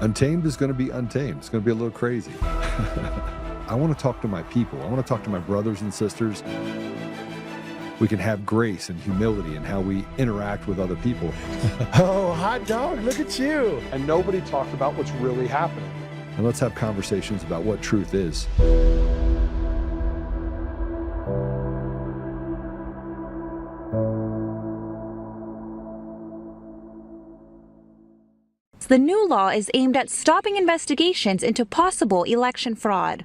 Untamed is going to be untamed. It's going to be a little crazy. I want to talk to my people. I want to talk to my brothers and sisters. We can have grace and humility in how we interact with other people. Oh, hot dog, look at you. And nobody talked about what's really happening. And let's have conversations about what truth is. The new law is aimed at stopping investigations into possible election fraud.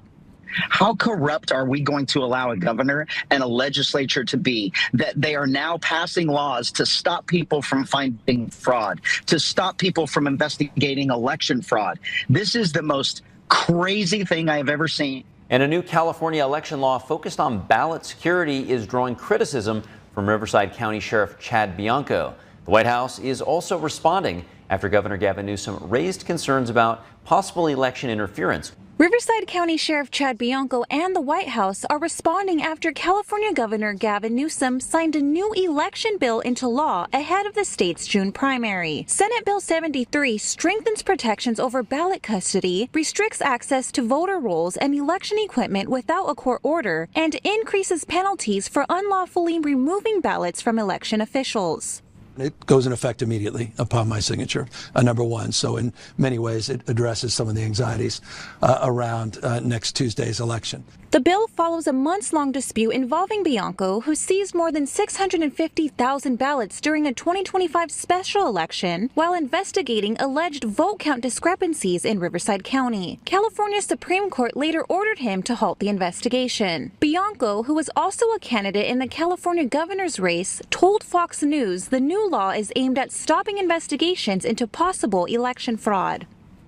How corrupt are we going to allow a governor and a legislature to be that they are now passing laws to stop people from finding fraud, to stop people from investigating election fraud? This is the most crazy thing I have ever seen. And a new California election law focused on ballot security is drawing criticism from Riverside County Sheriff Chad Bianco. The White House is also responding after Governor Gavin Newsom raised concerns about possible election interference. Riverside County Sheriff Chad Bianco and the White House are responding after California Governor Gavin Newsom signed a new election bill into law ahead of the state's June primary. Senate Bill 73 strengthens protections over ballot custody, restricts access to voter rolls and election equipment without a court order, and increases penalties for unlawfully removing ballots from election officials. It goes in effect immediately upon my signature, number one. So in many ways, it addresses some of the anxieties around next Tuesday's election. The bill follows a months-long dispute involving Bianco, who seized more than 650,000 ballots during a 2025 special election while investigating alleged vote count discrepancies in Riverside County. California Supreme Court later ordered him to halt the investigation. Bianco, who was also a candidate in the California governor's race, told Fox News the new law is aimed at stopping investigations into possible election fraud.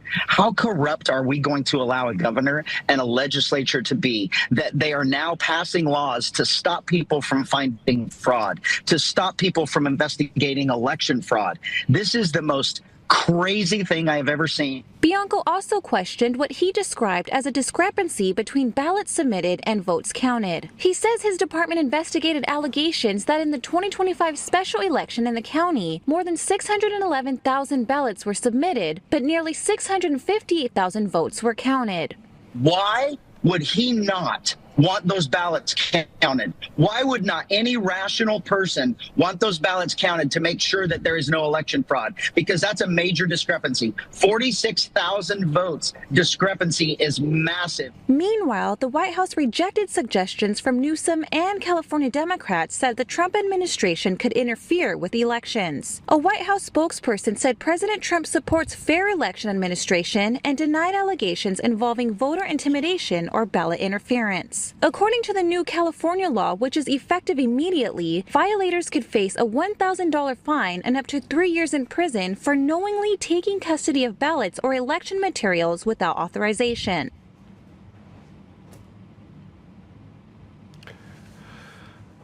How corrupt are we going to allow a governor and a legislature to be that they are now passing laws to stop people from finding fraud, to stop people from investigating election fraud? This is the most crazy thing I have ever seen. Bianco also questioned what he described as a discrepancy between ballots submitted and votes counted. He says his department investigated allegations that in the 2025 special election in the county, more than 611,000 ballots were submitted, but nearly 658,000 votes were counted. Why would he not want those ballots counted? Why would not any rational person want those ballots counted to make sure that there is no election fraud? Because that's a major discrepancy. 46,000 votes discrepancy is massive. Meanwhile, the White House rejected suggestions from Newsom and California Democrats that the Trump administration could interfere with elections. A White House spokesperson said President Trump supports fair election administration and denied allegations involving voter intimidation or ballot interference. According to the new California law, which is effective immediately, violators could face a $1,000 fine and up to 3 years in prison for knowingly taking custody of ballots or election materials without authorization.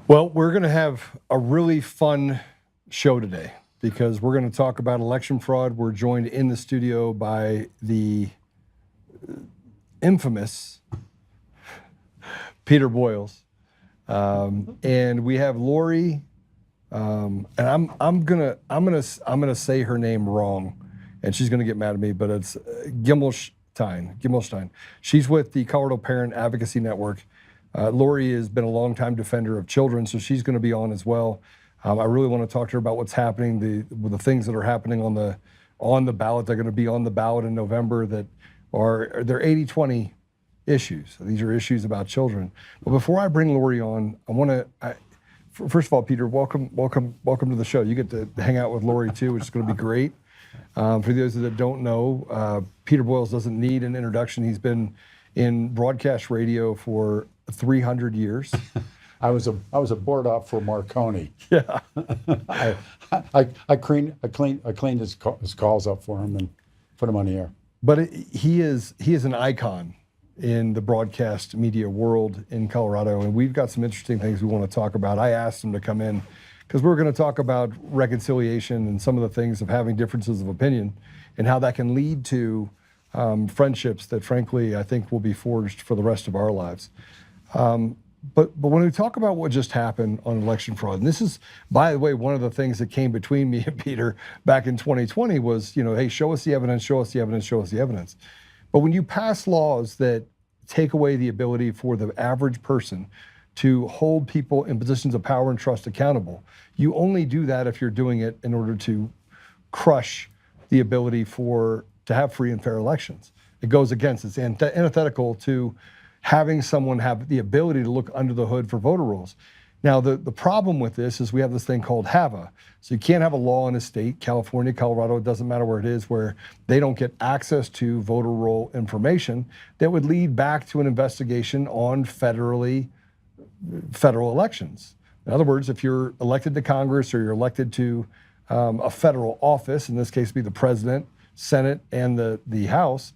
Well, we're going to have a really fun show today because we're going to talk about election fraud. We're joined in the studio by the infamous Peter Boyles, and we have Lori, and I'm gonna say her name wrong, and she's gonna get mad at me, but it's Gimelshteyn. She's with the Colorado Parent Advocacy Network. Lori has been a longtime defender of children, so she's going to be on as well. I really want to talk to her about what's happening, the things that are happening on the ballot. They're going to be on the ballot in November that they're 80-20. issues. These are issues about children. But before I bring Lori on, I want to, first of all, Peter, welcome to the show. You get to hang out with Lori too, which is going to be great. For those that don't know, Peter Boyles doesn't need an introduction. He's been in broadcast radio for 300 years. I was a board op for Marconi. Yeah. I cleaned his calls up for him and put him on the air. But he is an icon in the broadcast media world in Colorado, and we've got some interesting things we want to talk about. I asked him to come in because we're going to talk about reconciliation and some of the things of having differences of opinion and how that can lead to friendships that, frankly, I think will be forged for the rest of our lives. But when we talk about what just happened on election fraud, and this is, by the way, one of the things that came between me and Peter back in 2020 was, hey, show us the evidence, show us the evidence, show us the evidence. But when you pass laws that take away the ability for the average person to hold people in positions of power and trust accountable, you only do that if you're doing it in order to crush the ability to have free and fair elections. It goes against, it's antithetical to having someone have the ability to look under the hood for voter rolls. Now, the problem with this is we have this thing called HAVA. So you can't have a law in a state, California, Colorado, it doesn't matter where it is, where they don't get access to voter roll information that would lead back to an investigation on federal elections. In other words, if you're elected to Congress or you're elected to a federal office, in this case be the president, Senate, and the House,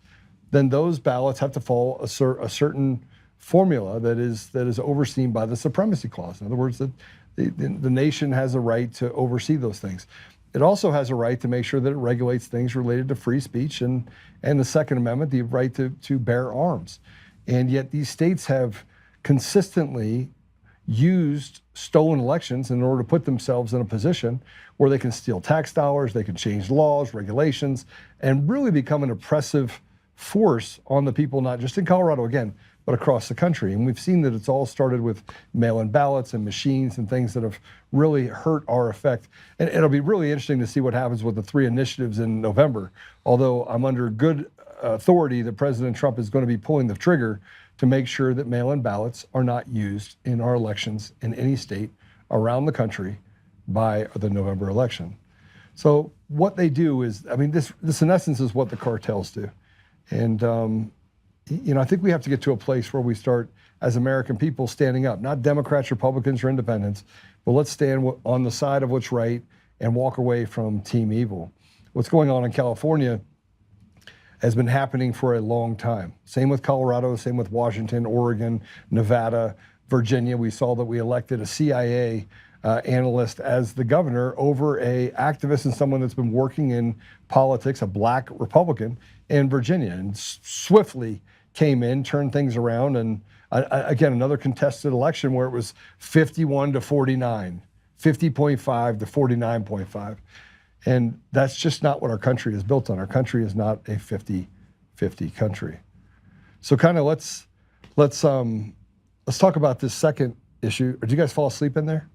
then those ballots have to follow a certain formula that is overseen by the Supremacy Clause. In other words, that the nation has a right to oversee those things. It also has a right to make sure that it regulates things related to free speech and the Second Amendment, the right to bear arms. And yet these states have consistently used stolen elections in order to put themselves in a position where they can steal tax dollars, they can change laws, regulations, and really become an oppressive force on the people, not just in Colorado again, but across the country. And we've seen that it's all started with mail-in ballots and machines and things that have really hurt our effect. And it'll be really interesting to see what happens with the 3 initiatives in November, although I'm under good authority that President Trump is going to be pulling the trigger to make sure that mail-in ballots are not used in our elections in any state around the country by the November election. So what they do is, this in essence is what the cartels do. And, I think we have to get to a place where we start, as American people, standing up, not Democrats, Republicans, or independents, but let's stand on the side of what's right and walk away from team evil. What's going on in California has been happening for a long time. Same with Colorado, same with Washington, Oregon, Nevada, Virginia. We saw that we elected a CIA analyst as the governor over a activist and someone that's been working in politics, a black Republican in Virginia, and swiftly came in, turned things around, and again, another contested election where it was 51 to 49, 50.5 to 49.5. And that's just not what our country is built on. Our country is not a 50-50 country. So kind of let's talk about this second issue. Did you guys fall asleep in there?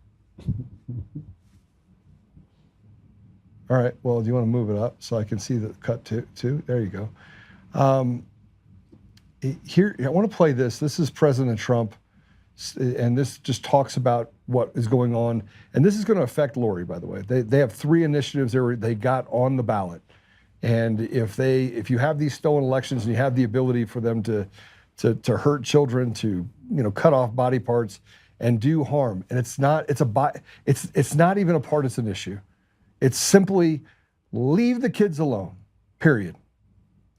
All right, well, do you want to move it up so I can see the cut too? There you go. Here, I want to play this. This is President Trump, and this just talks about what is going on. And this is going to affect Lori, by the way. They have 3 initiatives they got on the ballot. And if you have these stolen elections and you have the ability for them to hurt children, to cut off body parts and do harm, and it's not even a partisan issue. It's simply leave the kids alone, period.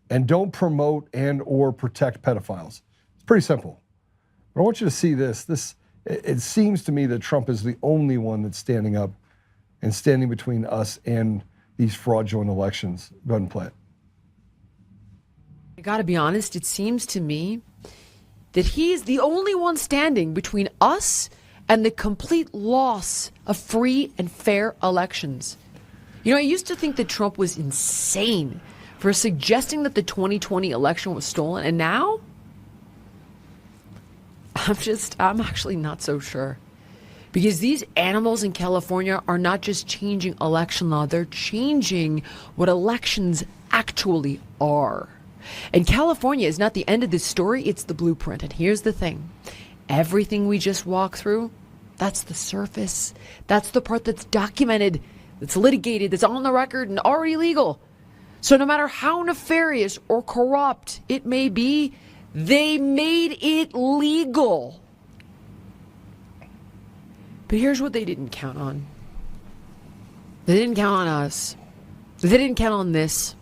And don't promote and or protect pedophiles. It's pretty simple. But I want you to see this. It seems to me that Trump is the only one that's standing up and standing between us and these fraudulent elections. Go ahead and play it. I gotta be honest, it seems to me that he's the only one standing between us and the complete loss of free and fair elections. I used to think that Trump was insane for suggesting that the 2020 election was stolen, and now I'm actually not so sure. Because these animals in California are not just changing election law, they're changing what elections actually are. And California is not the end of this story, it's the blueprint. And here's the thing. Everything we just walked through, that's the surface. That's the part that's documented, that's litigated, that's on the record and already legal. So no matter how nefarious or corrupt it may be, they made it legal. But here's what they didn't count on. They didn't count on us. They didn't count on this.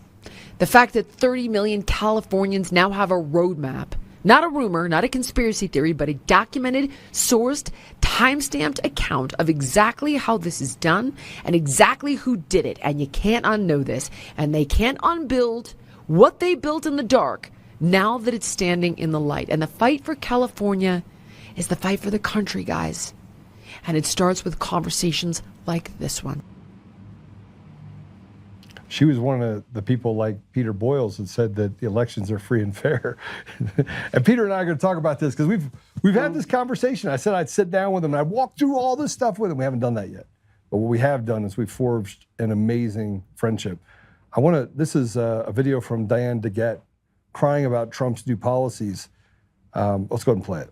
The fact that 30 million Californians now have a roadmap. Not a rumor, not a conspiracy theory, but a documented, sourced, time-stamped account of exactly how this is done and exactly who did it. And you can't unknow this. And they can't unbuild what they built in the dark now that it's standing in the light. And the fight for California is the fight for the country, guys. And it starts with conversations like this one. She was one of the people like Peter Boyles that said that the elections are free and fair. And Peter and I are going to talk about this because we've had this conversation. I said I'd sit down with him and I'd walk through all this stuff with him. We haven't done that yet. But what we have done is we've forged an amazing friendship. This is a video from Diane DeGette crying about Trump's new policies. Let's go ahead and play it.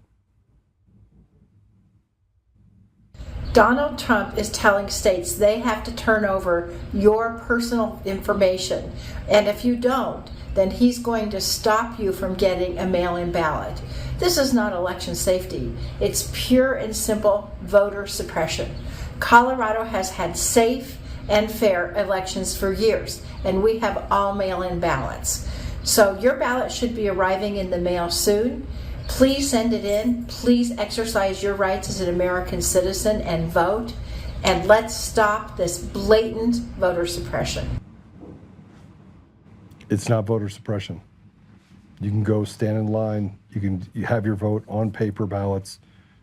Donald Trump is telling states they have to turn over your personal information. And if you don't, then he's going to stop you from getting a mail-in ballot. This is not election safety. It's pure and simple voter suppression. Colorado has had safe and fair elections for years, and we have all mail-in ballots. So your ballot should be arriving in the mail soon. Please send it in. Please exercise your rights as an American citizen and vote. And let's stop this blatant voter suppression. It's not voter suppression. You can go stand in line. You have your vote on paper ballots,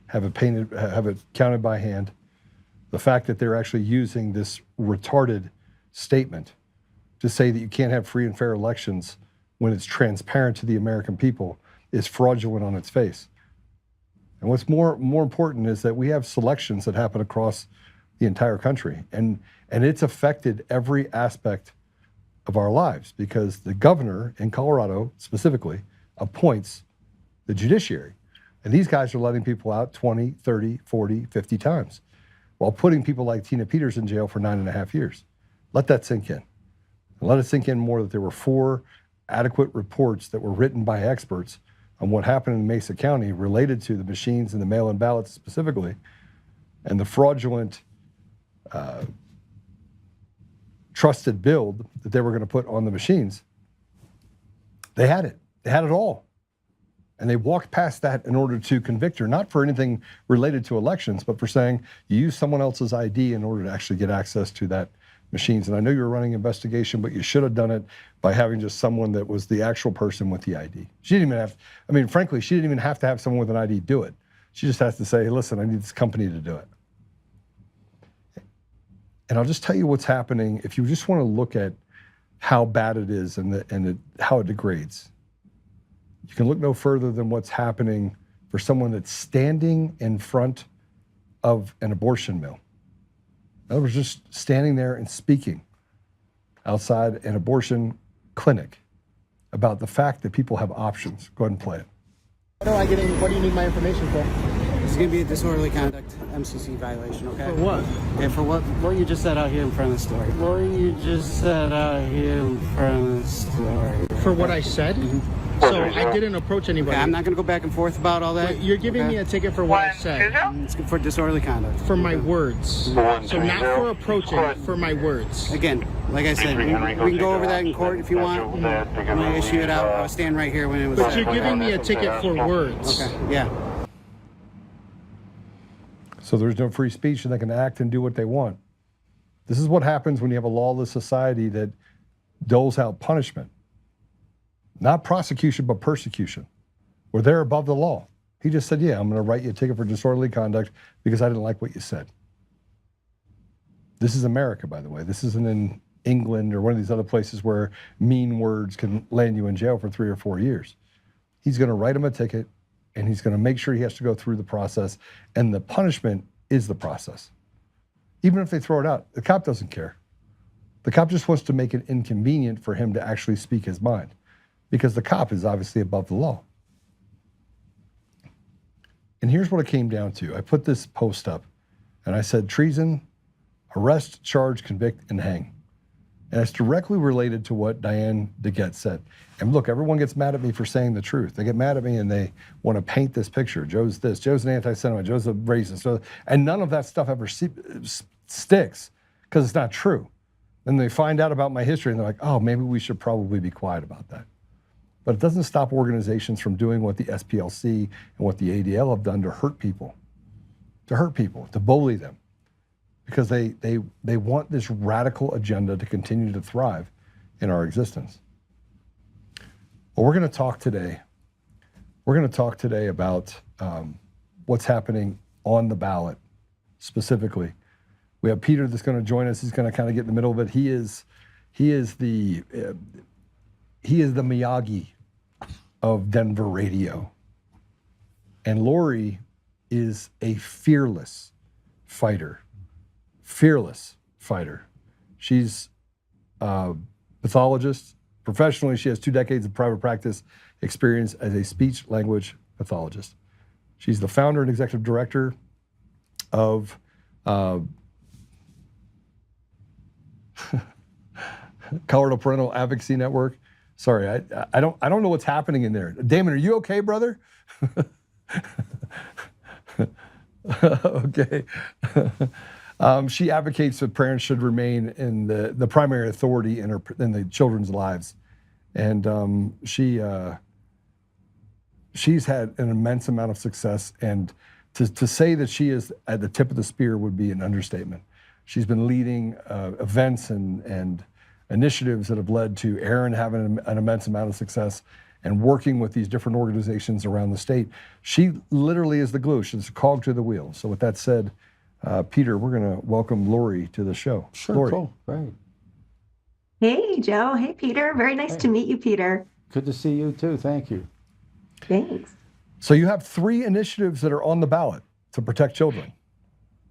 have it counted by hand. The fact that they're actually using this retarded statement to say that you can't have free and fair elections when it's transparent to the American people is fraudulent on its face. And what's more important is that we have selections that happen across the entire country, and it's affected every aspect of our lives because the governor in Colorado specifically appoints the judiciary. And these guys are letting people out 20, 30, 40, 50 times while putting people like Tina Peters in jail for 9.5 years. Let that sink in. And let it sink in more that there were 4 adequate reports that were written by experts on what happened in Mesa County related to the machines and the mail-in ballots specifically, and the fraudulent trusted build that they were going to put on the machines. They had it. They had it all. And they walked past that in order to convict her, not for anything related to elections, but for saying you used someone else's ID in order to actually get access to that machines. And I know you were running an investigation, but you should have done it by having just someone that was the actual person with the ID. She didn't even have, frankly, she didn't even have to have someone with an ID do it. She just has to say, hey, listen, I need this company to do it. And I'll just tell you what's happening if you just want to look at how bad it is and how it degrades. You can look no further than what's happening for someone that's standing in front of an abortion mill. In other words, just standing there and speaking outside an abortion clinic about the fact that people have options. Go ahead and play it. What do you need my information for? It's going to be a disorderly conduct MCC violation, okay? For what? Okay, for what you just said out here in front of the store. What you just said out here in front of the store. For what I said? Mm-hmm. So I didn't approach anybody. Okay, I'm not going to go back and forth about all that. Wait, you're giving me a ticket for what I said. It's for disorderly conduct. For my words. So not for approaching, for my words. Again, like I said, we can go over that in court if you want. I'm going to issue it out. I was standing right here when it was. But you're giving me a ticket for words. Okay, yeah. So there's no free speech and they can act and do what they want. This is what happens when you have a lawless society that doles out punishment. Not prosecution, but persecution. Where they're above the law. He just said, yeah, I'm going to write you a ticket for disorderly conduct because I didn't like what you said. This is America, by the way. This isn't in England or one of these other places where mean words can land you in jail for 3 or 4 years. He's going to write him a ticket and he's going to make sure he has to go through the process, and the punishment is the process. Even if they throw it out, the cop doesn't care. The cop just wants to make it inconvenient for him to actually speak his mind, because the cop is obviously above the law. And here's what it came down to. I put this post up and I said, treason, arrest, charge, convict, and hang. And it's directly related to what Diane DeGette said. And look, everyone gets mad at me for saying the truth. They get mad at me and they want to paint this picture. Joe's this, Joe's an anti-Semite, Joe's a racist. And none of that stuff ever sticks because it's not true. Then they find out about my history and they're like, oh, maybe we should probably be quiet about that. But it doesn't stop organizations from doing what the SPLC and what the ADL have done to hurt people, to bully them, because they want this radical agenda to continue to thrive in our existence. Well, we're going to talk today about what's happening on the ballot specifically. We have Peter that's going to join us. He's going to kind of get in the middle of it. He is the Miyagi of Denver radio. And Lori is a fearless fighter. She's a pathologist. Professionally, she has 2 decades of private practice experience as a speech-language pathologist. She's the founder and executive director of Colorado Parental Advocacy Network. Sorry, I don't know what's happening in there. Damon, are you okay, brother? Okay. She advocates that parents should remain in the primary authority in the children's lives, and she's had an immense amount of success. And to say that she is at the tip of the spear would be an understatement. She's been leading events and initiatives that have led to RERUN having an immense amount of success and working with these different organizations around the state. She literally is the glue. She's a cog to the wheel. So with that said, Peter, we're going to welcome Lori to the show. Sure, Lori. cool, great. Hey, Joe. Hey, Peter. Very nice to meet you, Peter. Good to see you too. Thank you. Thanks. So you have 3 initiatives that are on the ballot to protect children.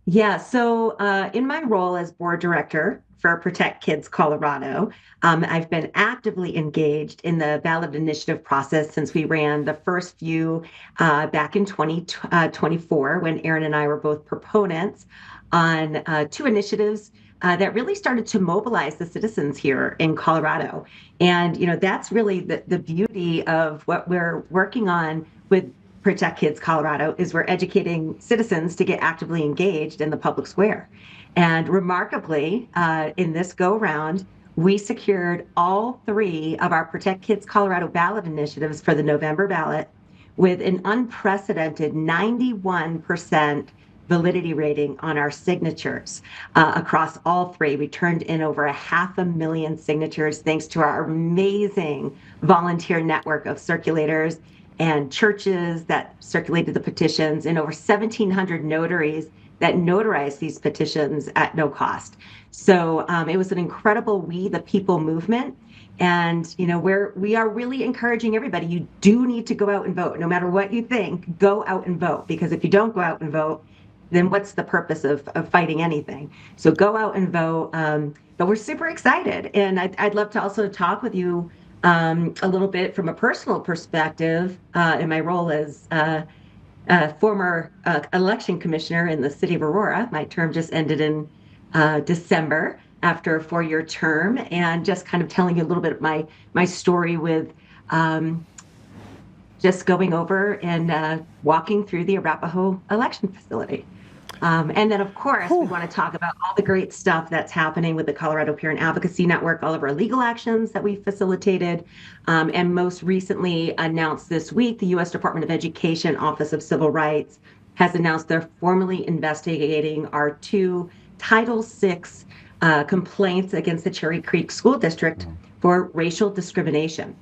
Yeah, so in my role as board director for Protect Kids Colorado, I've been actively engaged in the ballot initiative process since we ran the first few back in 2024 when Aaron and I were both proponents on 2 initiatives that really started to mobilize the citizens here in Colorado. And, that's really the beauty of what we're working on with Protect Kids Colorado is we're educating citizens to get actively engaged in the public square. And remarkably, in this go-round, we secured all 3 of our Protect Kids Colorado ballot initiatives for the November ballot with an unprecedented 91% validity rating on our signatures across all 3. We turned in over 500,000 signatures thanks to our amazing volunteer network of circulators and churches that circulated the petitions, and over 1,700 notaries that notarized these petitions at no cost. So it was an incredible We the People movement. And we are really encouraging everybody. You do need to go out and vote. No matter what you think, go out and vote. Because if you don't go out and vote, then what's the purpose of fighting anything? So go out and vote. But we're super excited. And I'd love to also talk with you a little bit from a personal perspective in my role as former election commissioner in the city of Aurora. My term just ended in December after a 4-year term, and just kind of telling you a little bit of my story with just going over and walking through the Arapahoe election facility. And then, of course, we want to talk about all the great stuff that's happening with the Colorado Parent Advocacy Network, all of our legal actions that we facilitated, and most recently announced this week, the U.S. Department of Education Office of Civil Rights has announced they're formally investigating our 2 Title VI complaints against the Cherry Creek School District for racial discrimination.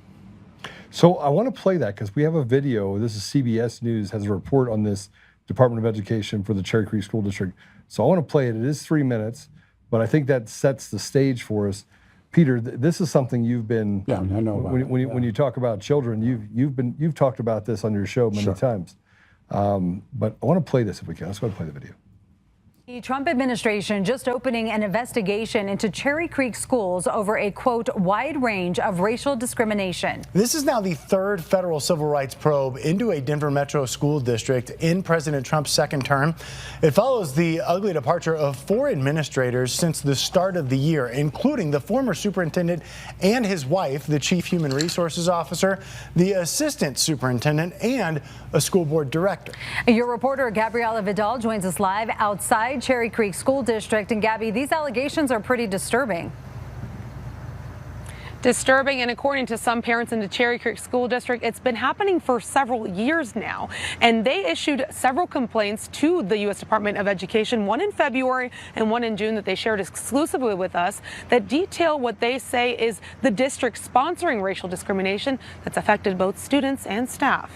So I want to play that because we have a video. This is CBS News, has a report on this Department of Education for the Cherry Creek School District. So I want to play it. It is 3 minutes, but I think that sets the stage for us. Peter, this is something you've been. Yeah, I know about it. When you talk about children, you've talked about this on your show many times. But I want to play this if we can. Let's go ahead and play the video. The Trump administration just opening an investigation into Cherry Creek schools over a, quote, wide range of racial discrimination. This is now the 3rd federal civil rights probe into a Denver metro school district in President Trump's 2nd term. It follows the ugly departure of 4 administrators since the start of the year, including the former superintendent and his wife, the chief human resources officer, the assistant superintendent, and a school board director. Your reporter Gabriela Vidal joins us live outside Cherry Creek School District. And Gabby, these allegations are pretty disturbing. Disturbing, and according to some parents in the Cherry Creek School District, it's been happening for several years now. And they issued several complaints to the U.S. Department of Education, one in February and one in June that they shared exclusively with us, that detail what they say is the district sponsoring racial discrimination that's affected both students and staff.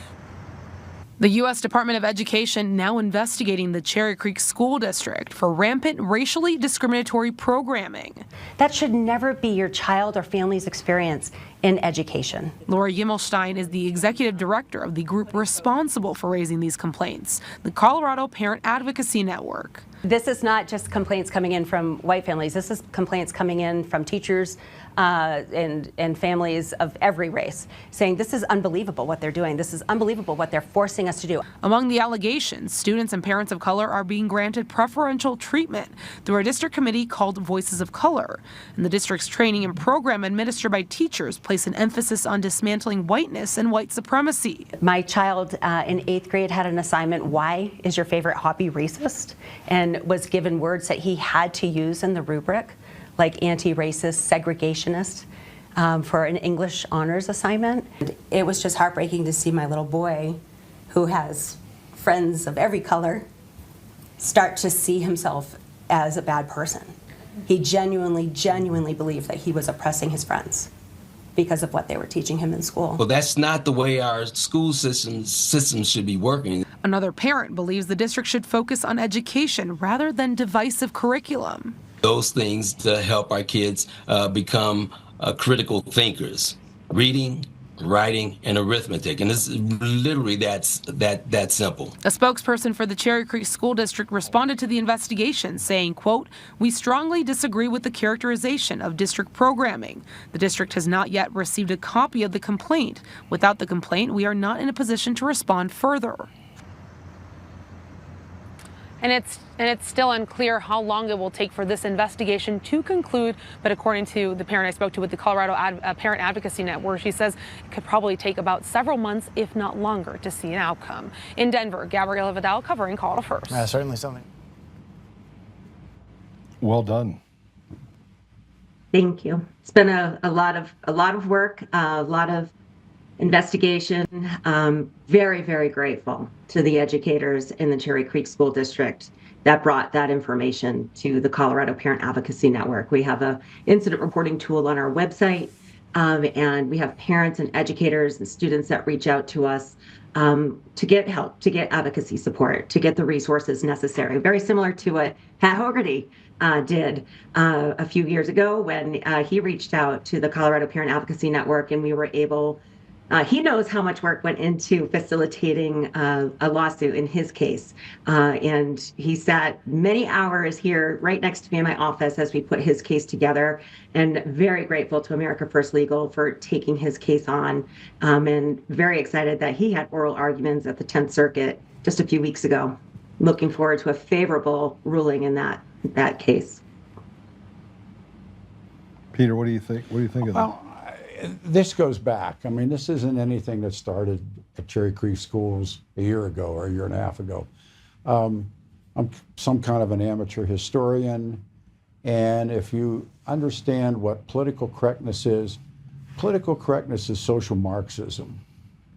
The U.S. Department of Education now investigating the Cherry Creek School District for rampant racially discriminatory programming. That should never be your child or family's experience in education. Lori Gimelshteyn is the executive director of the group responsible for raising these complaints, the Colorado Parent Advocacy Network. This is not just complaints coming in from white families. This is complaints coming in from teachers and families of every race, saying this is unbelievable what they're doing. This is unbelievable what they're forcing us to do. Among the allegations, students and parents of color are being granted preferential treatment through a district committee called Voices of Color. And the district's training and program administered by teachers place an emphasis on dismantling whiteness and white supremacy. My child in 8th grade had an assignment, why is your favorite hobby racist? And was given words that he had to use in the rubric, like anti-racist, segregationist, for an English honors assignment. It was just heartbreaking to see my little boy, who has friends of every color, start to see himself as a bad person. He genuinely believed that he was oppressing his friends because of what they were teaching him in school. Well, that's not the way our school systems should be working. Another parent believes the district should focus on education rather than divisive curriculum. Those things to help our kids become critical thinkers. Reading, writing, and arithmetic. And it's literally that simple. A spokesperson for the Cherry Creek School District responded to the investigation, saying, quote, "We strongly disagree with the characterization of district programming. The district has not yet received a copy of the complaint. Without the complaint, we are not in a position to respond further." And it's still unclear how long it will take for this investigation to conclude. But according to the parent I spoke to with the Colorado Parent Advocacy Network, she says it could probably take about several months, if not longer, to see an outcome. In Denver, Gabriela Vidal covering Colorado First. Certainly something. Well done. Thank you. It's been a lot of work, a lot of investigation. Very, very grateful to the educators in the Cherry Creek School District that brought that information to the Colorado Parent Advocacy Network. We have an incident reporting tool on our website, and we have parents and educators and students that reach out to us to get help, to get advocacy support, to get the resources necessary. Very similar to what Pat Hogarty did a few years ago when he reached out to the Colorado Parent Advocacy Network, and we were able he knows how much work went into facilitating a lawsuit in his case. And he sat many hours here right next to me in my office as we put his case together, and very grateful to America First Legal for taking his case on, and very excited that he had oral arguments at the 10th Circuit just a few weeks ago. Looking forward to a favorable ruling in that case. Peter, what do you think? What do you think of that? This goes back. I mean, this isn't anything that started at Cherry Creek Schools a year ago or a year and a half ago. I'm some kind of an amateur historian, and if you understand what political correctness is social Marxism.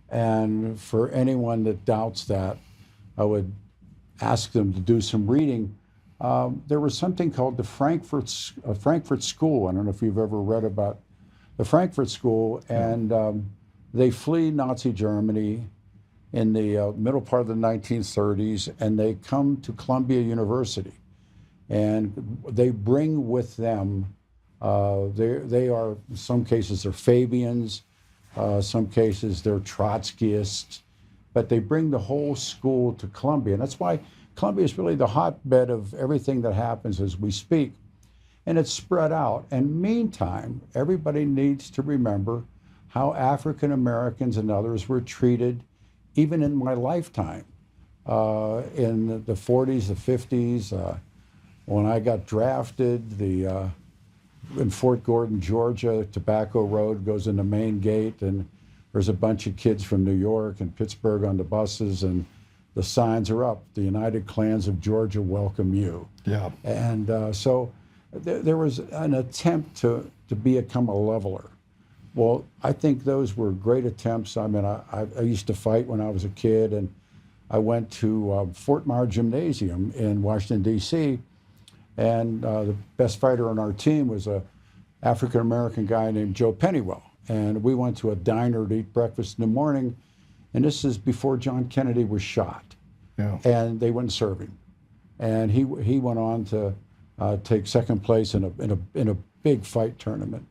And for anyone that doubts that, I would ask them to do some reading. There was something called the Frankfurt School. I don't know if you've ever read about the Frankfurt School, and they flee Nazi Germany in the middle part of the 1930s, and they come to Columbia University, and they bring with them, they are, in some cases, they're Fabians, some cases they're Trotskyists, but they bring the whole school to Columbia, and that's why Columbia is really the hotbed of everything that happens as we speak. And it's spread out. And meantime, everybody needs to remember how African Americans and others were treated even in my lifetime. In the 40s, the 50s, when I got drafted, in Fort Gordon, Georgia, Tobacco Road goes in the main gate, and there's a bunch of kids from New York and Pittsburgh on the buses, and the signs are up. The United Klans of Georgia welcome you. Yeah. And so there was an attempt to become a leveler. Well, I think those were great attempts. I mean, I used to fight when I was a kid, and I went to Fort Myer Gymnasium in Washington, D.C., and the best fighter on our team was a African-American guy named Joe Pennywell. And we went to a diner to eat breakfast in the morning, and this is before John Kennedy was shot. Yeah. And they wouldn't serve him. And he went on to take second place in a big fight tournament.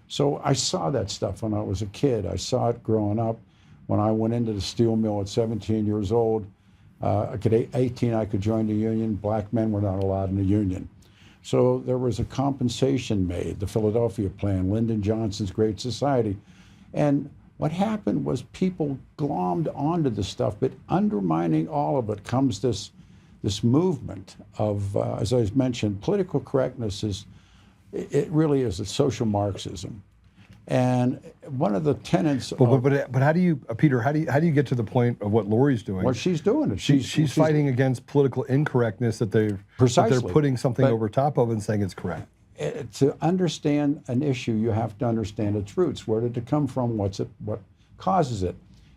So I saw that stuff when I was a kid. I saw it growing up. When I went into the steel mill at 17 years old, at 18 I could join the union. Black men were not allowed in the union. So there was a compensation made, the Philadelphia Plan, Lyndon Johnson's Great Society. And what happened was people glommed onto this stuff, but undermining all of it comes this movement of, as I mentioned, political correctness it really is a social Marxism. And one of the tenets. But how do you, Peter? How do you get to the point of what Lori's doing? Well, she's doing it. She's fighting against political incorrectness that they're putting something over top of and saying it's correct. To understand an issue, you have to understand its roots. Where did it come from? What causes it?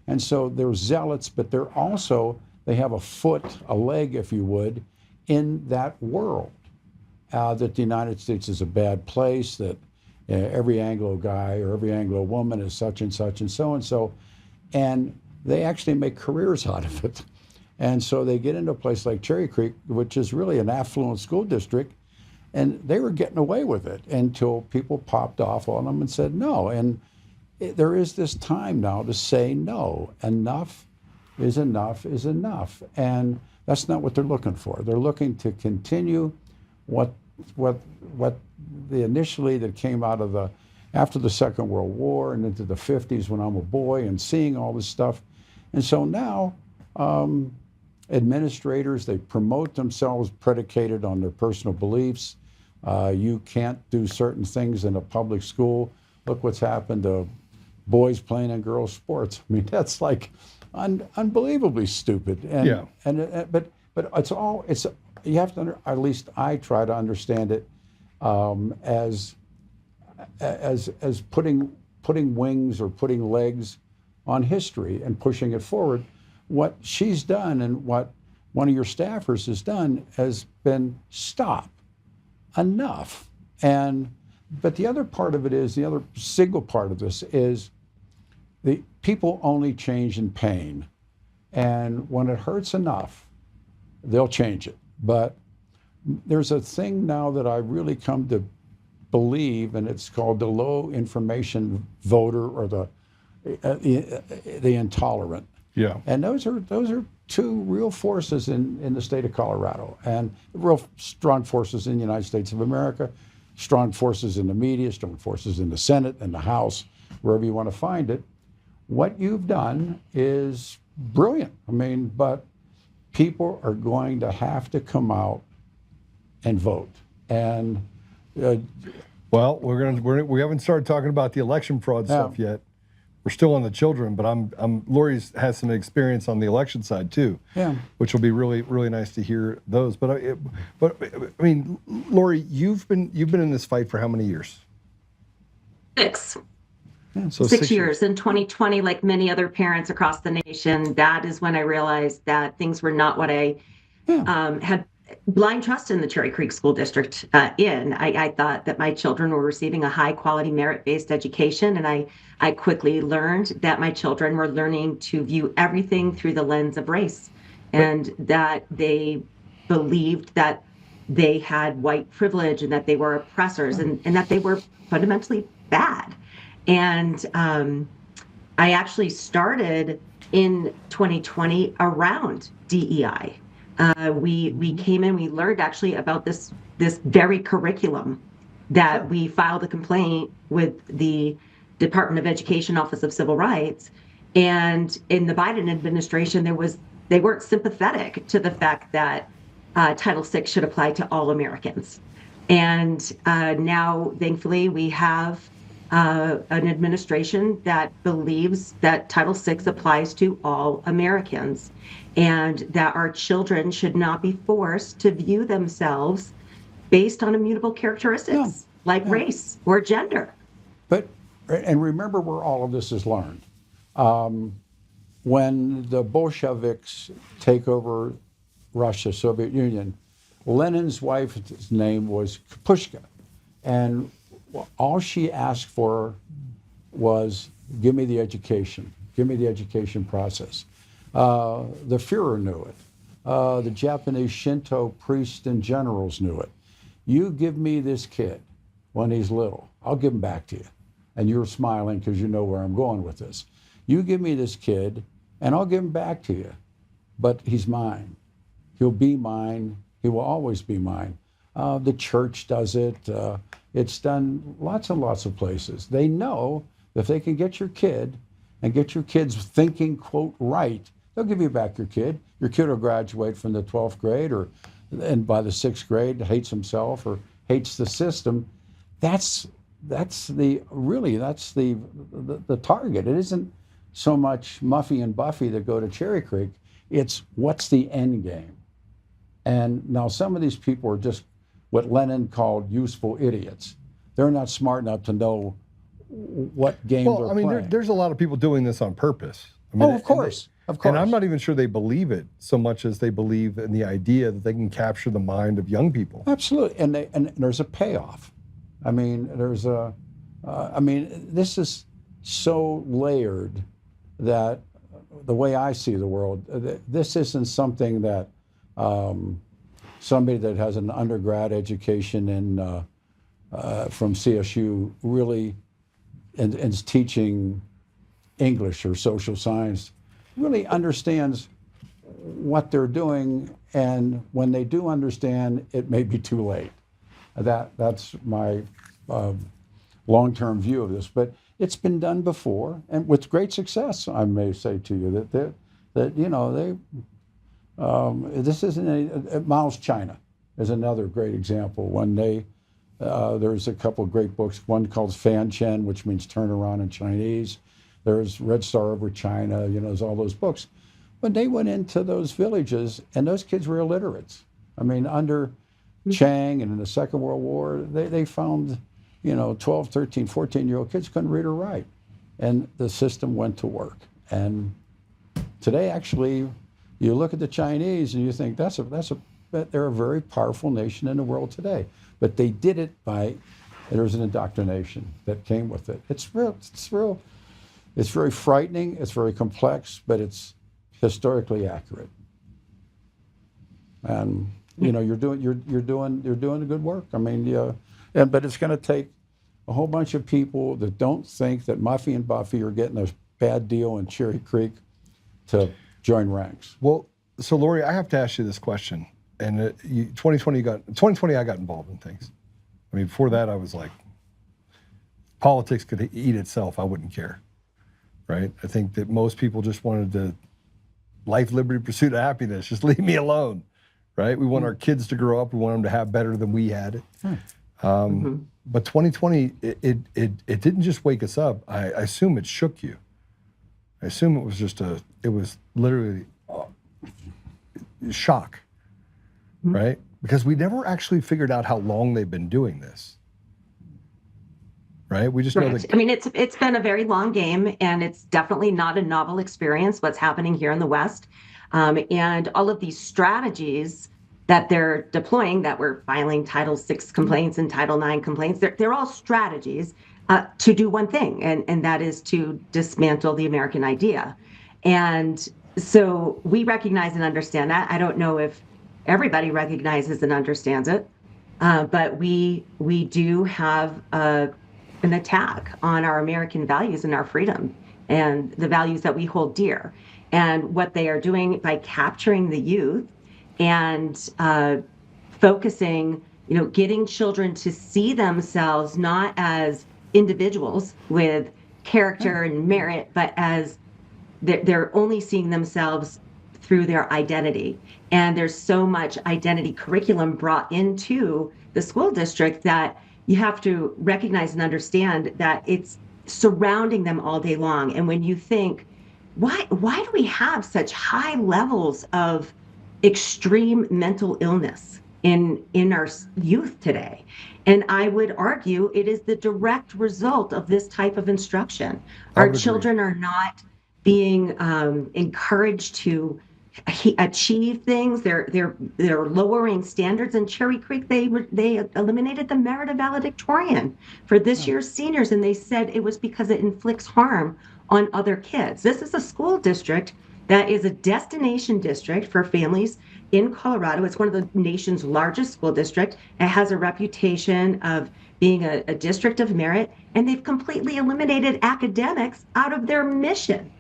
And so they're zealots, but they have a leg, if you would, in that world. That the United States is a bad place. That every Anglo guy or every Anglo woman is such and such and so and so, and they actually make careers out of it. And so they get into a place like Cherry Creek, which is really an affluent school district, and they were getting away with it until people popped off on them and said no. And there is this time now to say no. Enough is enough is enough. And that's not what they're looking for. They're looking to continue what the initially that came out of after the Second World War and into the 50s when I'm a boy and seeing all this stuff. And so now administrators, they promote themselves predicated on their personal beliefs. You can't do certain things in a public school. Look what's happened to boys playing in girls' sports. I mean, that's like unbelievably stupid. And, yeah. But you have to, at least I try to understand it as putting wings or putting legs on history and pushing it forward. What she's done and what one of your staffers has done has been stop. Enough. But the other part of it is, the other single part of this is the people only change in pain. And when it hurts enough, they'll change it. But there's a thing now that I really come to believe, and it's called the low information voter or the intolerant. Yeah. And those are two real forces in the state of Colorado, and real strong forces in the United States of America, strong forces in the media, strong forces in the Senate and the House, wherever you want to find it. What you've done is brilliant. I mean, but people are going to have to come out and vote. And well, we haven't started talking about the election fraud stuff yet. We're still on the children, but Lori's has some experience on the election side too, which will be really, really nice to hear those. But I mean, Lori, you've been in this fight for how many years? 6. Yeah, so 6 years. In 2020, like many other parents across the nation, that is when I realized that things were not what I had blind trust in the Cherry Creek School District in. I thought that my children were receiving a high quality merit-based education, and I quickly learned that my children were learning to view everything through the lens of race, and that they believed that they had white privilege and that they were oppressors and that they were fundamentally bad. And I actually started in 2020 around DEI. We came in, we learned actually about this very curriculum that we filed a complaint with the Department of Education Office of Civil Rights. And in the Biden administration, they weren't sympathetic to the fact that Title VI should apply to all Americans. And now, thankfully, we have an administration that believes that Title VI applies to all Americans, and that our children should not be forced to view themselves based on immutable characteristics like race or gender. And remember where all of this is learned. When the Bolsheviks take over Russia, Soviet Union, Lenin's wife's name was Kapushka. And all she asked for was, give me the education. Give me the education process. The Führer knew it. The Japanese Shinto priests and generals knew it. You give me this kid when he's little, I'll give him back to you. And you're smiling because you know where I'm going with this. You give me this kid and I'll give him back to you. But he's mine. He'll be mine. He will always be mine. The church does it. It's done lots and lots of places. They know if they can get your kid and get your kids thinking, quote, right, they'll give you back your kid. Your kid will graduate from the 12th grade and by the 6th grade hates himself or hates the system. That's the target. It isn't so much Muffy and Buffy that go to Cherry Creek. It's what's the end game. And now some of these people are just what Lenin called useful idiots. They're not smart enough to know what game they're playing. There's a lot of people doing this on purpose. Of course. And I'm not even sure they believe it so much as they believe in the idea that they can capture the mind of young people. Absolutely, and there's a payoff. I mean, this is so layered that the way I see the world, this isn't something that somebody that has an undergrad education from CSU really and is teaching English or social science really understands what they're doing, and when they do understand, it may be too late. That's my long-term view of this, but it's been done before, and with great success. I may say to you this isn't Mao's China is another great example. When there's a couple of great books, one called Fan Chen, which means turn around in Chinese. There's Red Star Over China, there's all those books. When they went into those villages, and those kids were illiterates. I mean, under Chiang and in the Second World War, they found, 12, 13, 14-year-old kids couldn't read or write. And the system went to work. And today, actually, you look at the Chinese and you think they're a very powerful nation in the world today. But they did it there was an indoctrination that came with it. It's very frightening, it's very complex, but it's historically accurate. And you're doing the good work. I mean, but it's going to take a whole bunch of people that don't think that Muffy and Buffy are getting a bad deal in Cherry Creek to join ranks. Well, so Lori, I have to ask you this question. And 2020, I got involved in things. I mean, before that, I was like, politics could eat itself. I wouldn't care. Right? I think that most people just wanted to life, liberty, pursuit of happiness. Just leave me alone. Right? We want our kids to grow up. We want them to have better than we had it. But 2020, it didn't just wake us up. I assume it shook you. I assume it was literally shock. Right? Because we never actually figured out how long they've been doing this. Right? We just know that. I mean, it's been a very long game, and it's definitely not a novel experience, what's happening here in the West. And all of these strategies that they're deploying, that we're filing Title VI complaints and Title IX complaints, they're all strategies to do one thing, and that is to dismantle the American idea. And so we recognize and understand that. I don't know if everybody recognizes and understands it, but we do have an attack on our American values and our freedom and the values that we hold dear. And what they are doing by capturing the youth and focusing, getting children to see themselves not as individuals with character and merit, but as they're only seeing themselves through their identity. And there's so much identity curriculum brought into the school district that you have to recognize and understand that it's surrounding them all day long. And when you think, why do we have such high levels of extreme mental illness in our youth today? And I would argue it is the direct result of this type of instruction. Our children are not being encouraged to achieve things. They're lowering standards. In Cherry Creek, they eliminated the merit valedictorian for this year's seniors, and they said it was because it inflicts harm on other kids. This is a school district that is a destination district for families in Colorado. It's one of the nation's largest school districts. It has a reputation of being a district of merit, and they've completely eliminated academics out of their mission.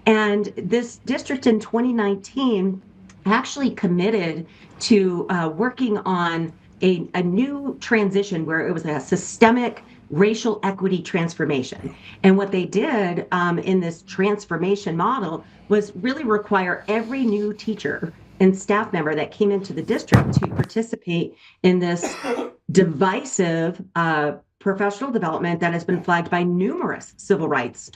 And this district in 2019 actually committed to working on a new transition where it was a systemic racial equity transformation. And what they did in this transformation model was really require every new teacher and staff member that came into the district to participate in this divisive professional development that has been flagged by numerous civil rights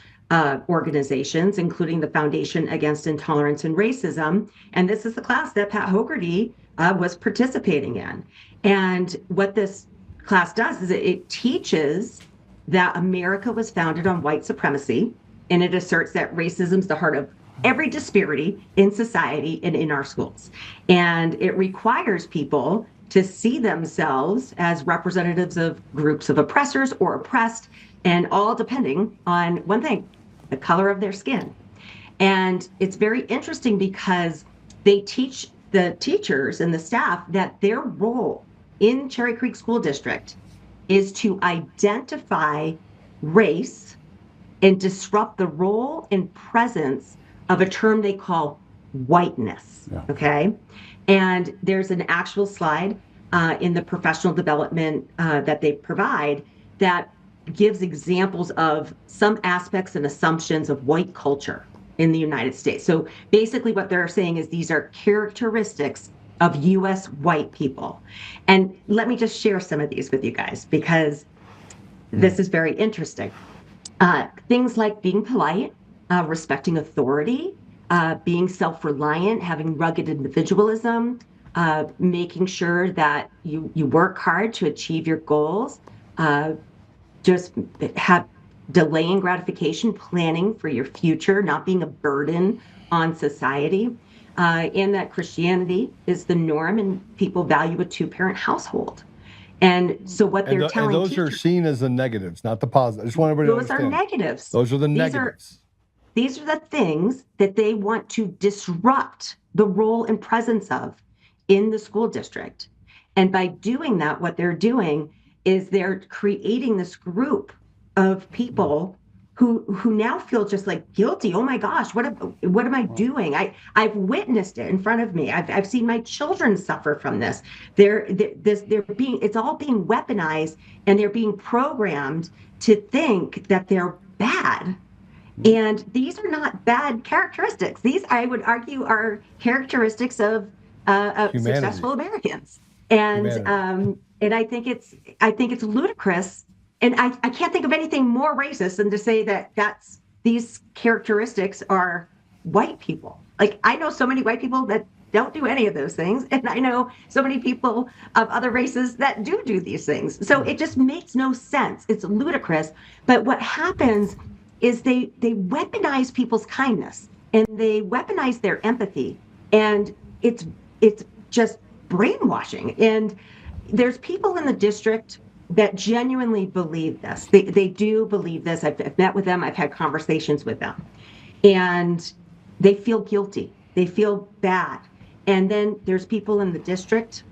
organizations, including the Foundation Against Intolerance and Racism. And this is the class that Pat Hogarty was participating in. And what this class does is it teaches that America was founded on white supremacy, and it asserts that racism is the heart of every disparity in society and in our schools. And it requires people to see themselves as representatives of groups of oppressors or oppressed, and all depending on one thing, the color of their skin. And it's very interesting because they teach the teachers and the staff that their role in Cherry Creek School District is to identify race and disrupt the role and presence of a term they call whiteness, okay? And there's an actual slide in the professional development that they provide that gives examples of some aspects and assumptions of white culture in the United States. So basically what they're saying is these are characteristics of U.S. white people. And let me just share some of these with you guys, because this is very interesting. Things like being polite, respecting authority, being self-reliant, having rugged individualism, making sure that you work hard to achieve your goals, just have delaying gratification, planning for your future, not being a burden on society, and that Christianity is the norm and people value a two-parent household. And so what they're telling those are seen as the negatives, not the positive. I just want everybody to understand. Those are negatives. Those are the negatives. These are the things that they want to disrupt the role and presence of in the school district. And by doing that, what they're doing is they're creating this group of people who now feel just like guilty. Oh my gosh, what am I doing? I've witnessed it in front of me. I've seen my children suffer from this. It's all being weaponized, and they're being programmed to think that they're bad. And these are not bad characteristics. These, I would argue, are characteristics of successful Americans. And I think it's ludicrous. And I can't think of anything more racist than to say that these characteristics are white people. Like, I know so many white people that don't do any of those things, and I know so many people of other races that do these things. So it just makes no sense. It's ludicrous. But what happens is they weaponize people's kindness, and they weaponize their empathy, and it's just brainwashing. And there's people in the district that genuinely believe this. They do believe this. I've met with them. I've had conversations with them. And they feel guilty. They feel bad. And then there's people in the district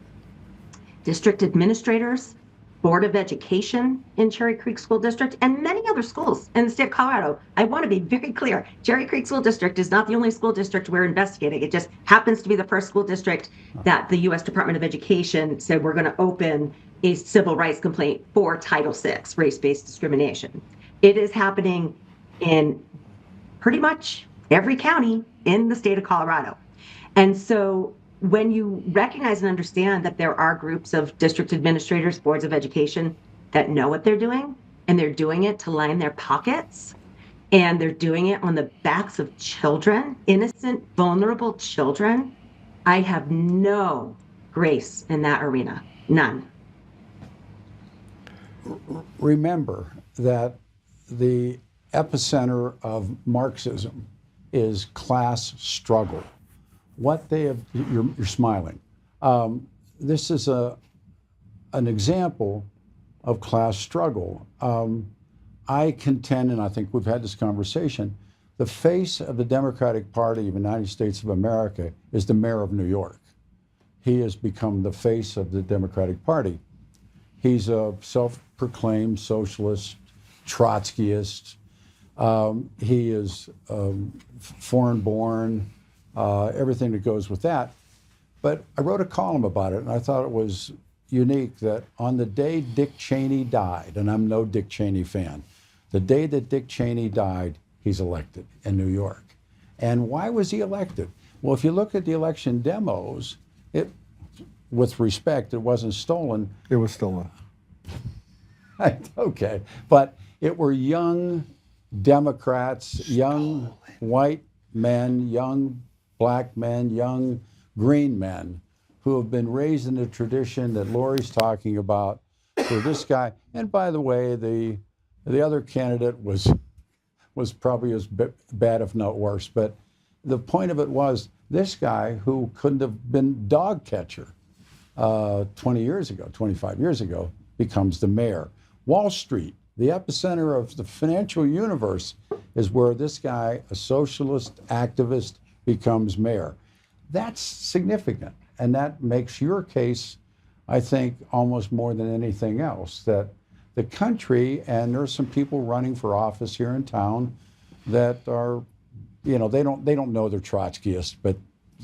administrators, Board of Education in Cherry Creek School District, and many other schools in the state of Colorado. I want to be very clear. Cherry Creek School District is not the only school district we're investigating. It just happens to be the first school district that the U.S. Department of Education said we're going to open a civil rights complaint for Title VI, race-based discrimination. It is happening in pretty much every county in the state of Colorado. And so when you recognize and understand that there are groups of district administrators, boards of education that know what they're doing, and they're doing it to line their pockets, and they're doing it on the backs of children, innocent, vulnerable children, I have no grace in that arena. None. Remember that the epicenter of Marxism is class struggle. what they have, you're smiling. This is an example of class struggle. I contend, and I think we've had this conversation, the face of the Democratic Party of the United States of America is the mayor of New York. He has become the face of the Democratic Party. He's a self-proclaimed socialist, Trotskyist. He is foreign-born, everything that goes with that. But I wrote a column about it, and I thought it was unique that on the day Dick Cheney died, and I'm no Dick Cheney fan, the day that Dick Cheney died, he's elected in New York. And why was he elected? Well, if you look at the election demos, with respect, it wasn't stolen. It was stolen. Okay, but it were young Democrats, young white men, young black men, young green men who have been raised in the tradition that Lori's talking about for this guy. And by the way, the other candidate was probably as bad, if not worse. But the point of it was this guy who couldn't have been dog catcher 20 years ago, 25 years ago, becomes the mayor. Wall Street, the epicenter of the financial universe, is where this guy, a socialist activist, becomes mayor. That's significant. And that makes your case, I think, almost more than anything else, that the country, and there's some people running for office here in town that are, they don't know they're Trotskyists, but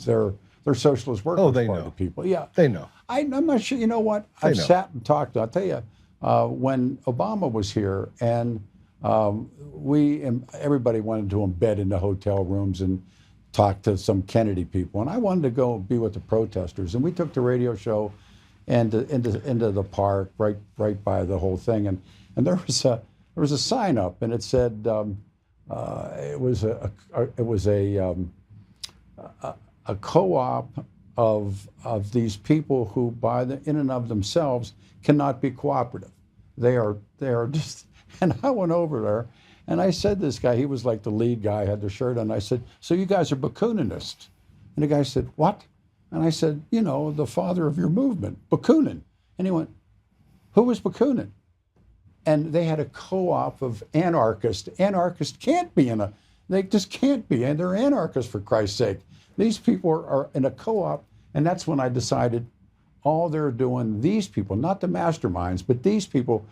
they're socialist workers party people. Yeah. They know. I'm not sure. You know what? I've sat and talked. I'll tell you, when Obama was here, and everybody wanted to embed in the hotel rooms and talk to some Kennedy people, and I wanted to go be with the protesters, and we took the radio show into the park right by the whole thing, and there was a sign up, and it said it was a co-op of these people who, in and of themselves, cannot be cooperative. They are just. And I went over there, and I said, this guy, he was like the lead guy, had the shirt on. I said, so you guys are Bakuninists? And the guy said, what? And I said, the father of your movement, Bakunin. And he went, who was Bakunin? And they had a co-op of anarchists. Anarchists can't be they just can't be, and they're anarchists, for Christ's sake. These people are in a co-op, and that's when I decided all they're doing, these people, not the masterminds, but these people,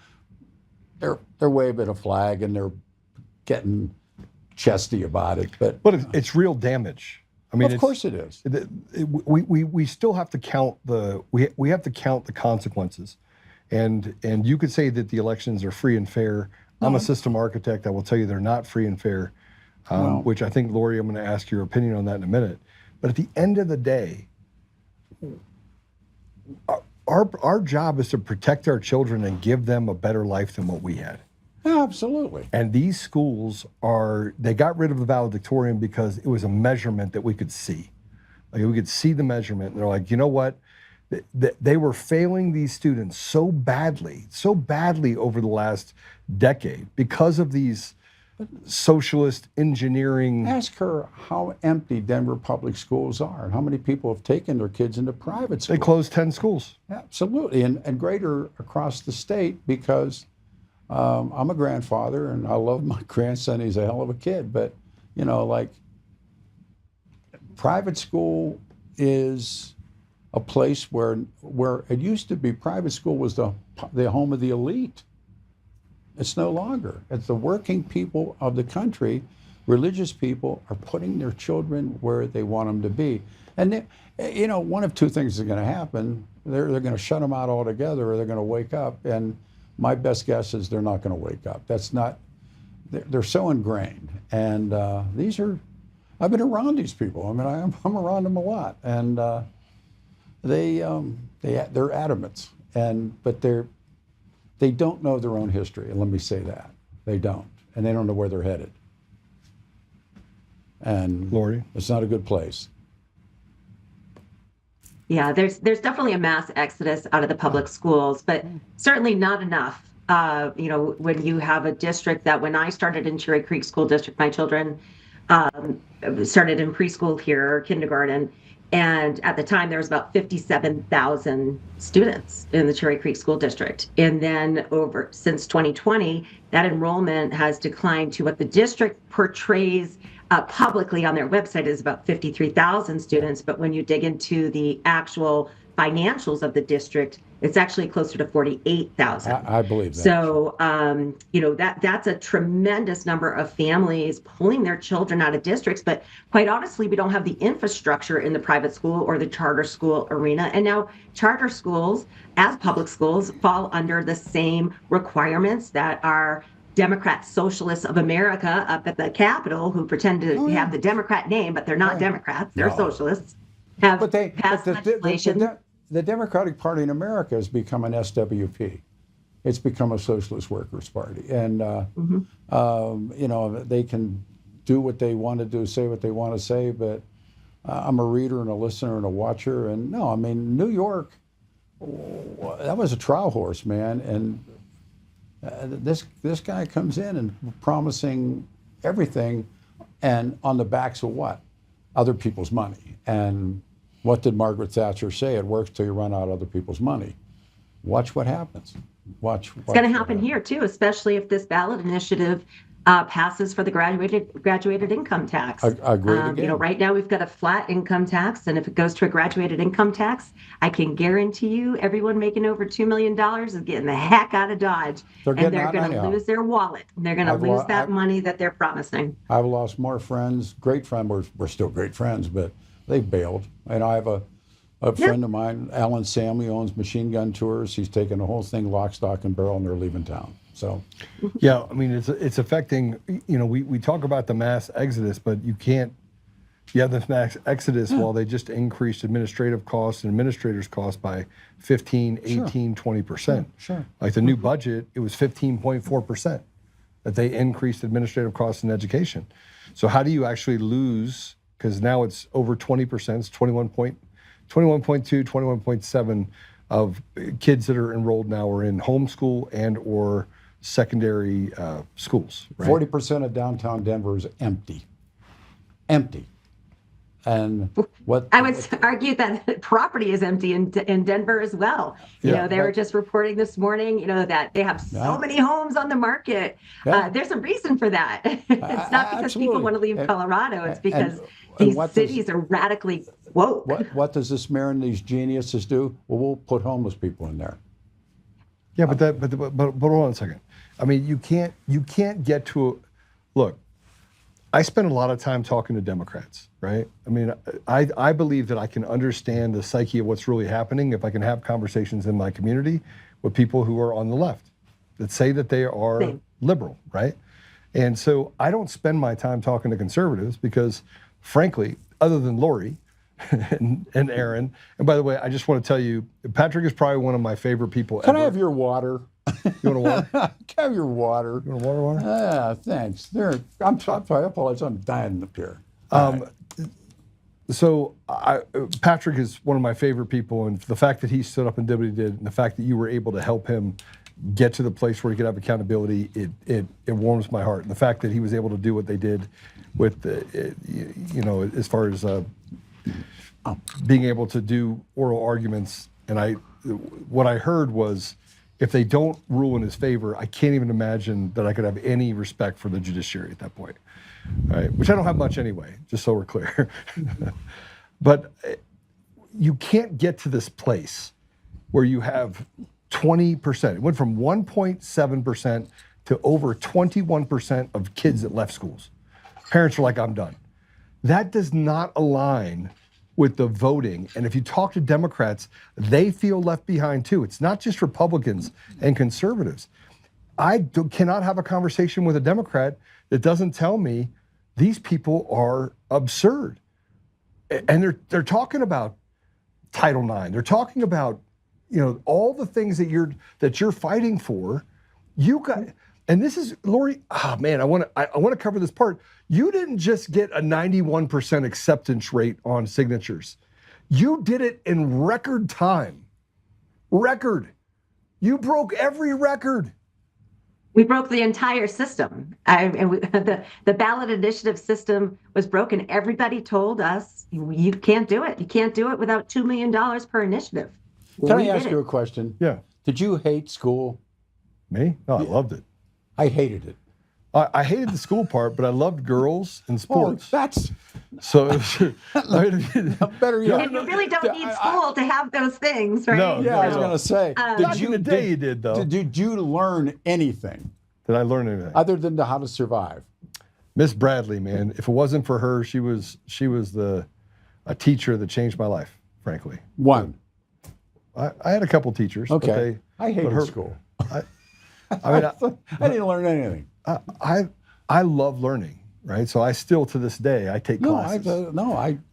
they're waving a flag and they're getting chesty about it. But it's real damage. I mean, of course it is. We still have to count we have to count the consequences, and you could say that the elections are free and fair. I'm a system architect. I will tell you they're not free and fair, which I think, Lori, I'm going to ask your opinion on that in a minute. But at the end of the day, our job is to protect our children and give them a better life than what we had. Absolutely. And these schools they got rid of the valedictorian because it was a measurement that we could see. Like, we could see the measurement, and they're like, you know what? They were failing these students so badly over the last decade because of these socialist engineering. Ask her how empty Denver public schools are and how many people have taken their kids into private schools. They closed 10 schools. Absolutely, and greater across the state, because I'm a grandfather and I love my grandson. He's a hell of a kid, but private school is a place where it used to be private school was the home of the elite. It's no longer. It's the working people of the country. Religious people are putting their children where they want them to be. And, one of two things is going to happen. They're going to shut them out altogether, or they're going to wake up. And my best guess is they're not going to wake up. They're so ingrained. And I've been around these people. I mean, I'm around them a lot. And they're adamant. But they don't know their own history, and let me say that. They don't, and they don't know where they're headed. And Lori, it's not a good place. Yeah, there's definitely a mass exodus out of the public schools, but certainly not enough. When you have a district that, when I started in Cherry Creek School District, my children started in preschool here, or kindergarten. And at the time, there was about 57,000 students in the Cherry Creek School District. And then since 2020, that enrollment has declined to what the district portrays publicly on their website is about 53,000 students. But when you dig into the actual financials of the district, it's actually closer to 48,000. I believe that. So, that's a tremendous number of families pulling their children out of districts. But quite honestly, we don't have the infrastructure in the private school or the charter school arena. And now charter schools, as public schools, fall under the same requirements that our Democrat Socialists of America up at the Capitol, who pretend to have the Democrat name, but they're not Democrats, they're socialists, have passed legislation. The Democratic Party in America has become an SWP. It's become a Socialist Workers' Party. And, they can do what they want to do, say what they want to say, but I'm a reader and a listener and a watcher. And no, I mean, New York, that was a trial horse, man. And this guy comes in and promising everything, and on the backs of what? Other people's money. And what did Margaret Thatcher say? It works till you run out of other people's money. Watch what happens. It's going to happen here too, especially if this ballot initiative passes for the graduated income tax. Agreed again. Right now we've got a flat income tax, and if it goes to a graduated income tax, I can guarantee you everyone making over $2 million is getting the heck out of Dodge. They're going to lose their wallet. They're going to lose that money that they're promising. I've lost more friends, great friends. We're still great friends, but they bailed. And I have a friend of mine, Alan Sam, who owns Machine Gun Tours. He's taken the whole thing lock, stock, and barrel, and they're leaving town. So, yeah, I mean, it's affecting, we talk about the mass exodus, but you have this mass exodus while they just increased administrative costs and administrators' costs by 15, 18, 20%. Sure. Like the new budget, it was 15.4% that they increased administrative costs in education. So how do you actually lose, because now it's over 20%, it's 21.2, 21.7 of kids that are enrolled now are in homeschool and or secondary schools. Right? 40% of downtown Denver is empty. And I would argue that property is empty in Denver as well. They were just reporting this morning, that they have so many homes on the market. There's a reason for that. It's not because people want to leave Colorado. It's because these cities are radically woke. What does this mayor and these geniuses do? Well, we'll put homeless people in there. Yeah, but hold on a second. I mean, you can't get to look. I spend a lot of time talking to Democrats, right? I mean, I believe that I can understand the psyche of what's really happening if I can have conversations in my community with people who are on the left that say that they are liberal, right? And so I don't spend my time talking to conservatives because, frankly, other than Lori and Aaron, and by the way, I just want to tell you, Patrick is probably one of my favorite people ever. Can I have your water? You want a water? Can I have your water? You want water? Yeah, thanks. I'm sorry, I apologize. I'm dying up here. So Patrick is one of my favorite people, and the fact that he stood up and did what he did, and the fact that you were able to help him get to the place where he could have accountability, it warms my heart. And the fact that he was able to do what they did with, as far as being able to do oral arguments, and what I heard was, if they don't rule in his favor, I can't even imagine that I could have any respect for the judiciary at that point, right? Which I don't have much anyway, just so we're clear. But you can't get to this place where you have 20%. It went from 1.7% to over 21% of kids that left schools. Parents are like, I'm done. That does not align with the voting. And if you talk to Democrats, they feel left behind too. It's not just Republicans and conservatives. I cannot have a conversation with a Democrat that doesn't tell me these people are absurd. And they're talking about Title IX. They're talking about, all the things that you're fighting for. And this is, Lori, I want to cover this part. You didn't just get a 91% acceptance rate on signatures. You did it in record time. You broke every record. We broke the entire system. The ballot initiative system was broken. Everybody told us, you can't do it. You can't do it without $2 million per initiative. Can I ask you a question? Yeah. Did you hate school? Me? No, I loved it. I hated it. I hated the school part, but I loved girls and sports. That's so. Better yet. And you really don't need school to have those things, right? No, yeah, I was going to say. Back in the day, you did though. Did you learn anything? Did I learn anything other than how to survive? Miss Bradley, man. If it wasn't for her, she was a teacher that changed my life. Frankly, one. I had a couple teachers. Okay. I hated school. I mean, I didn't learn anything. I love learning, right? So I still, to this day, I take classes.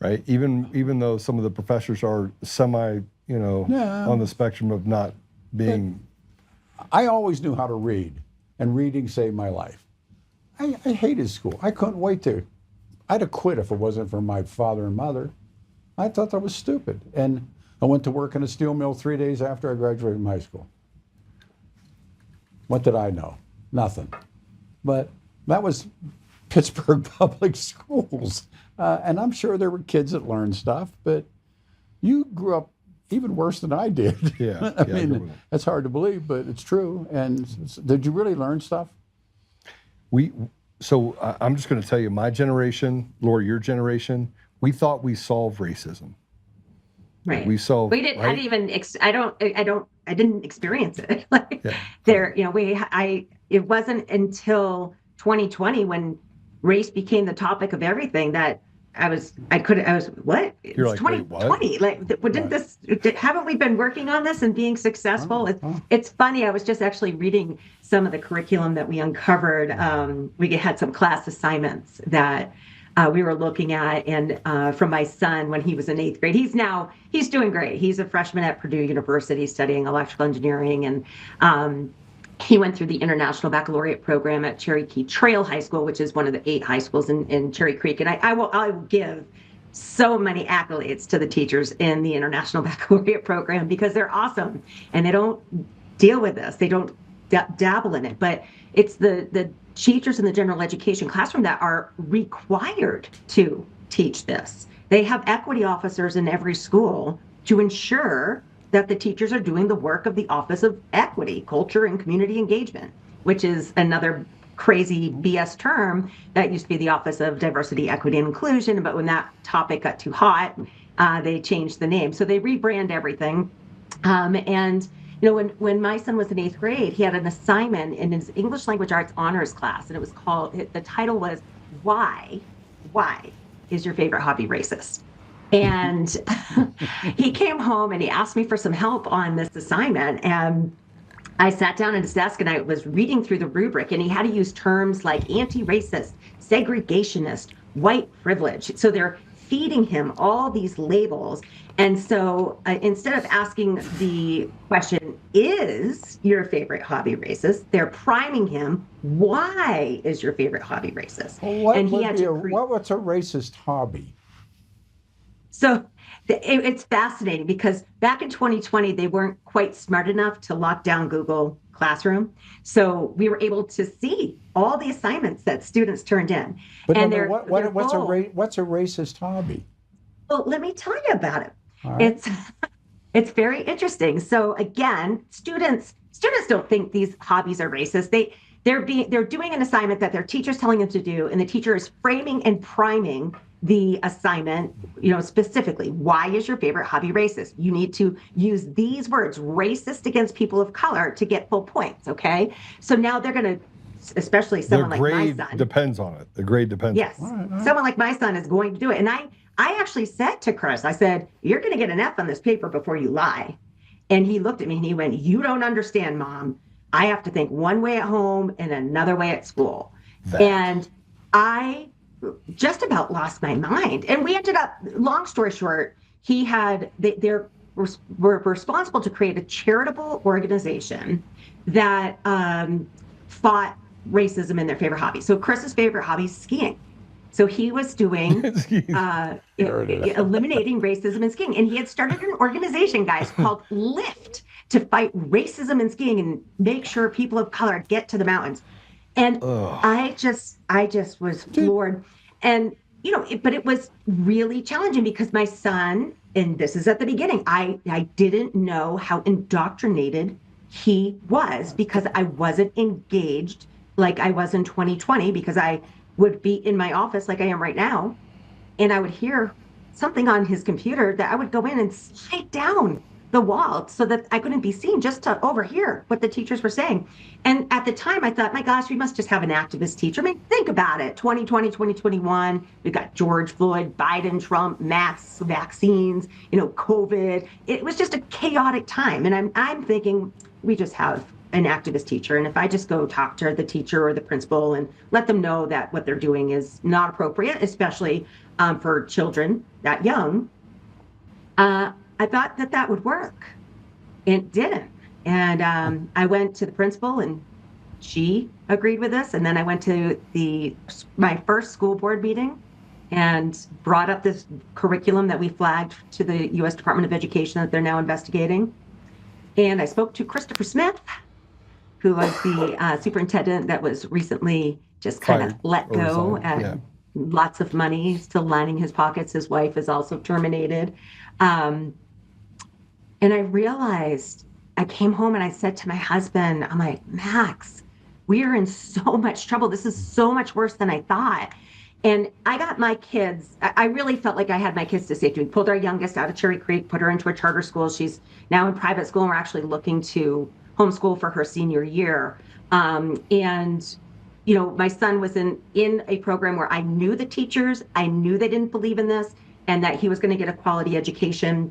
Right? Even though some of the professors are semi, on the spectrum of not being. I always knew how to read, and reading saved my life. I hated school. I couldn't wait to. I'd have quit if it wasn't for my father and mother. I thought that was stupid. And I went to work in a steel mill 3 days after I graduated from high school. What did I know? Nothing. But that was Pittsburgh Public Schools. And I'm sure there were kids that learned stuff, but you grew up even worse than I did. Yeah. I mean, that's hard to believe, but it's true. And did you really learn stuff? So I'm just going to tell you, my generation, Lori, your generation, we thought we solved racism. Right. We solved. We didn't. Right? I didn't experience it. It wasn't until 2020 when race became the topic of everything that what? You're it's like, 2020. Haven't we been working on this and being successful? It's funny. I was just actually reading some of the curriculum that we uncovered. We had some class assignments that we were looking at, and from my son when he was in 8th grade. He's doing great. He's a freshman at Purdue University studying electrical engineering, and he went through the International Baccalaureate program at Cherokee Trail High School, which is one of the 8 high schools in Cherry Creek. And I will give so many accolades to the teachers in the International Baccalaureate program because they're awesome, and they don't deal with this. They don't dabble in it, but it's the teachers in the general education classroom that are required to teach this. They have equity officers in every school to ensure that the teachers are doing the work of the Office of Equity, Culture, and Community Engagement, which is another crazy BS term that used to be the Office of Diversity, Equity, and Inclusion. But when that topic got too hot, they changed the name. So they rebrand everything. And when my son was in 8th grade, he had an assignment in his English Language Arts honors class, and it was the title was, Why is your favorite hobby racist? And he came home and he asked me for some help on this assignment. And I sat down at his desk and I was reading through the rubric, and he had to use terms like anti-racist, segregationist, white privilege. So they're feeding him all these labels. And so instead of asking the question, is your favorite hobby racist? They're priming him, why is your favorite hobby racist? Well, and what's a racist hobby? So it's fascinating because back in 2020, they weren't quite smart enough to lock down Google Classroom. So we were able to see all the assignments that students turned in. But what's a racist hobby? Well, let me tell you about it. Right. It's very interesting. So again, students don't think these hobbies are racist. They're doing an assignment that their teacher's telling them to do, and the teacher is framing and priming the assignment, specifically, why is your favorite hobby racist? You need to use these words, racist against people of color, to get full points, okay? So now they're going to, especially someone like my son. The grade depends on it. The grade depends. Yes, someone like my son is going to do it. And I actually said to Chris, I said, you're going to get an F on this paper before you lie. And he looked at me and he went, you don't understand, Mom. I have to think one way at home and another way at school. And I just about lost my mind. And we ended up, long story short, they were responsible to create a charitable organization that fought racism in their favorite hobby. So Chris's favorite hobby is skiing. So he was doing eliminating racism in skiing. And he had started an organization, guys, called LIFT. to fight racism in skiing and make sure people of color get to the mountains. And I just was floored. And, you know, but it was really challenging because my son, and this is at the beginning, I didn't know how indoctrinated he was because I wasn't engaged like I was in 2020, because I would be in my office like I am right now, and I would hear something on his computer that I would go in and slide down the wall so that I couldn't be seen, just to overhear what the teachers were saying. And at the time I thought, my gosh, we must just have an activist teacher. I mean, think about it. 2020, 2021, we've got George Floyd, Biden, Trump, mass vaccines, you know, COVID. It was just a chaotic time. And I'm thinking we just have an activist teacher. And if I just go talk to the teacher or the principal and let them know that what they're doing is not appropriate, especially for children that young, I thought that would work. It didn't. And I went to the principal and she agreed with this. And then I went to my first school board meeting and brought up this curriculum that we flagged to the U.S. Department of Education that they're now investigating. And I spoke to Christopher Smith, who was the superintendent that was recently just kind of let go, and lots of money still lining his pockets. His wife is also terminated. And I realized, I came home and I said to my husband, I'm like, Max, we are in so much trouble. This is so much worse than I thought. And I got my kids, I really felt like I had my kids to safety. We pulled our youngest out of Cherry Creek, put her into a charter school. She's now in private school, and we're actually looking to homeschool for her senior year. And, you know, my son was in a program where I knew the teachers, I knew they didn't believe in this, and that he was going to get a quality education.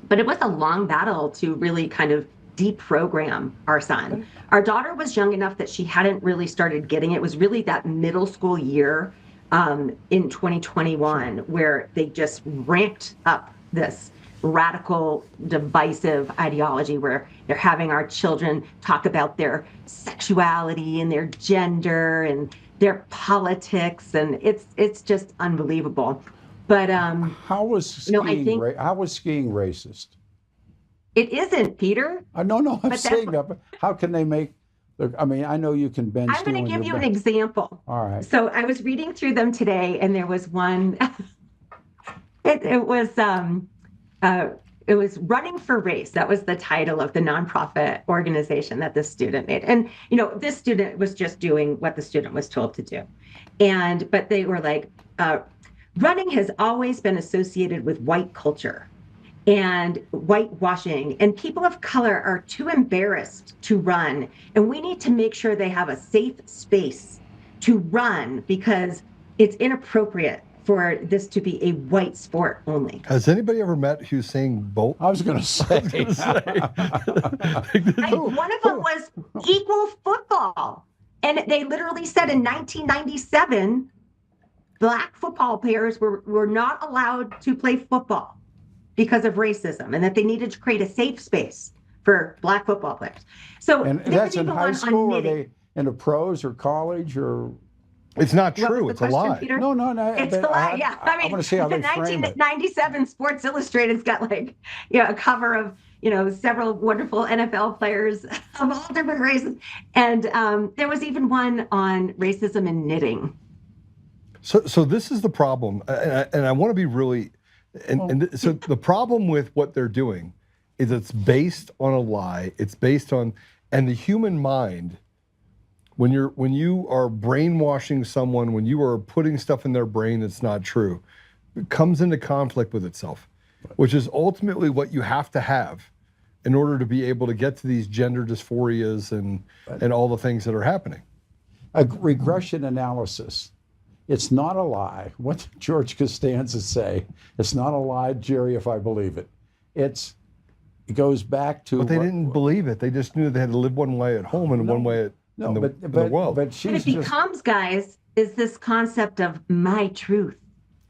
But it was a long battle to really kind of deprogram our son. Our daughter was young enough that she hadn't really started getting it. It was really that middle school year in 2021 where they just ramped up this radical, divisive ideology where they're having our children talk about their sexuality and their gender and their politics, and it's just unbelievable. But how was skiing? How was skiing racist? It isn't, Peter. No, I'm saying that. But how can they make? I mean, I know you can bend. I'm going to give you an example. All right. So I was reading through them today, and there was one. It was Running for Race. That was the title of the nonprofit organization that this student made. And, you know, this student was just doing what the student was told to do. But they were like, running has always been associated with white culture and whitewashing, and people of color are too embarrassed to run. And we need to make sure they have a safe space to run because it's inappropriate for this to be a white sport only. Has anybody ever met Usain Bolt? I was going to say. One of them was equal football. And they literally said in 1997, Black football players were not allowed to play football because of racism, and that they needed to create a safe space for Black football players. So and that's in high school, or are they in a pros or college or? It's not true. It's a lie. Peter? No. It's the lie. Yeah, I mean, want to see how the they frame it. 1997 Sports Illustrated's got like, you know, a cover of, you know, several wonderful NFL players of all different races, and there was even one on racism in knitting. So this is the problem, and I want to be really, so the problem with what they're doing is it's based on a lie. It's based on, and the human mind, when you are brainwashing someone, when you are putting stuff in their brain that's not true, it comes into conflict with itself, which is ultimately what you have to have in order to be able to get to these gender dysphorias and all the things that are happening. A regression analysis. It's not a lie. What did George Costanza say? It's not a lie, Jerry, if I believe it. It goes back to. But they didn't believe it. They just knew they had to live one way at home and one way in the world. But it becomes, guys, is this concept of my truth.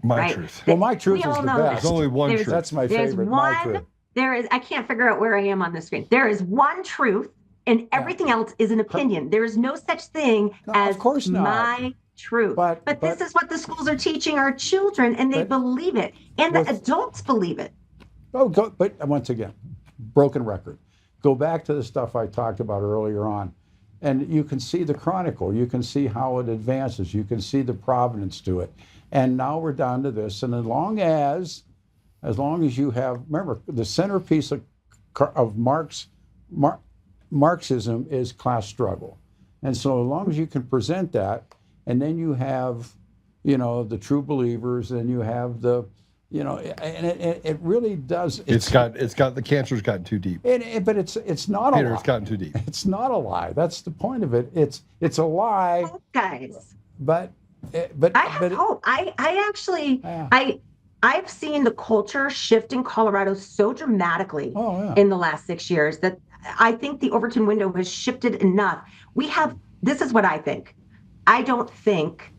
My truth. Well, my truth is the best. There's only one truth. That's my favorite. My truth. I can't figure out where I am on the screen. There is one truth, and everything else is an opinion. There is no such thing as my truth. But this is what the schools are teaching our children, and they believe it, and the adults believe it. But once again, broken record. go back to the stuff I talked about earlier on, and you can see the chronicle. You can see how it advances. You can see the provenance to it. And now we're down to this. And as long as you have, remember, the centerpiece of Marxism is class struggle. And so as long as you can present that, and then you have, the true believers, and you have the, and it really does. It's got the cancer's gotten too deep. But it's not Peter, a lie. it's gotten too deep. It's not a lie. That's the point of it. It's a lie. Hope, guys. But I have hope. I've seen the culture shift in Colorado so dramatically in the last 6 years that I think the Overton window has shifted enough. This is what I think. I don't think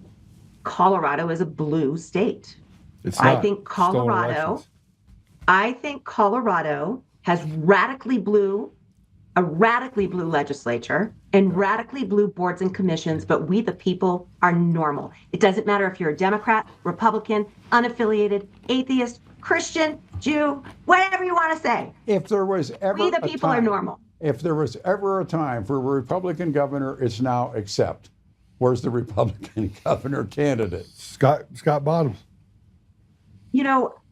Colorado is a blue state. It's not. I think Colorado has a radically blue legislature and radically blue boards and commissions, but we, the people, are normal. It doesn't matter if you're a Democrat, Republican, unaffiliated, atheist, Christian, Jew, whatever you want to say. If there was ever we, the people, are normal. If there was ever a time for a Republican governor, it's now. Except, where's the Republican governor candidate? Scott Bottoms.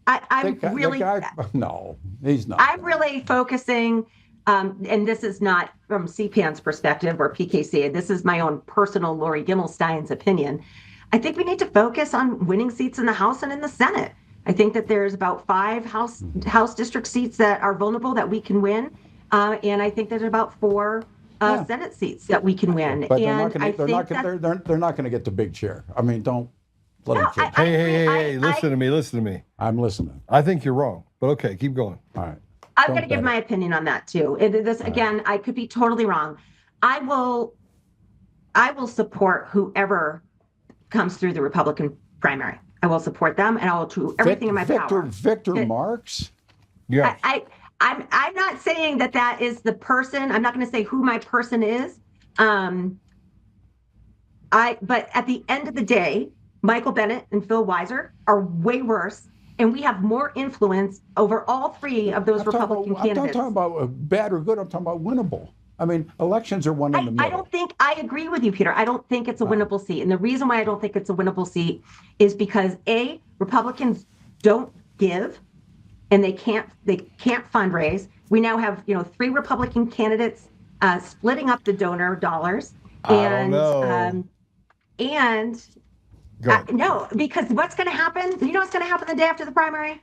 I'm really. No, he's not. I'm really focusing, and this is not from CPAN's perspective or PKC. This is my own personal Lori Gimelshteyn's opinion. I think we need to focus on winning seats in the House and in the Senate. I think that there's about 5 House district seats that are vulnerable that we can win, and I think there's about 4 Senate seats that we can win. But they're not going to get the big chair. I mean, don't. Hey, listen to me. I'm listening. I think you're wrong, but okay, keep going. All right. I'm going to give my opinion on that too. Again, I could be totally wrong. I will support whoever comes through the Republican primary. I will support them, and I will do everything in my power. Victor Marx? Yeah. I'm not saying that is the person. I'm not going to say who my person is. But at the end of the day, Michael Bennet and Phil Weiser are way worse, and we have more influence over all 3 of those Republican candidates. I'm not talking about bad or good. I'm talking about winnable. I mean, elections are won in the middle. I agree with you, Peter. I don't think it's a winnable seat. And the reason why I don't think it's a winnable seat is because Republicans don't give, and they can't fundraise. We now have, 3 Republican candidates splitting up the donor dollars. No, because what's going to happen? You know what's going to happen the day after the primary?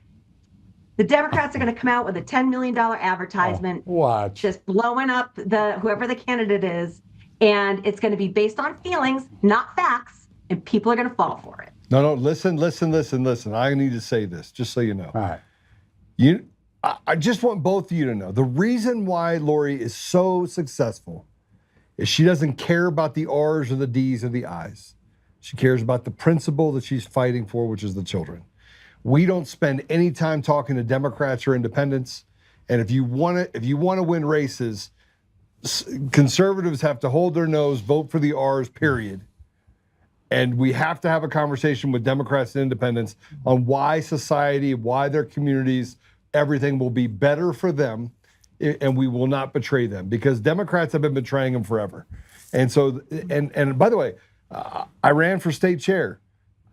The Democrats are going to come out with a $10 million advertisement, just blowing up whoever the candidate is, and it's going to be based on feelings, not facts, and people are going to fall for it. No, listen. I need to say this, just so you know. All right. I just want both of you to know, the reason why Lori is so successful is she doesn't care about the R's or the D's or the I's. She cares about the principle that she's fighting for, which is the children. We don't spend any time talking to Democrats or independents. And if you want to win races, conservatives have to hold their nose, vote for the R's, period. And we have to have a conversation with Democrats and independents on why society, why their communities, everything will be better for them, and we will not betray them, because Democrats have been betraying them forever. And so, and by the way, I ran for state chair.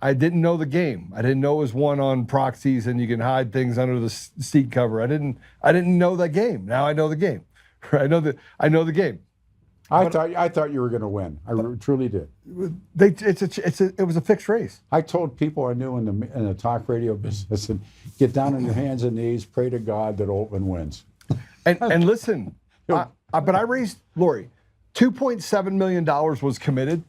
I didn't know the game. I didn't know it was won on proxies and you can hide things under the seat cover. I didn't know that game. Now I know the game. I know the game. I thought you were going to win. I truly did. It was a fixed race. I told people I knew in the talk radio business, and get down on your hands and knees, pray to God that Oltmann wins. And listen, but I raised, Lori, $2.7 million was committed.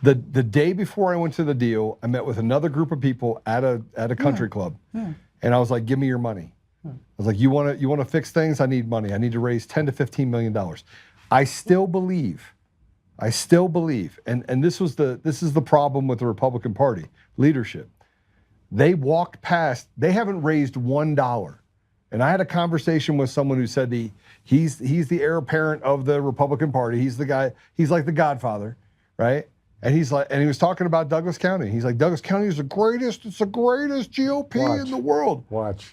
The day before I went to the deal, I met with another group of people at a country club, and I was like, "Give me your money." I was like, "You want to fix things? I need money. I need to raise $10 to $15 million." I still believe, and this is the problem with the Republican Party leadership. They walked past. They haven't raised $1. And I had a conversation with someone who said he's the heir apparent of the Republican Party. He's the guy. He's like the Godfather, right? And he was talking about Douglas County. He's like, Douglas County is the greatest. It's the greatest GOP in the world. Watch.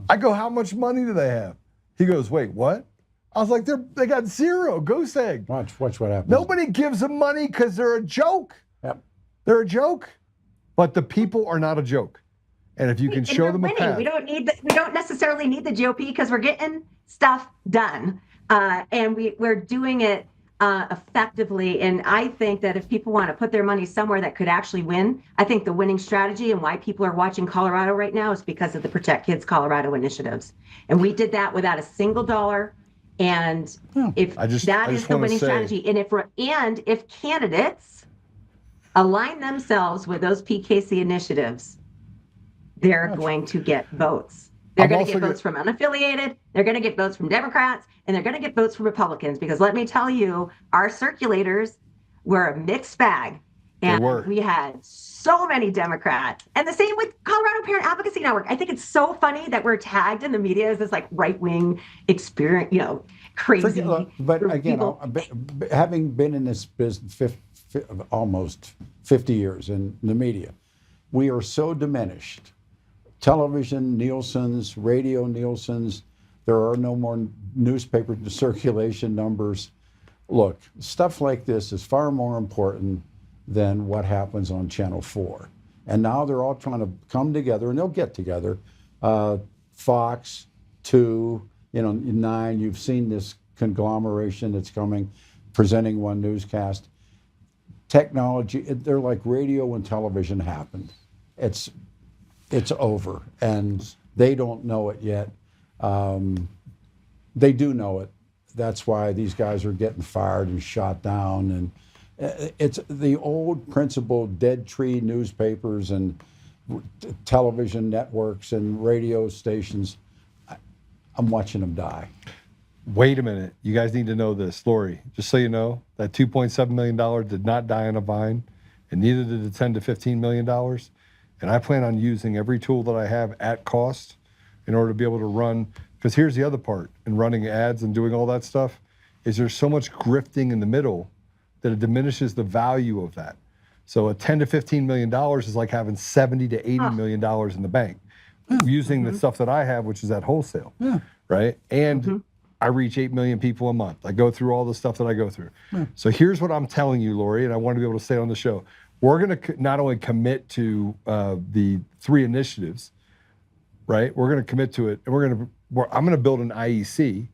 I go, how much money do they have? He goes, wait, what? I was like, they got zero goose egg. Watch what happens. Nobody gives them money because they're a joke. Yep. They're a joke. But the people are not a joke. And if you can show them a path. We don't necessarily need the GOP because we're getting stuff done. And we're doing it effectively. And I think that if people want to put their money somewhere that could actually win, I think the winning strategy and why people are watching Colorado right now is because of the Protect Kids Colorado initiatives. And we did that without a single dollar. And if that is the winning strategy, and if candidates align themselves with those PKC initiatives, they're going to get votes. They're going to get votes from unaffiliated, they're going to get votes from Democrats, and they're going to get votes from Republicans. Because let me tell you, our circulators were a mixed bag. And we had so many Democrats. And the same with Colorado Parent Advocacy Network. I think it's so funny that we're tagged in the media as this like right-wing experience, crazy. But again, having been in this business almost 50 years in the media, we are so diminished. Television, Nielsen's, radio, Nielsen's, there are no more newspaper circulation numbers. Look, stuff like this is far more important than what happens on Channel 4. And now they're all trying to come together, and they'll get together. Fox, 2, 9, you've seen this conglomeration that's coming, presenting one newscast. Technology, they're like radio and television happened. It's over, and they don't know it yet. They do know it. That's why these guys are getting fired and shot down. And it's the old principle, dead tree newspapers and television networks and radio stations. I'm watching them die. Wait a minute. You guys need to know this. Lori, just so you know, that $2.7 million did not die on a vine, and neither did the $10 to $15 million. And I plan on using every tool that I have at cost in order to be able to run. Because here's the other part in running ads and doing all that stuff, is there's so much grifting in the middle that it diminishes the value of that. So a $10 to $15 million is like having $70 to $80 million in the bank, using the stuff that I have, which is at wholesale, right? And I reach 8 million people a month. I go through all the stuff that I go through. So here's what I'm telling you, Lori, and I want to be able to say on the show. We're going to not only commit to the 3 initiatives, right? We're going to commit to it, and I'm going to build an IEC,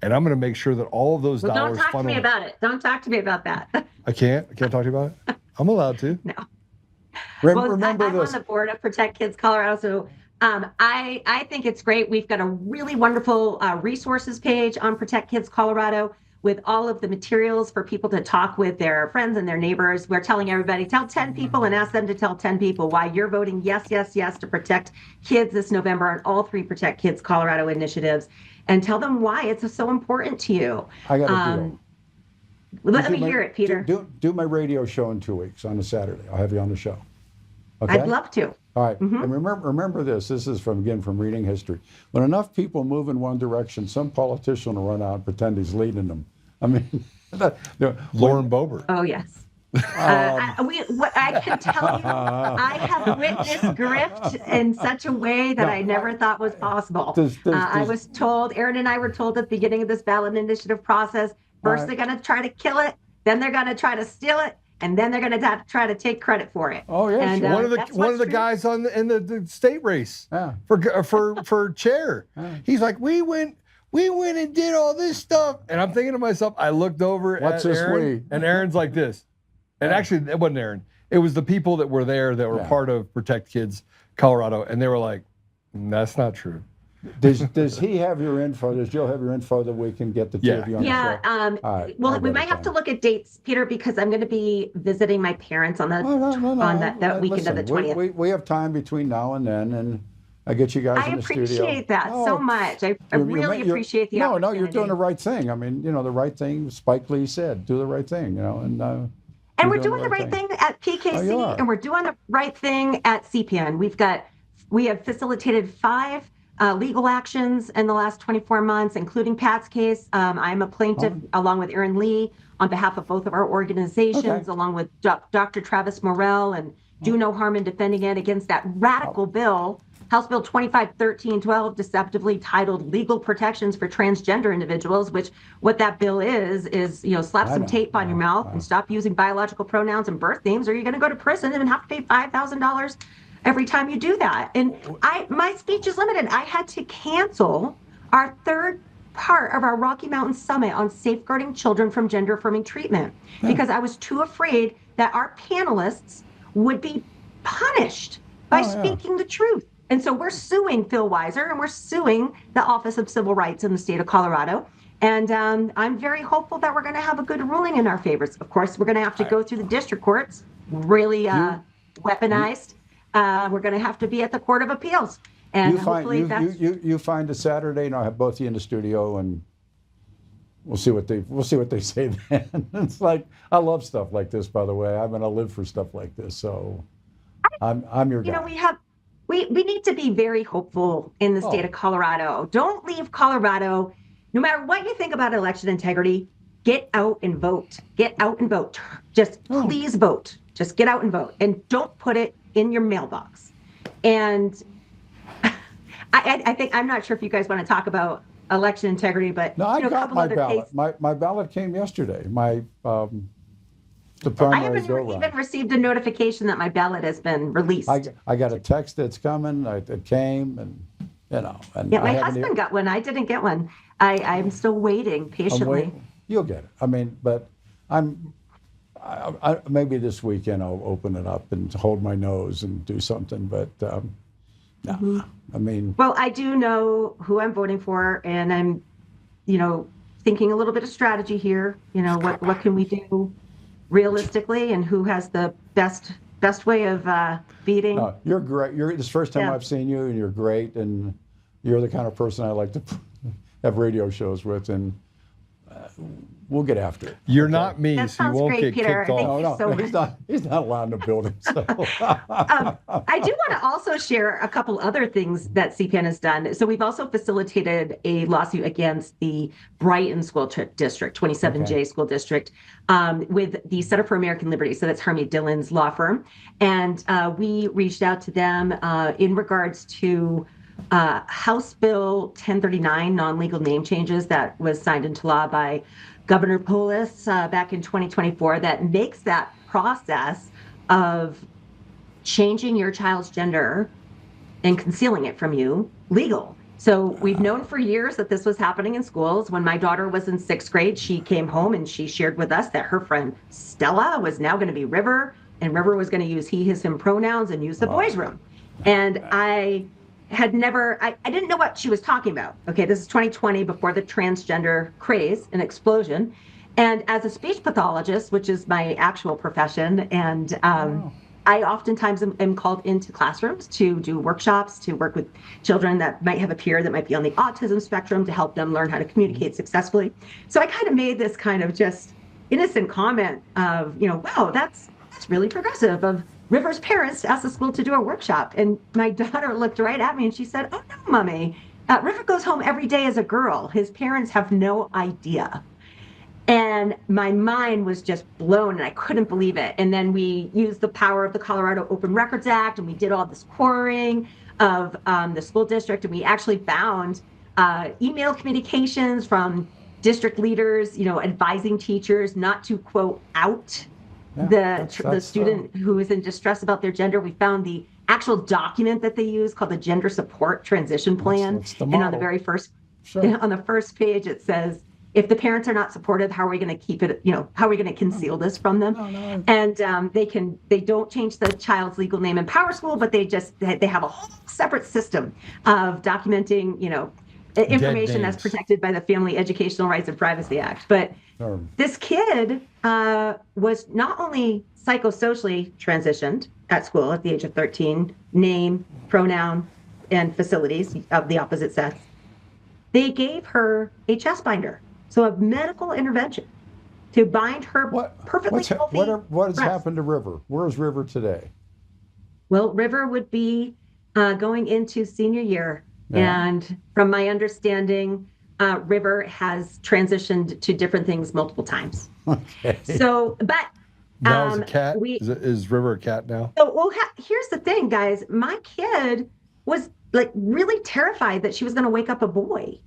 and I'm going to make sure that all of those dollars. Don't talk to me about it. Don't talk to me about that. I can't talk to you about it. I'm allowed to. No. Remember I'm on the board of Protect Kids Colorado, so I think it's great. We've got a really wonderful resources page on Protect Kids Colorado with all of the materials for people to talk with their friends and their neighbors. We're telling everybody, tell 10 people and ask them to tell 10 people why you're voting yes, yes, yes to protect kids this November on all 3 Protect Kids Colorado initiatives, and tell them why it's so important to you. I got a deal. Let me hear it, Peter. Do my radio show in 2 weeks on a Saturday. I'll have you on the show. Okay? I'd love to. All right. And remember this. This is from reading history. When enough people move in one direction, some politician will run out and pretend he's leading them. I mean, Lauren Boebert. Oh, yes. I can tell you, I have witnessed grift in such a way that I never thought was possible. I was told, Aaron and I were told at the beginning of this ballot initiative process, first they're going to try to kill it, then they're going to try to steal it, and then they're going to try to take credit for it. Oh, yeah. And, one of the guys in the state race for chair, he's like, we went and did all this stuff. And I'm thinking to myself, I looked over at Aaron, and Aaron's like this. And actually, it wasn't Aaron. It was the people that were there that were part of Protect Kids Colorado. And they were like, that's not true. Does he have your info? Does Joe have your info that we can get the two of you on the show? Right, well, we might have to look at dates, Peter, because I'm going to be visiting my parents on that weekend of the 20th. We have time between now and then, and I get you guys in the studio. I appreciate that so much. I really appreciate the opportunity. No, you're doing the right thing. I mean, the right thing. Spike Lee said, "Do the right thing," And we're doing the right thing at PKC, and we're doing the right thing at CPAN. We have facilitated 5 legal actions in the last 24 months, including Pat's case. I'm a plaintiff along with Aaron Lee on behalf of both of our organizations, along with Dr. Travis Morrell and Do No Harm in defending it against that radical bill House Bill 251312, deceptively titled Legal Protections for Transgender Individuals, which what that bill is, slap some tape on your mouth and stop using biological pronouns and birth names, or you're going to go to prison and have to pay $5,000 every time you do that. And my speech is limited. I had to cancel our third part of our Rocky Mountain Summit on safeguarding children from gender-affirming treatment because I was too afraid that our panelists would be punished by speaking the truth. And so we're suing Phil Weiser and we're suing the Office of Civil Rights in the state of Colorado. And I'm very hopeful that we're going to have a good ruling in our favor. Of course, we're going to have to go through the district courts, really weaponized. We're going to have to be at the Court of Appeals. And hopefully you find a Saturday, and I'll have both of you in the studio, and we'll see what they say then. It's like, I love stuff like this, by the way. I mean, I live for stuff like this, so I'm your guy. We need to be very hopeful in the state of Colorado. Don't leave Colorado. No matter what you think about election integrity, get out and vote. Get out and vote. Just please vote. Just get out and vote. And don't put it in your mailbox. And I think, I'm not sure if you guys want to talk about election integrity, but no, I got my ballot. My ballot came yesterday. The primary I haven't even received a notification that my ballot has been released. I got a text that's coming. It came, and And my husband got one. I didn't get one. I'm still waiting patiently. You'll get it. I mean, but maybe this weekend I'll open it up and hold my nose and do something. But no, I mean. Well, I do know who I'm voting for, and I'm, thinking a little bit of strategy here. What can we do realistically, and who has the best way of beating. No, you're great. This is the first time I've seen you, and you're great, and you're the kind of person I like to have radio shows with, and we'll get after it. You're not me, that so you won't great, get Peter. kicked off. So he's not allowed in the building. So. I do want to also share a couple other things that CPAN has done. So we've also facilitated a lawsuit against the Brighton School District, 27J School District, with the Center for American Liberty. So that's Harmy Dillon's law firm. And we reached out to them in regards to House Bill 1039, non-legal name changes that was signed into law by Governor Polis back in 2024 that makes that process of changing your child's gender and concealing it from you legal. So we've known for years that this was happening in schools. When my daughter was in 6th grade, she came home and she shared with us that her friend Stella was now going to be River, and River was going to use he, his, him pronouns and use the boys' room. And I didn't know what she was talking about. Okay, this is 2020, before the transgender craze and explosion. And as a speech pathologist, which is my actual profession, and I oftentimes am called into classrooms to do workshops, to work with children that might have a peer that might be on the autism spectrum, to help them learn how to communicate successfully. So I kind of made this kind of just innocent comment of, wow, that's really progressive of River's parents asked the school to do a workshop. And my daughter looked right at me and she said, "Oh no, Mommy, River goes home every day as a girl. His parents have no idea." And my mind was just blown and I couldn't believe it. And then we used the power of the Colorado Open Records Act and we did all this quarrying of the school district. And we actually found email communications from district leaders, advising teachers not to, quote, out the student who is in distress about their gender. We found the actual document that they use called the Gender Support Transition Plan. That's the and model. on the very first, on the first page, it says, if the parents are not supportive, how are we going to keep it, how are we going to conceal this from them? And they don't change the child's legal name in Power School, but they have a whole separate system of documenting, information that's protected by the Family Educational Rights and Privacy Act. But this kid was not only psychosocially transitioned at school at the age of 13, name, pronoun, and facilities of the opposite sex. They gave her a chest binder, so a medical intervention to bind her perfectly healthy What has breasts. happened to River? Where is River today? Well, River would be going into senior year. Yeah. And from my understanding, River has transitioned to different things multiple times. Okay. So, but now is a cat. Is River a cat now? So, here's the thing, guys. My kid was like really terrified that she was going to wake up a boy.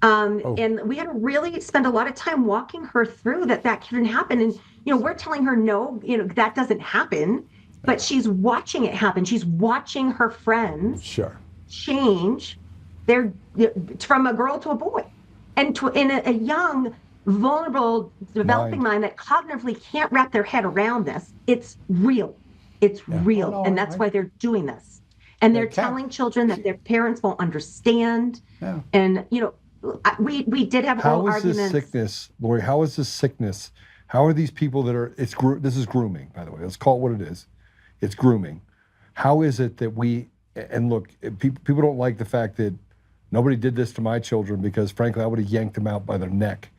And we had to really spend a lot of time walking her through that couldn't happen. And, we're telling her, no, that doesn't happen, but she's watching it happen. She's watching her friends change from a girl to a boy, and in a young, vulnerable, developing mind that cognitively can't wrap their head around this. It's real. It's real. And that's why they're doing this. And they're telling children that their parents won't understand. Yeah. And, we did have oral arguments. How is this sickness, Lori? How is this sickness? How are these people that are, this is grooming, by the way. Let's call it what it is. It's grooming. How is it that and look, people don't like the fact that nobody did this to my children because, frankly, I would have yanked them out by their neck,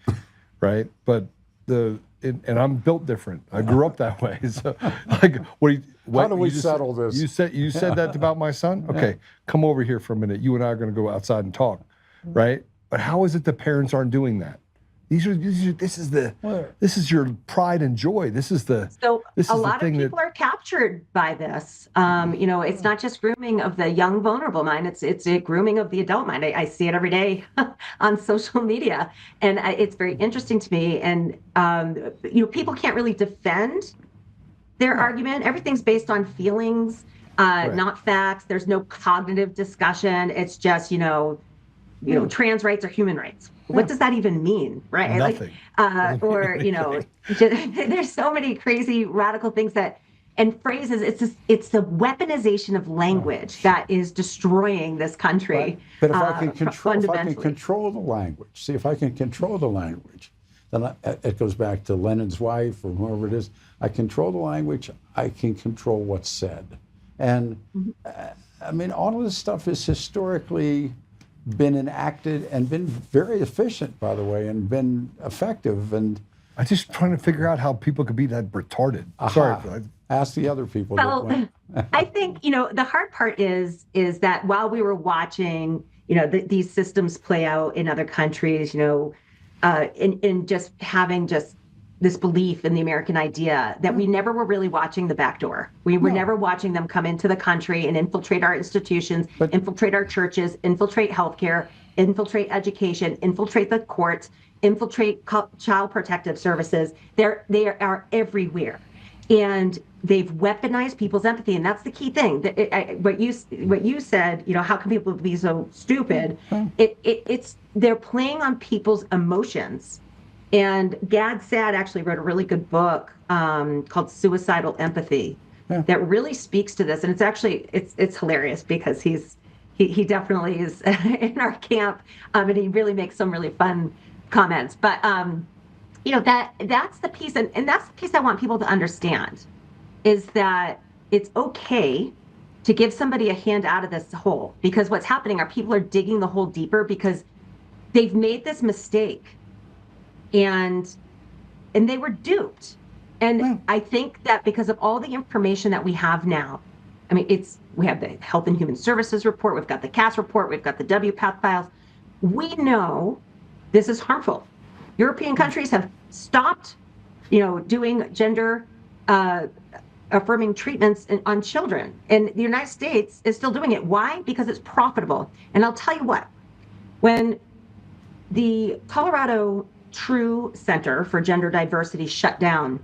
right? But and I'm built different. I grew up that way. So, like, how do we settle this? You said that about my son? Okay, come over here for a minute. You and I are going to go outside and talk, right? But how is it the parents aren't doing that? This is your pride and joy. This is a lot of people are captured by this. It's not just grooming of the young, vulnerable mind. It's a grooming of the adult mind. I see it every day on social media, and it's very interesting to me. And people can't really defend their argument. Everything's based on feelings, not facts. There's no cognitive discussion. It's just trans rights are human rights. What does that even mean, right? Nothing. There's so many crazy radical things and phrases. It's the weaponization of language that is destroying this country. But if I can control the language, then it goes back to Lenin's wife or whoever it is. I control the language. I can control what's said, and all of this stuff is historically been enacted and been very efficient, by the way, and been effective. And I'm just trying to figure out how people could be that retarded. Sorry for that. Ask the other people. Well, I think, the hard part is that while we were watching, these systems play out in other countries, in just having this belief in the American idea, that we never were really watching the back door. We were never watching them come into the country and infiltrate our institutions, infiltrate our churches, infiltrate healthcare, infiltrate education, infiltrate the courts, infiltrate child protective services. They are everywhere. And they've weaponized people's empathy. And that's the key thing. What you said, how can people be so stupid? They're playing on people's emotions. And Gad Saad actually wrote a really good book called Suicidal Empathy that really speaks to this. And it's actually, it's hilarious because he definitely is in our camp, and he really makes some really fun comments. But, that's the piece, and that's the piece I want people to understand, is that it's okay to give somebody a hand out of this hole, because what's happening are people are digging the hole deeper because they've made this mistake. And they were duped. And I think that because of all the information that we have now, we have the Health and Human Services report, we've got the CAS report, we've got the WPATH files. We know this is harmful. European countries have stopped, doing gender affirming treatments on children. And the United States is still doing it. Why? Because it's profitable. And I'll tell you what, when the Colorado True Center for Gender Diversity shut down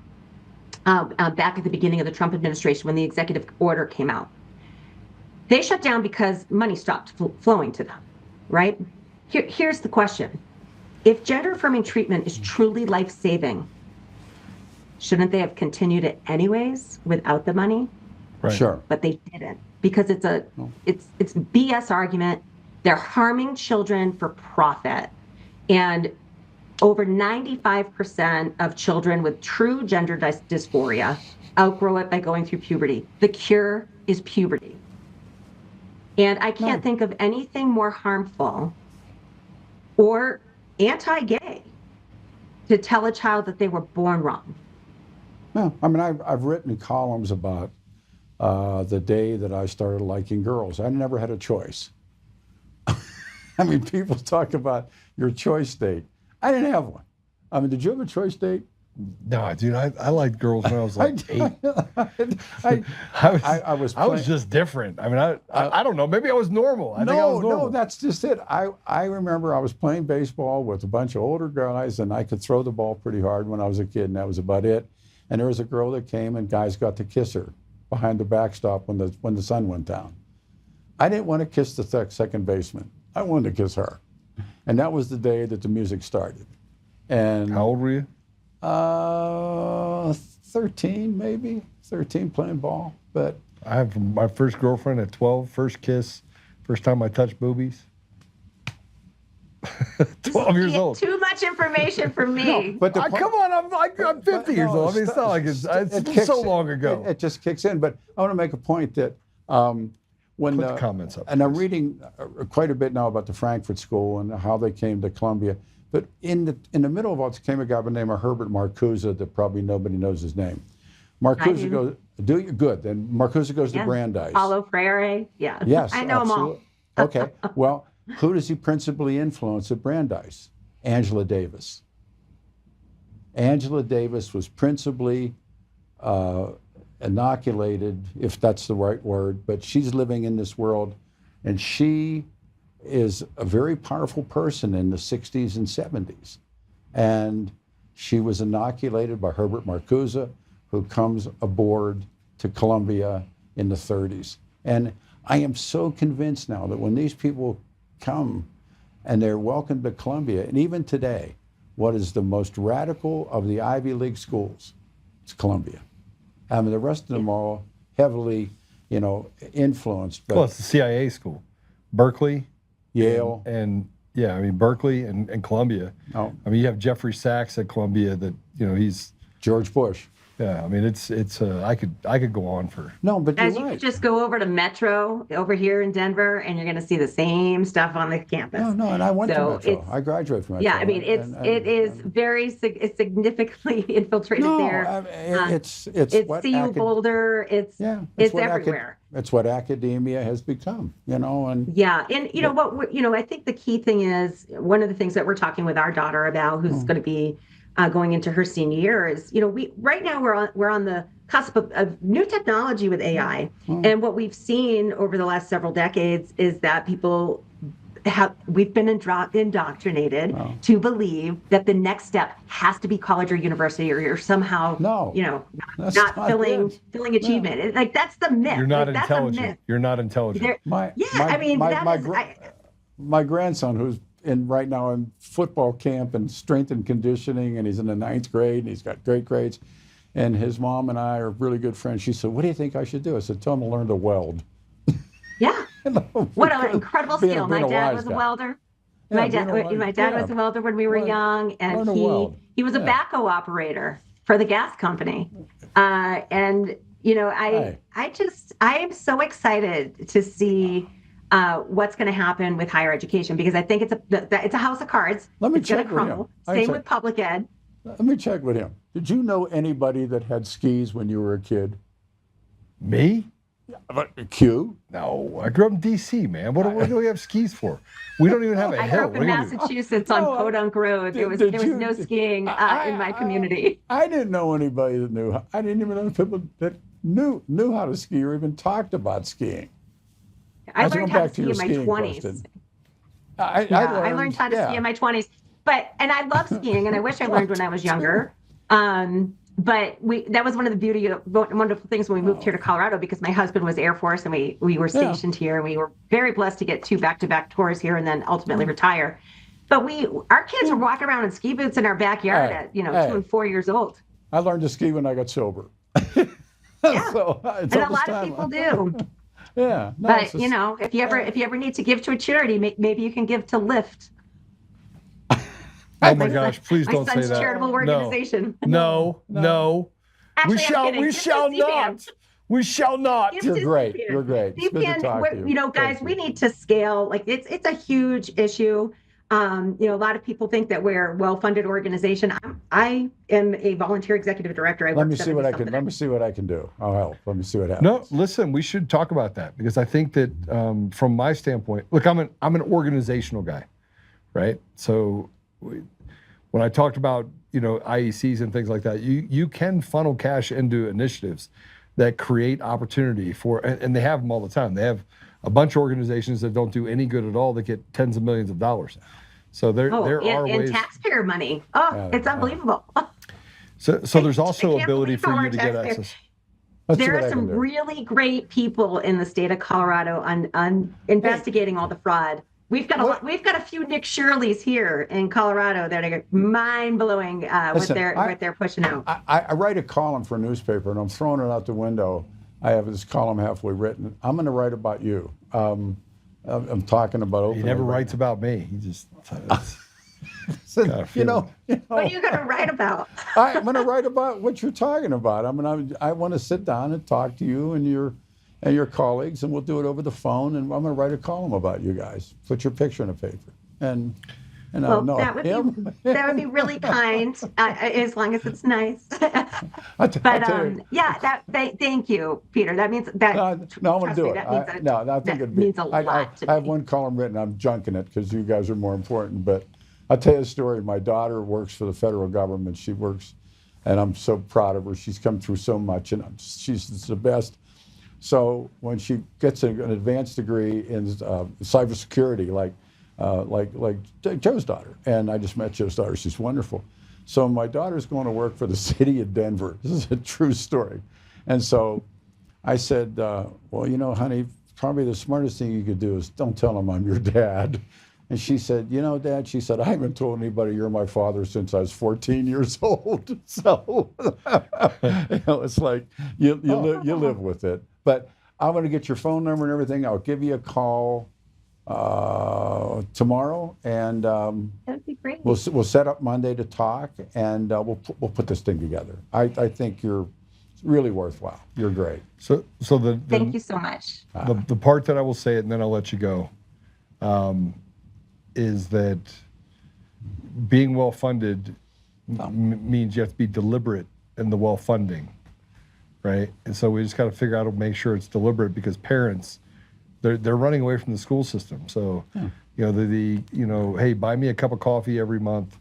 back at the beginning of the Trump administration when the executive order came out. They shut down because money stopped flowing to them, right? Here's the question. If gender-affirming treatment is truly life-saving, shouldn't they have continued it anyways without the money? Right. Sure. But they didn't, because it's a BS argument. They're harming children for profit. And over 95% of children with true gender dysphoria outgrow it by going through puberty. The cure is puberty. And I can't think of anything more harmful or anti-gay to tell a child that they were born wrong. No, I've written columns about the day that I started liking girls. I never had a choice. People talk about your choice date. I didn't have one. Did you have a choice date? No, dude, I liked girls when I was like 8. I was just different. I mean, I don't know. Maybe I was normal. I think I was normal. No, that's just it. I remember I was playing baseball with a bunch of older guys, and I could throw the ball pretty hard when I was a kid, and that was about it. And there was a girl that came, and guys got to kiss her behind the backstop when the sun went down. I didn't want to kiss the second baseman. I wanted to kiss her. And that was the day that the music started. And how old were you? 13 maybe, 13 playing ball. But I have my first girlfriend at 12, first kiss, first time I touched boobies. 12 years old. Too much information for me. No, but come on, I'm 50 years old. I mean, it's not like it's so long ago. It just kicks in. But I want to make a point that when Put the comments up. And I'm reading quite a bit now about the Frankfurt School and how they came to Columbia. But in the middle of all this came a guy by the name of Herbert Marcuse that probably nobody knows his name. Marcuse goes, do you good? Then Marcuse goes to Brandeis. Paulo Freire, yeah. Yes, I know absolutely. them all. Okay, well, who does he principally influence at Brandeis? Angela Davis. Angela Davis was principally inoculated, if that's the right word, but she's living in this world, and she is a very powerful person in the 60s and 70s. And she was inoculated by Herbert Marcuse, who comes aboard to Columbia in the 30s. And I am so convinced now that when these people come and they're welcomed to Columbia, and even today, what is the most radical of the Ivy League schools? It's Columbia. I mean, the rest of them are all heavily, influenced. But well, it's the CIA school. Berkeley, Yale. And yeah, I mean, Berkeley and Columbia. Oh. I mean, you have Jeffrey Sachs at Columbia that, he's George Bush. Yeah, I mean, it's I could go on for. No, but As you could just go over to Metro over here in Denver, and you're going to see the same stuff on the campus. No, and I went to Metro. I graduated from Metro. Yeah, I mean, it is very significantly infiltrated there. It's what CU Boulder. It's everywhere. It's what academia has become, and yeah, and I think the key thing is one of the things that we're talking with our daughter about, who's going to be going into her senior year, is right now we're on the cusp of new technology with AI, and what we've seen over the last several decades is that we've been indoctrinated to believe that the next step has to be college or university, or you're somehow not filling achievement. Like, that's the myth. You're not that's intelligent. A myth. You're not intelligent. My grandson, who's right now in football camp and strength and conditioning, and he's in the 9th grade, and he's got great grades, and his mom and I are really good friends. She said, "What do you think I should do?" I said, "Tell him to learn to weld." Yeah. What an incredible skill. My dad was a welder. My dad was a welder when we were young, and he was a backhoe operator for the gas company. I am so excited to see what's going to happen with higher education, because I think it's a house of cards. It's going to crumble. Same with public ed. Let me check with him. Did you know anybody that had skis when you were a kid? Me? Q? No, I grew up in D.C., man. What do we have skis for? We don't even have a hill. I grew up in Massachusetts on Podunk Road. There was no skiing in my community. I didn't know anybody that knew. I didn't even know people that knew how to ski or even talked about skiing. I learned how to ski in my 20s. I learned how to ski in my 20s. And I love skiing, and I wish I learned when I was younger. But that was one of the wonderful things when we moved here to Colorado, because my husband was Air Force, and we were stationed here, and we were very blessed to get 2 back-to-back tours here and then ultimately retire. But our kids were walking around in ski boots in our backyard at 2 and 4 years old. I learned to ski when I got sober. Yeah, so and a lot of people do. Yeah, no, but if you ever need to give to a charity, maybe you can give to Lyft. Oh my gosh! Please don't say that. My son's charitable organization. No. Actually, we shall not. We shall not. You're great. You're great. It's good to talk to you. Guys, we need to scale. Like, it's a huge issue. A lot of people think that we're a well-funded organization. I am a volunteer executive director. Let me see what I can do. I'll help. Let me see what happens. No, listen, we should talk about that, because I think that from my standpoint, look, I'm an organizational guy, right? So when I talked about, IECs and things like that, you can funnel cash into initiatives that create opportunity for, and they have them all the time. They have a bunch of organizations that don't do any good at all that get tens of millions of dollars. So there are ways. And taxpayer money. Oh, it's unbelievable. So there's also ability for you to get access. There are some really great people in the state of Colorado on investigating all the fraud. We've got a few Nick Shirleys here in Colorado that are mind blowing what they're pushing out. I write a column for a newspaper and I'm throwing it out the window. I have this column halfway written. I'm going to write about you. I'm talking about. He never writes about me. He just. What are you going to write about? I'm going to write about what you're talking about. I want to sit down and talk to you and your colleagues, and we'll do it over the phone. And I'm going to write a column about you guys. Put your picture in a paper, and that would be really kind, as long as it's nice. Thank you, Peter. That means that. No, I'm going to do it. I think it means a lot. I have one column written. I'm junking it because you guys are more important. But I'll tell you a story. My daughter works for the federal government. She works, and I'm so proud of her. She's come through so much, and she's the best. So when she gets an advanced degree in cybersecurity, like Joe's daughter, and I just met Joe's daughter. She's wonderful. So my daughter's going to work for the city of Denver. This is a true story. And so I said, well, honey, probably the smartest thing you could do is don't tell them I'm your dad. And she said, Dad, she said, I haven't told anybody you're my father since I was 14 years old. So, it's like you live with it. But I'm going to get your phone number and everything. I'll give you a call tomorrow, and that'd be great. We'll set up Monday to talk, and we'll put this thing together. I think you're really worthwhile. You're great. So thank you so much. The part that I will say it, and then I'll let you go, is that being well funded means you have to be deliberate in the well funding, right? And so we just got to figure out how to make sure it's deliberate, because parents, they're running away from the school system. So, hey, buy me a cup of coffee every month,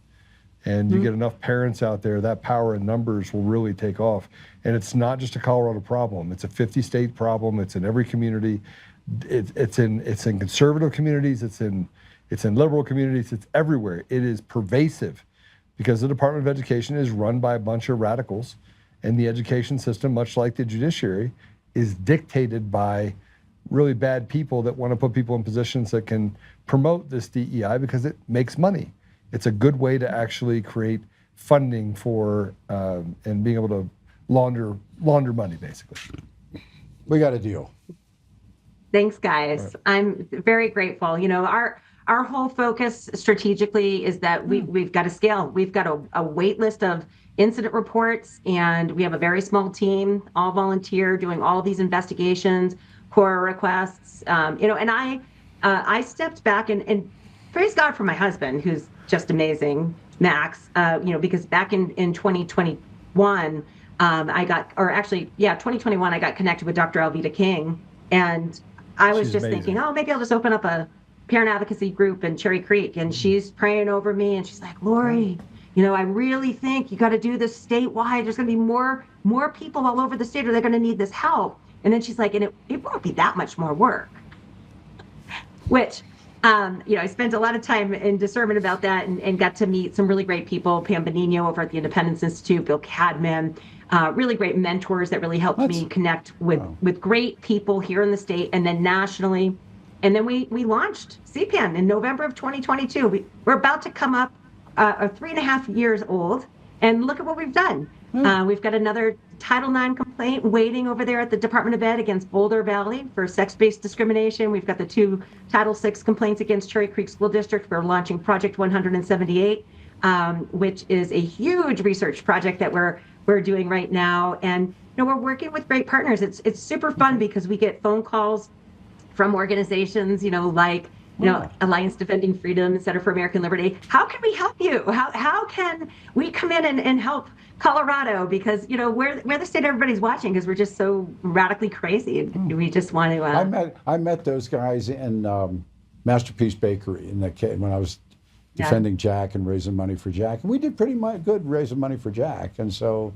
and you get enough parents out there, that power in numbers will really take off. And it's not just a Colorado problem. It's a 50-state problem. It's in every community. It's in conservative communities. It's in liberal communities. It's everywhere. It is pervasive, because the Department of Education is run by a bunch of radicals, and the education system, much like the judiciary, is dictated by really bad people that want to put people in positions that can promote this DEI because it makes money. It's a good way to actually create funding for and being able to launder money, basically. We got a deal. Thanks, guys. Right. I'm very grateful. Our whole focus strategically is that we've got to scale. We've got a wait list of incident reports, and we have a very small team, all volunteer, doing all these investigations, core requests. And I stepped back and praise God for my husband, who's just amazing, Max. Because back in 2021, 2021, I got connected with Dr. Alveda King, and I was just thinking, maybe I'll just open up a parent advocacy group in Cherry Creek, and she's praying over me, and she's like, Lori, I really think you got to do this statewide. There's going to be more people all over the state, or they're going to need this help. And then she's like, and it won't be that much more work. Which, I spent a lot of time in discernment about that, and got to meet some really great people, Pam Benigno over at the Independence Institute, Bill Cadman, really great mentors that really helped me connect with great people here in the state and then nationally. And then we launched CPAN in November of 2022. We're about to come up 3.5 years old, and look at what we've done. We've got another Title IX complaint waiting over there at the Department of Ed against Boulder Valley for sex-based discrimination. We've got the 2 Title VI complaints against Cherry Creek School District. We're launching Project 178, which is a huge research project that we're doing right now. And we're working with great partners. It's super fun because we get phone calls from organizations, like Alliance Defending Freedom, Center for American Liberty. How can we help you? How can we come in and help Colorado? Because we're the state everybody's watching, because we're just so radically crazy. We just want to. I met those guys in Masterpiece Bakery when I was defending Jack and raising money for Jack. And we did pretty good raising money for Jack. And so,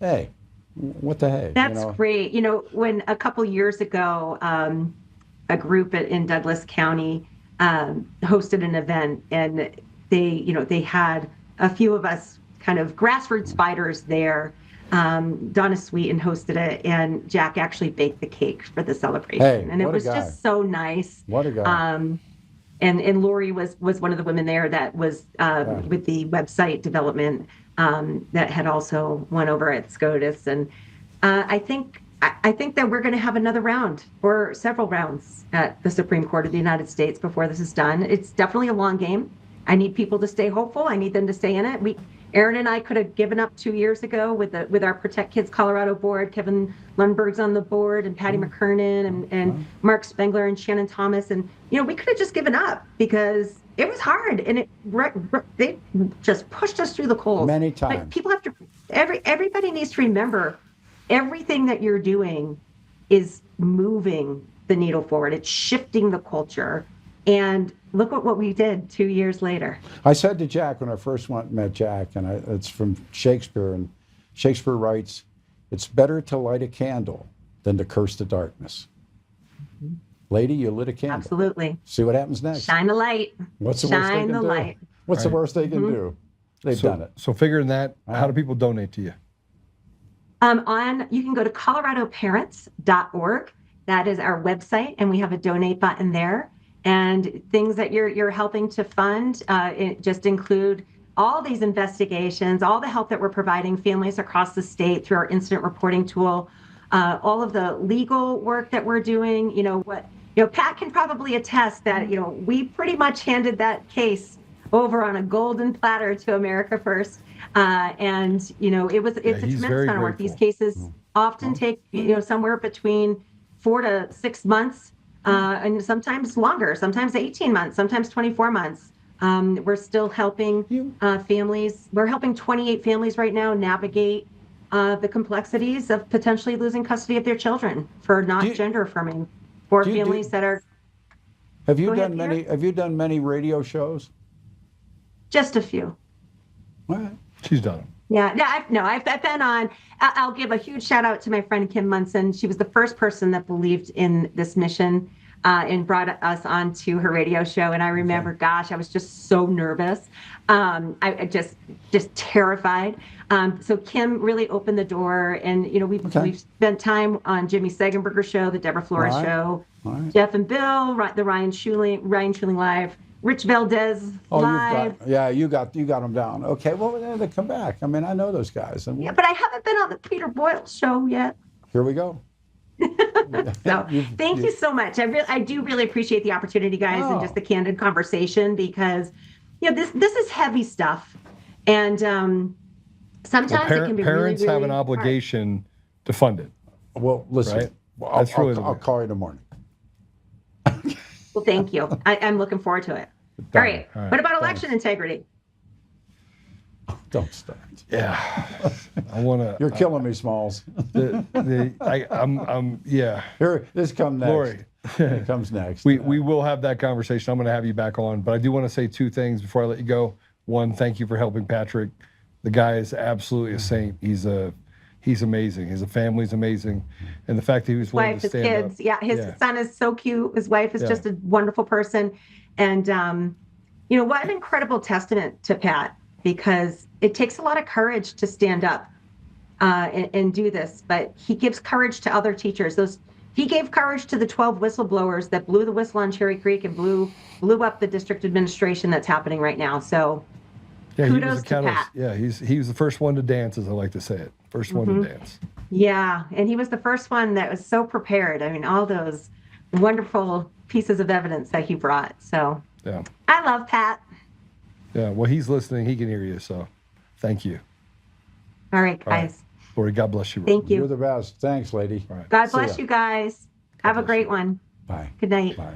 hey, what the heck? That's great. You know, when a couple years ago, a group in Douglas County hosted an event, and they had a few of us kind of grassroots fighters there. Donna Sweeten hosted it, and Jack actually baked the cake for the celebration. And it was just so nice. What a guy. And Lori was one of the women there that was with the website development that had also won over at SCOTUS. And I think that we're going to have another round or several rounds at the Supreme Court of the United States before this is done. It's definitely a long game. I need people to stay hopeful. I need them to stay in it. Aaron and I could have given up 2 years ago with our Protect Kids Colorado board. Kevin Lundberg's on the board, and Patty McKernan and Mark Spengler and Shannon Thomas. And, we could have just given up because it was hard, and they just pushed us through the coals. Many times. Like, people have to, everybody needs to remember, everything that you're doing is moving the needle forward. It's shifting the culture. And look at what we did 2 years later. I said to Jack when I first went and met Jack, and it's from Shakespeare, and Shakespeare writes, "It's better to light a candle than to curse the darkness." Mm-hmm. Lady, you lit a candle. Absolutely. See what happens next. Shine the light. What's the worst they can do? Light. What's the worst they can do? They've done it. So figuring that, how do people donate to you? You can go to coloradoparents.org. That is our website, and we have a donate button there. And things that you're helping to fund it just include all these investigations, all the help that we're providing families across the state through our incident reporting tool, all of the legal work that we're doing. Pat can probably attest that we pretty much handed that case over on a golden platter to America First, and it's a tremendous amount of work. These cases often take somewhere between 4 to 6 months. And sometimes longer, sometimes 18 months, sometimes 24 months. We're still helping families. We're helping 28 families right now navigate the complexities of potentially losing custody of their children for not gender affirming, for families that are. Have you done many radio shows? Just a few. What? She's done them. Yeah, I've been on. I'll give a huge shout out to my friend Kim Munson. She was the first person that believed in this mission and brought us onto her radio show. And I remember, gosh, I was just so nervous. I just terrified. So Kim really opened the door, and we've spent time on Jimmy Segenberger's show, the Deborah Flores show, Jeff and Bill, the Ryan Schuling Live. Rich Valdez live. You got them down. Okay, well, then they come back. I mean, I know those guys. Yeah, but I haven't been on the Peter Boyles show yet. Here we go. So thank you so much. I do really appreciate the opportunity, guys, and just the candid conversation, because this is heavy stuff, and sometimes it can be parents really, have really an obligation to fund it. Well, listen, right? I'll call you in the morning. Well, thank you. I'm looking forward to it. All right. What about election integrity? Don't start. Yeah, I want to. You're killing me, Smalls. Here, this comes next. Lori, it comes next. We will have that conversation. I'm going to have you back on, but I do want to say two things before I let you go. One, thank you for helping Patrick. The guy is absolutely a saint. He's amazing. His family's amazing, and the fact that he was willing to stand kids. up. Yeah, his son is so cute. His wife is just a wonderful person, and what an incredible testament to Pat, because it takes a lot of courage to stand up and do this. But he gives courage to other teachers. He gave courage to the 12 whistleblowers that blew the whistle on Cherry Creek and blew up the district administration that's happening right now. So. Yeah, kudos to Pat. Yeah, he was the first one to dance, as I like to say it. First one to dance. Yeah, and he was the first one that was so prepared. I mean, all those wonderful pieces of evidence that he brought. So yeah, I love Pat. Yeah, well, he's listening. He can hear you. So thank you. All right, guys. Lori, God bless you. Thank you. You're the best. Thanks, lady. All right. God bless you guys. Have a great one. Bye. Good night. Bye.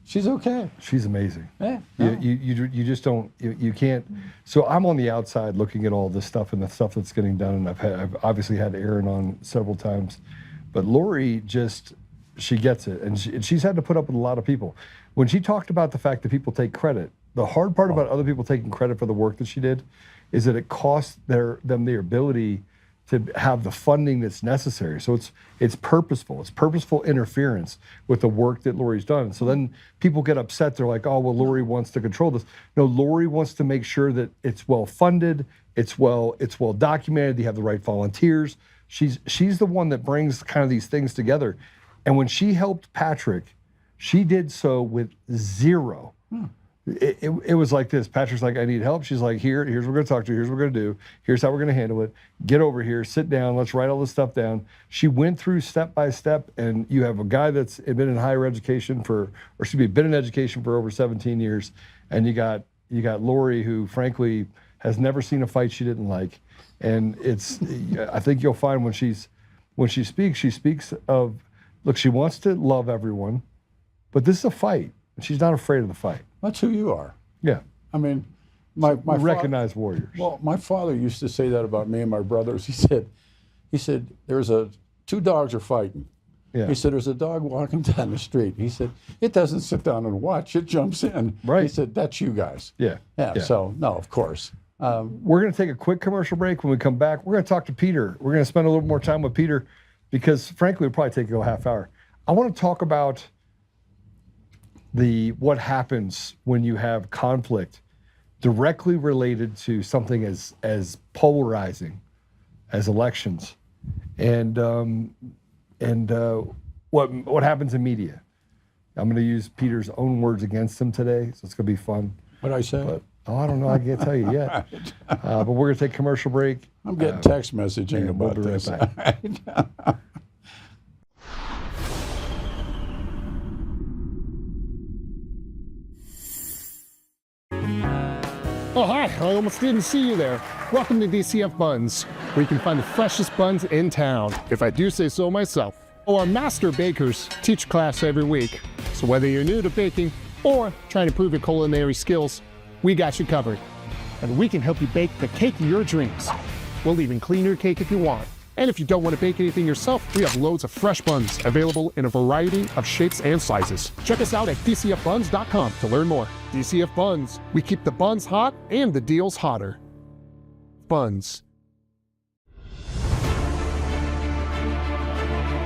She's okay. She's amazing. Yeah. You just don't, you can't. So I'm on the outside looking at all this stuff and the stuff that's getting done, and I've obviously had Aaron on several times, but Lori she gets it, and she's had to put up with a lot of people. When she talked about the fact that people take credit, the hard part about other people taking credit for the work that she did is that it costs them the ability to have the funding that's necessary. So it's purposeful. It's purposeful interference with the work that Lori's done. So then people get upset. They're like, oh, well, Lori wants to control this. No, Lori wants to make sure that it's well funded, it's well documented, you have the right volunteers. She's the one that brings kind of these things together. And when she helped Patrick, she did so with zero. It was like this. Patrick's like, I need help. She's like, here's what we're going to talk to. Here's what we're going to do. Here's how we're going to handle it. Get over here, sit down. Let's write all this stuff down. She went through step by step, and you have a guy that's been in higher education been in education for over 17 years, and you got Lori, who frankly has never seen a fight she didn't like, and I think you'll find when she speaks of, look, she wants to love everyone, but this is a fight, and she's not afraid of the fight. That's who you are. Yeah. I mean, my recognized warriors. Well, my father used to say that about me and my brothers. He said, two dogs are fighting. Yeah. He said, there's a dog walking down the street. He said, it doesn't sit down and watch, it jumps in. Right. He said, that's you guys. Yeah. So, no, of course. We're going to take a quick commercial break. When we come back, we're going to talk to Peter. We're going to spend a little more time with Peter because, frankly, it'll probably take a half hour. I want to talk about what happens when you have conflict directly related to something as polarizing as elections, and what happens in media. I'm going to use Peter's own words against him today, so it's going to be fun. What'd I say? But, I don't know. I can't tell you yet. But we're going to take a commercial break. I'm getting text messaging about we'll be this. Right back. Oh, hi. I almost didn't see you there. Welcome to DCF Buns, where you can find the freshest buns in town, if I do say so myself. Our master bakers teach class every week. So whether you're new to baking or trying to improve your culinary skills, we got you covered. And we can help you bake the cake of your dreams. We'll even clean your cake if you want. And if you don't want to bake anything yourself, we have loads of fresh buns available in a variety of shapes and sizes. Check us out at dcfbuns.com to learn more. DCF Buns, we keep the buns hot and the deals hotter. Buns.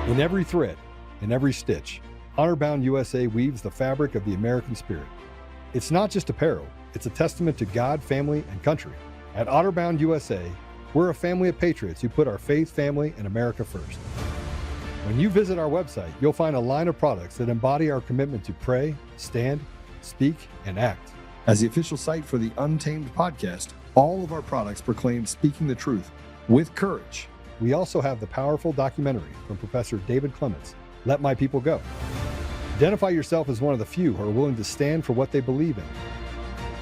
In every thread, in every stitch, Honor-Bound USA weaves the fabric of the American spirit. It's not just apparel, it's a testament to God, family, and country. At Honor-Bound USA, we're a family of patriots who put our faith, family, and America first. When you visit our website, you'll find a line of products that embody our commitment to pray, stand, speak, and act. As the official site for the Untamed podcast, all of our products proclaim speaking the truth with courage. We also have the powerful documentary from Professor David Clements, Let My People Go. Identify yourself as one of the few who are willing to stand for what they believe in.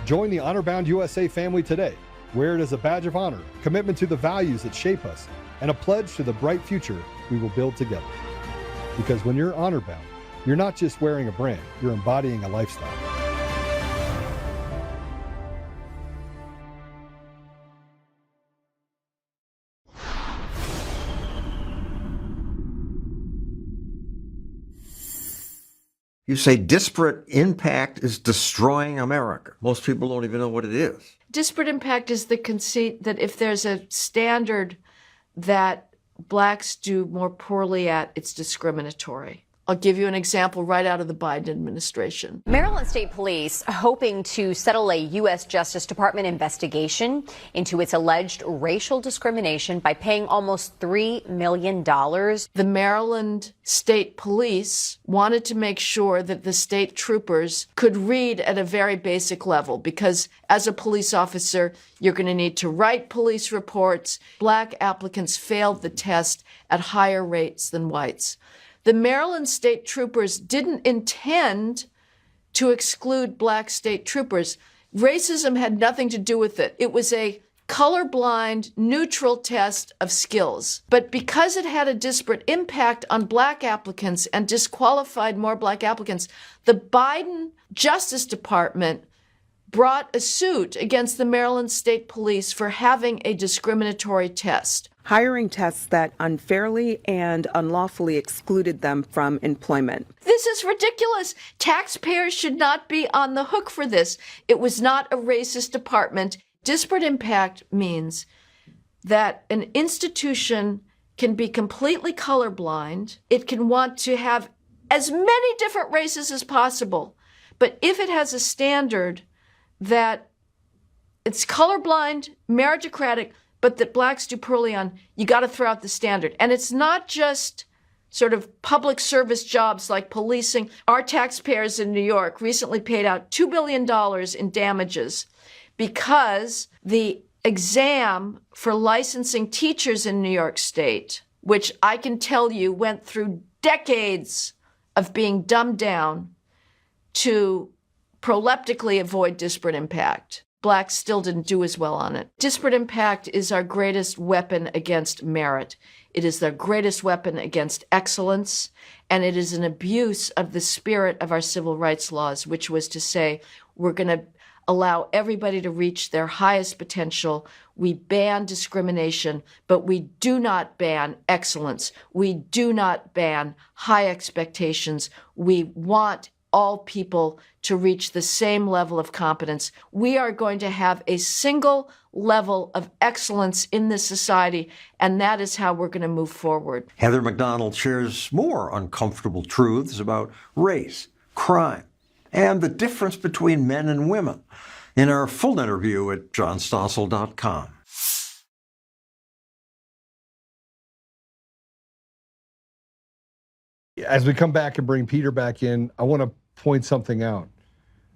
Join the Honor-Bound USA family today. Wear it as a badge of honor, commitment to the values that shape us, and a pledge to the bright future we will build together. Because when you're honor-bound, you're not just wearing a brand, you're embodying a lifestyle. You say disparate impact is destroying America. Most people don't even know what it is. Disparate impact is the conceit that if there's a standard that blacks do more poorly at, it's discriminatory. I'll give you an example right out of the Biden administration. Maryland State Police hoping to settle a U.S. Justice Department investigation into its alleged racial discrimination by paying almost $3 million. The Maryland State Police wanted to make sure that the state troopers could read at a very basic level, because as a police officer, you're going to need to write police reports. Black applicants failed the test at higher rates than whites. The Maryland state troopers didn't intend to exclude black state troopers. Racism had nothing to do with it. It was a colorblind, neutral test of skills. But because it had a disparate impact on black applicants and disqualified more black applicants, the Biden Justice Department brought a suit against the Maryland State Police for having a discriminatory test. Hiring tests that unfairly and unlawfully excluded them from employment. This is ridiculous. Taxpayers should not be on the hook for this. It was not a racist department. Disparate impact means that an institution can be completely colorblind. It can want to have as many different races as possible. But if it has a standard that it's colorblind, meritocratic, but that blacks do poorly on, you got to throw out the standard. And it's not just sort of public service jobs like policing. Our taxpayers in New York recently paid out $2 billion in damages because the exam for licensing teachers in New York State, which I can tell you went through decades of being dumbed down to proleptically avoid disparate impact. Blacks still didn't do as well on it. Disparate impact is our greatest weapon against merit. It is the greatest weapon against excellence, and it is an abuse of the spirit of our civil rights laws, which was to say, we're going to allow everybody to reach their highest potential. We ban discrimination, but we do not ban excellence. We do not ban high expectations. We want all people to reach the same level of competence. We are going to have a single level of excellence in this society, and that is how we're going to move forward. Heather McDonald shares more uncomfortable truths about race, crime, and the difference between men and women in our full interview at johnstossel.com. As we come back and bring Peter back in, I want to point something out.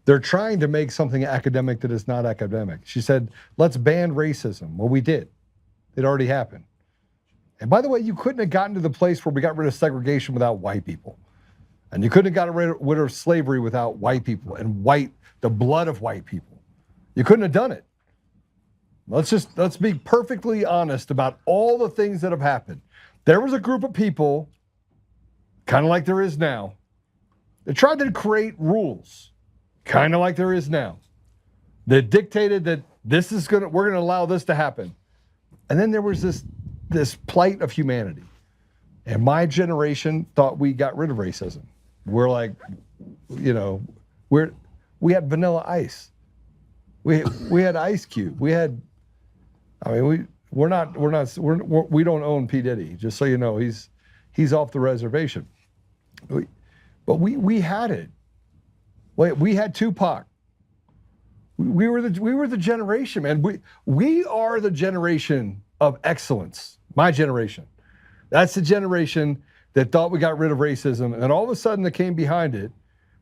They're trying to make something academic that is not academic. She said, let's ban racism. Well, we did. It already happened. And by the way, you couldn't have gotten to the place where we got rid of segregation without white people. And you couldn't have gotten rid of slavery without white people and the blood of white people. You couldn't have done it. Let's be perfectly honest about all the things that have happened. There was a group of people, kind of like there is now, that tried to create rules, kind of like there is now, that dictated that we're gonna allow this to happen. And then there was this plight of humanity. And my generation thought we got rid of racism. We're like, we had Vanilla Ice. We had Ice Cube. We don't own P. Diddy, just so you know, he's off the reservation. But we had it. We had Tupac. We were the generation, man. We are the generation of excellence. My generation. That's the generation that thought we got rid of racism, and then all of a sudden that came behind it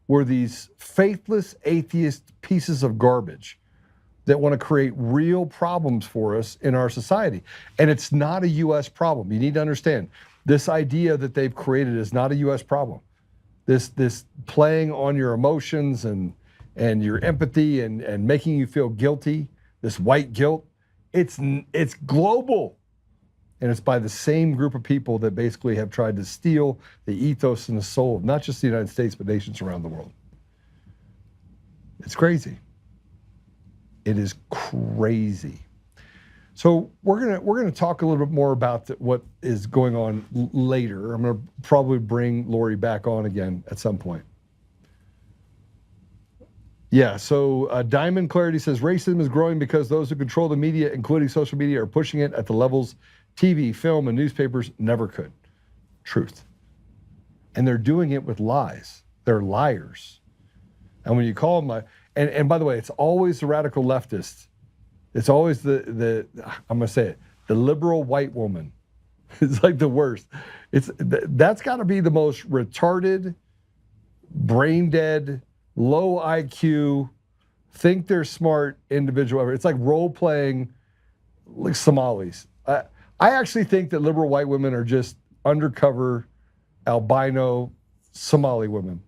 were these faithless atheist pieces of garbage that want to create real problems for us in our society. And it's not a U.S. problem. You need to understand, this idea that they've created is not a U.S. problem. This playing on your emotions and your empathy and making you feel guilty, this white guilt, it's global. And it's by the same group of people that basically have tried to steal the ethos and the soul of not just the United States, but nations around the world. It's crazy. It is crazy. So we're gonna talk a little bit more about what is going on later. I'm gonna probably bring Lori back on again at some point. Yeah, so Diamond Clarity says, racism is growing because those who control the media, including social media, are pushing it at the levels TV, film, and newspapers never could. Truth. And they're doing it with lies. They're liars. And when you call them, and by the way, it's always the radical leftists. It's always the I'm gonna say it, the liberal white woman. It's like the worst. That's gotta be the most retarded, brain dead, low IQ, think they're smart individual ever. It's like role playing like Somalis. I actually think that liberal white women are just undercover albino Somali women.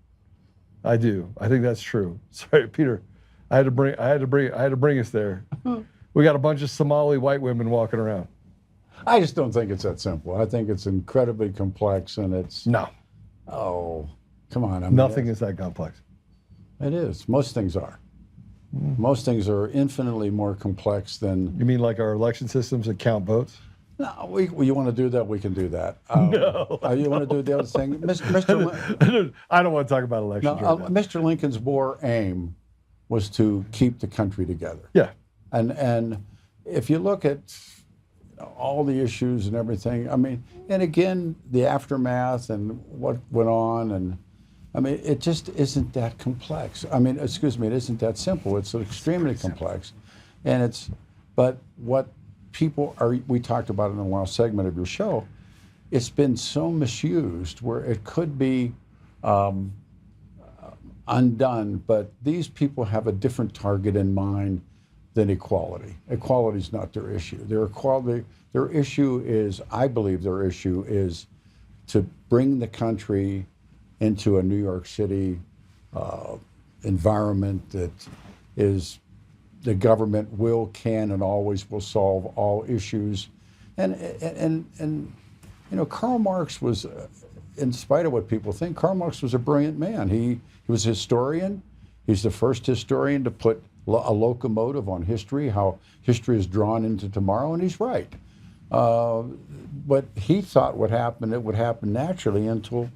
I do. I think that's true. Sorry, Peter. I had to bring us there. We got a bunch of Somali white women walking around. I just don't think it's that simple. I think it's incredibly complex, and it's no. Oh, come on. Nothing is that complex. It is. Most things are. Most things are infinitely more complex than. You mean like our election systems that count votes? No, you want to do that, we can do that. No. You want to do the other thing? I don't want to talk about elections right now. Mr. Lincoln's war aim was to keep the country together. Yeah. And if you look at all the issues and everything, I mean, and again, the aftermath and what went on, and I mean, it just isn't that complex. I mean, excuse me, it isn't that simple. It's extremely complex. And but what people are, we talked about in the last segment of your show, it's been so misused where it could be undone, but these people have a different target in mind than equality. Equality is not their issue. Their issue is, I believe their issue is to bring the country into a New York City environment that is, the government will, can, and always will solve all issues. And you know, Karl Marx was, in spite of what people think, Karl Marx was a brilliant man. He was a historian. He's the first historian to put a locomotive on history, how history is drawn into tomorrow, and he's right. But he thought it would happen naturally until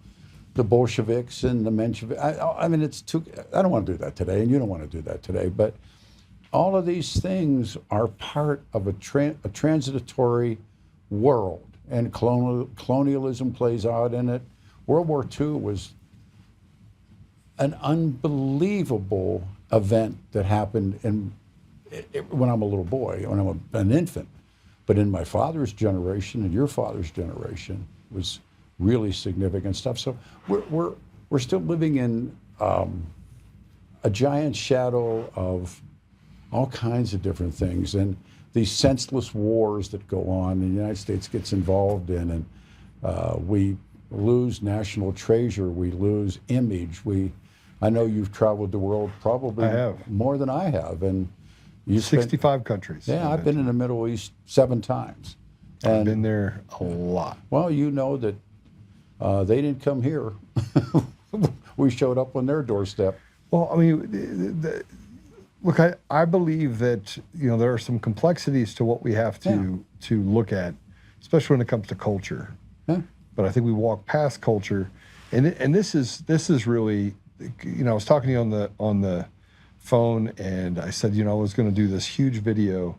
the Bolsheviks and the Mensheviks. I mean, I don't want to do that today, and you don't want to do that today, but all of these things are part of a transitory world, and colonialism plays out in it. World War II was an unbelievable event that happened when I'm a little boy, when I'm an infant. But in my father's generation and your father's generation was really significant stuff. So we're still living in a giant shadow of all kinds of different things, and these senseless wars that go on and the United States gets involved in, and we lose national treasure, we lose image. I know you've traveled the world probably more than I have, and you 65 countries. Yeah, I've been in the Middle East 7 times. And, I've been there a lot. Well, you know that they didn't come here. We showed up on their doorstep. Well, I mean, look, I believe that, you know, there are some complexities to what we have to look at, especially when it comes to culture. Yeah. But I think we walk past culture, and this is really, you know, I was talking to you on the phone, and I said, you know, I was going to do this huge video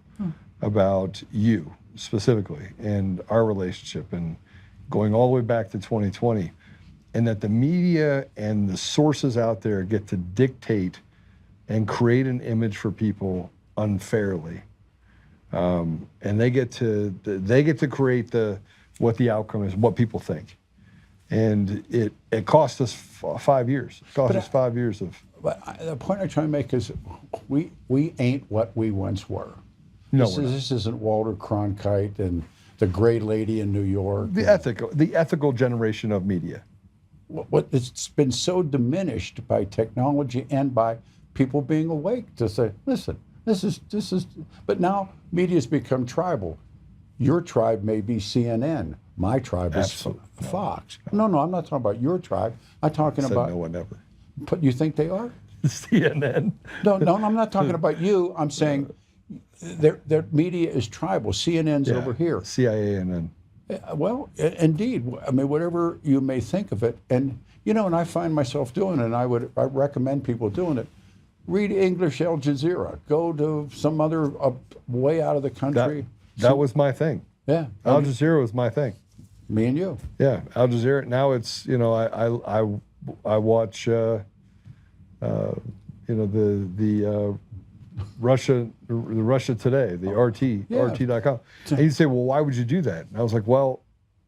about you specifically and our relationship, and going all the way back to 2020, and that the media and the sources out there get to dictate and create an image for people unfairly, and they get to create what the outcome is, what people think, and it cost us 5 years. It cost us 5 years of. But the point I'm trying to make is, we ain't what we once were. No, this isn't Walter Cronkite and the Gray Lady in New York. The ethical generation of media. It's been so diminished by technology and by people being awake to say, listen, this is. But now media's become tribal. Your tribe may be CNN. My tribe is Fox. No, I'm not talking about your tribe. I'm talking about. No one ever. But you think they are? CNN. No, I'm not talking about you. I'm saying their media is tribal. CNN's over here. CIA and then. Well, indeed. I mean, whatever you may think of it, and you know, and I find myself doing it, and I recommend people doing it. Read English Al Jazeera. Go to some other way out of the country. That was my thing. Yeah. Al Jazeera was my thing. Me and you. Yeah, Al Jazeera. Now it's, you know, I watch, you know, the Russia Today, the RT.com. And you'd say, well, why would you do that? And I was like, well,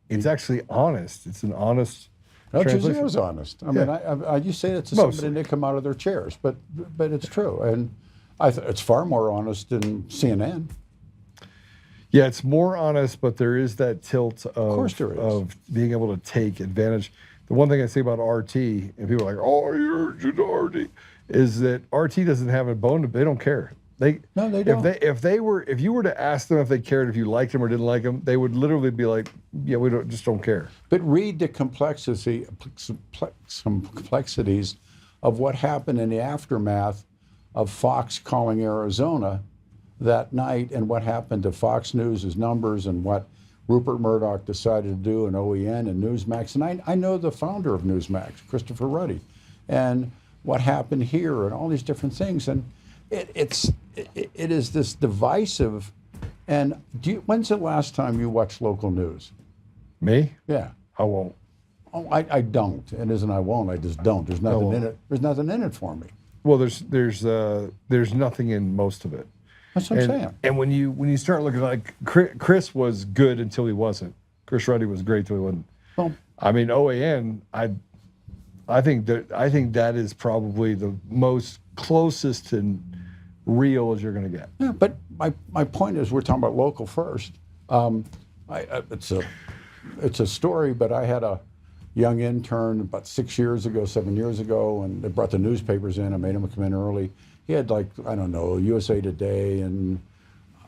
it's actually honest. It's an honest Al translation. Jazeera's honest. I mean, I you say that to somebody and they come out of their chairs, but it's true. And it's far more honest than CNN. Yeah, it's more honest, but there is that tilt of being able to take advantage. The one thing I say about RT, and people are like, oh, you're RT, is that RT doesn't have a bone to, they don't care. No, they don't. If you were to ask them if they cared if you liked them or didn't like them, they would literally be like, yeah, we just don't care. But read the some complexities of what happened in the aftermath of Fox calling Arizona that night and what happened to Fox News' numbers and what Rupert Murdoch decided to do in OEN and Newsmax. And I know the founder of Newsmax, Christopher Ruddy, and what happened here and all these different things. And it is this divisive. And when's the last time you watched local news? Me? Yeah. I won't. Oh, I don't. It isn't I won't. I just don't. There's nothing in it. There's nothing in it for me. Well, there's nothing in most of it. That's what I'm saying. And when you start looking, like Chris was good until he wasn't. Chris Ruddy was great until he wasn't. Well, I mean, OAN, I think that is probably the most closest and real as you're going to get. Yeah, but my point is, we're talking about local first. It's a story, but I had a young intern about 7 years ago, and they brought the newspapers in. I made him come in early. He had, like, I don't know, USA Today and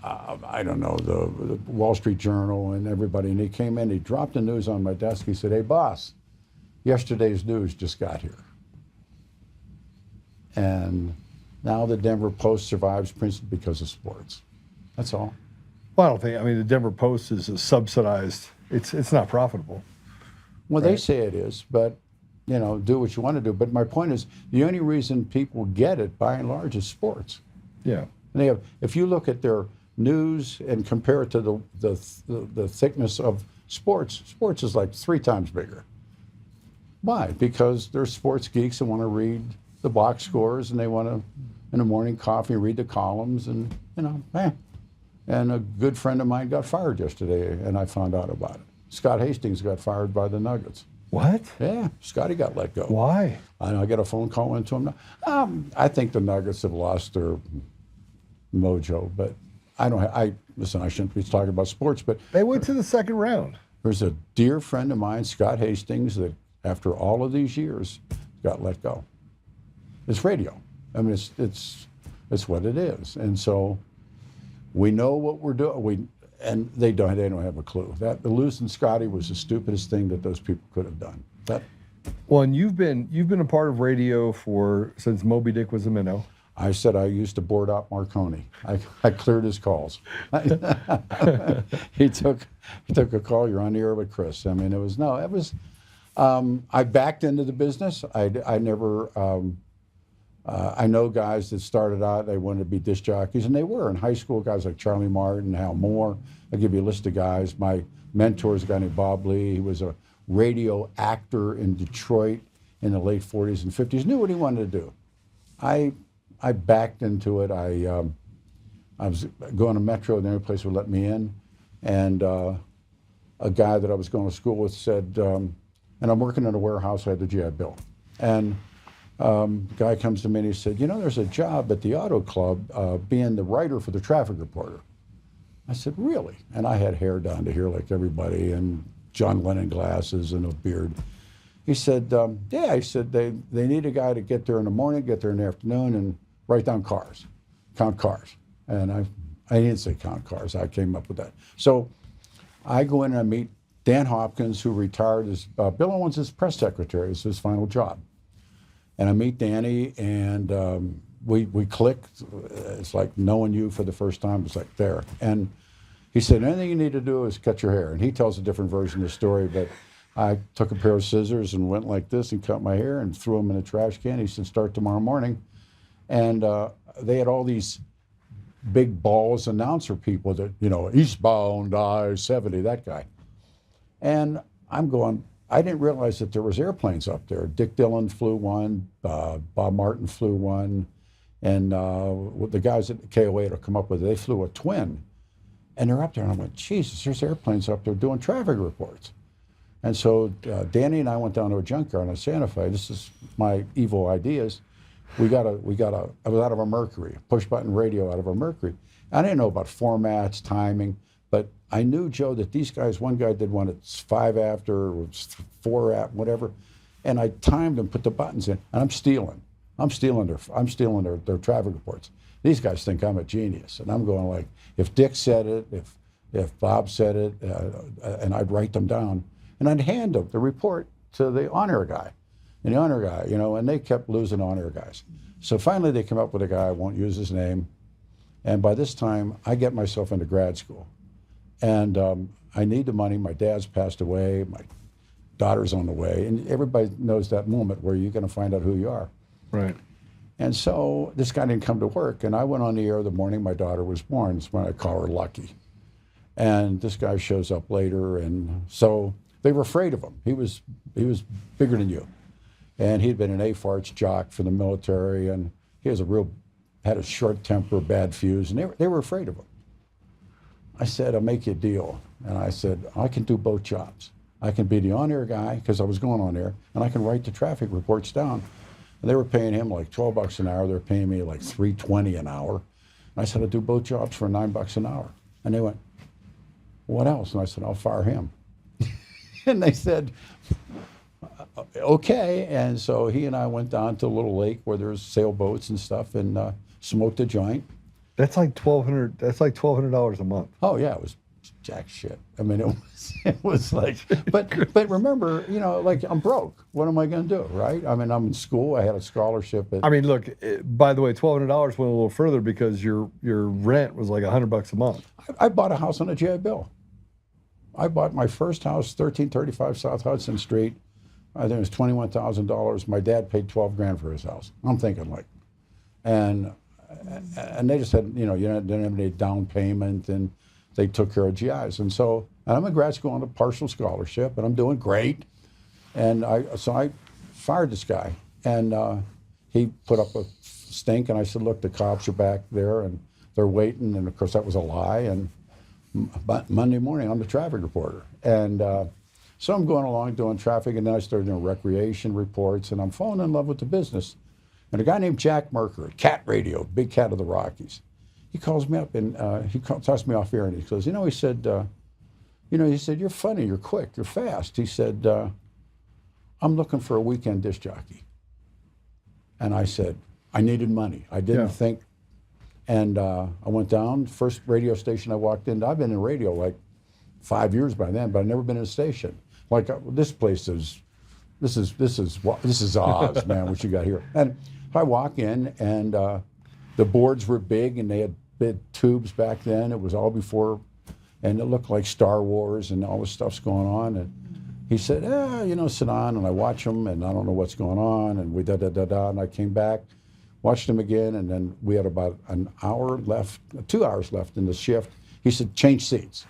I don't know, the Wall Street Journal and everybody. And he came in, he dropped the news on my desk. He said, "Hey, boss, yesterday's news just got here." And now the Denver Post survives principally because of sports. That's all. Well, I don't think, I mean, the Denver Post is a subsidized, it's not profitable. Well, they say it is, but, you know, do what you want to do. But my point is, the only reason people get it, by and large, is sports. Yeah. And they have, if you look at their news and compare it to the thickness of sports, sports is like 3 times bigger. Why? Because they're sports geeks and want to read the box scores, and they want to, in the morning coffee, read the columns, and, you know, And a good friend of mine got fired yesterday, and I found out about it. Scott Hastings got fired by the Nuggets. What? Yeah, Scotty got let go. Why? I got a phone call into him. I think the Nuggets have lost their mojo, but listen, I shouldn't be talking about sports, but they went to the second round. There's a dear friend of mine, Scott Hastings, that after all of these years got let go. It's radio. I mean, it's what it is, and so we know what we're doing. And they don't have a clue. That losing Scotty was the stupidest thing that those people could have done. Well, and you've been a part of radio since Moby Dick was a minnow. I said I used to board out Marconi. I cleared his calls. He took a call. You're on the air with Chris. I mean, I backed into the business. I never. I know guys that started out, they wanted to be disc jockeys, and they were. In high school, guys like Charlie Martin, Hal Moore. I'll give you a list of guys. My mentor is a guy named Bob Lee. He was a radio actor in Detroit in the late 40s and 50s. Knew what he wanted to do. I backed into it. I was going to Metro, the only place would let me in. And a guy that I was going to school with said, and I'm working in a warehouse, I had the GI Bill. And guy comes to me and he said, "You know, there's a job at the auto club being the writer for the traffic reporter." I said, "Really?" And I had hair down to here like everybody and John Lennon glasses and a beard. He said, "Yeah," he said, they need a guy to get there in the morning, get there in the afternoon, and write down cars, count cars." And I didn't say count cars. I came up with that. So I go in and I meet Dan Hopkins, who retired as Bill Owens' his press secretary. It's his final job. And I meet Danny, and we clicked. It's like knowing you for the first time. It's like there. And he said, "Anything you need to do is cut your hair." And he tells a different version of the story, but I took a pair of scissors and went like this and cut my hair and threw them in a trash can. He said, "Start tomorrow morning." And they had all these big balls announcer people that, you know, eastbound I-70, that guy. And I'm going, I didn't realize that there was airplanes up there. Dick Dillon flew one, Bob Martin flew one, and the guys at KOA to come up with it, they flew a twin. And they're up there, and I went, Jesus, there's airplanes up there doing traffic reports. And so Danny and I went down to a junkyard on Santa Fe. This is my evil ideas. I was out of a Mercury, push button radio out of a Mercury. I didn't know about formats, timing, but I knew, Joe, that these guys, one guy did one at 5 after, or 4 after, whatever, and I timed and put the buttons in, and I'm stealing their traffic reports. These guys think I'm a genius, and I'm going like, if Dick said it, if Bob said it, and I'd write them down, and I'd hand them the report to the on-air guy. And the on-air guy, you know, and they kept losing on-air guys. So finally they come up with a guy, I won't use his name. And by this time, I get myself into grad school. And I need the money. My dad's passed away. My daughter's on the way. And everybody knows that moment where you're going to find out who you are. Right. And so this guy didn't come to work. And I went on the air the morning my daughter was born. It's when I call her Lucky. And this guy shows up later. And so they were afraid of him. He was bigger than you. And he'd been an AFARTS jock for the military. And he was had a short temper, bad fuse. And they were afraid of him. I said, I'll make you a deal. And I said, I can do both jobs. I can be the on-air guy, because I was going on air, and I can write the traffic reports down. And they were paying him like $12 an hour. They were paying me like $3.20 an hour. And I said, I'll do both jobs for $9 an hour. And they went, what else? And I said, I'll fire him. And they said, okay. And so he and I went down to a little lake where there's sailboats and stuff, and smoked a joint. That's like $1,200. That's like $1,200 a month. Oh yeah, it was jack shit. I mean, it was like, but remember, you know, like I'm broke. What am I going to do, right? I mean, I'm in school. I had a scholarship. I mean, look. By the way, $1,200 went a little further because your rent was like $100 a month. I bought a house on a GI Bill. I bought my first house, 1335 South Hudson Street. I think it was $21,000. My dad paid $12,000 for his house. I'm thinking like, and they just said, you know, you didn't have any down payment, and they took care of GIs. And so, and I'm in grad school on a partial scholarship, and I'm doing great. And so I fired this guy, and he put up a stink, and I said, look, the cops are back there, and they're waiting. And of course, that was a lie. And Monday morning, I'm the traffic reporter. And so I'm going along doing traffic, and then I started doing recreation reports, and I'm falling in love with the business. And a guy named Jack Merker at Cat Radio, Big Cat of the Rockies, he calls me up, and he talks me off air, and he goes, you know, he said, you're funny, you're quick, you're fast. He said, I'm looking for a weekend disc jockey. And I said, I needed money. I didn't think. And I went down, first radio station I walked in. I've been in radio like 5 years by then, but I've never been in a station. Like this place is, this is Oz, man, what you got here. And I walk in, and the boards were big, and they had big tubes back then. It was all before, and it looked like Star Wars, and all this stuff's going on. And he said, you know, sit on. And I watch him, and I don't know what's going on. And we da-da-da-da. And I came back, watched him again, and then we had about an hour left, 2 hours left in the shift. He said, change seats.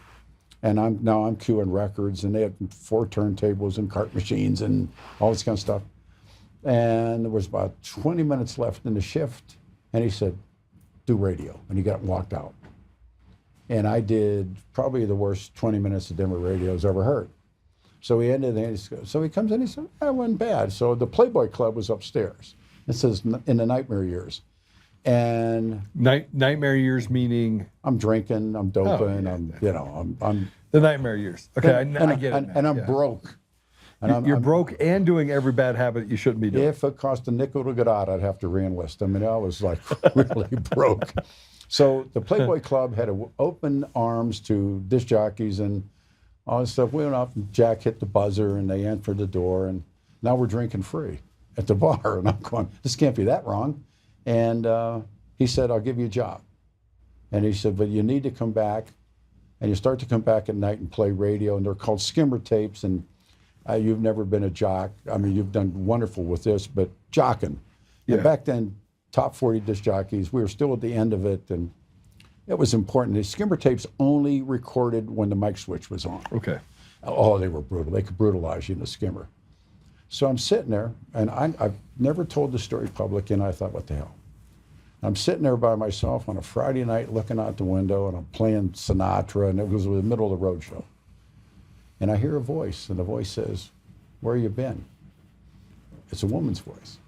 And I'm queuing records, and they had 4 turntables and cart machines and all this kind of stuff. And there was about 20 minutes left in the shift, and he said, do radio. And he got walked out. And I did probably the worst 20 minutes of Denver radio's ever heard. So he ended, and so he comes in, he said, that wasn't bad. So the Playboy Club was upstairs. It says in the nightmare years. And nightmare years meaning I'm drinking, I'm doping, I'm the nightmare years. Okay, I get it. And I'm broke. And you're broke and doing every bad habit you shouldn't be doing. If it cost a nickel to get out, I'd have to re-enlist. I mean, I was like really broke. So the Playboy Club had open arms to disc jockeys and all this stuff. We went up, and Jack hit the buzzer, and they entered the door, and now we're drinking free at the bar. And I'm going, this can't be that wrong. And he said, I'll give you a job. And he said, but you need to come back, and you start to come back at night and play radio, and they're called skimmer tapes, and you've never been a jock. I mean, you've done wonderful with this, but jocking. Yeah. And back then, top 40 disc jockeys, we were still at the end of it, and it was important. The skimmer tapes only recorded when the mic switch was on. Okay. Oh, they were brutal. They could brutalize you in a skimmer. So I'm sitting there, and I've never told the story public, and I thought, what the hell? I'm sitting there by myself on a Friday night looking out the window, and I'm playing Sinatra, and it was in the middle of the road show. And I hear a voice, and the voice says, where you been? It's a woman's voice.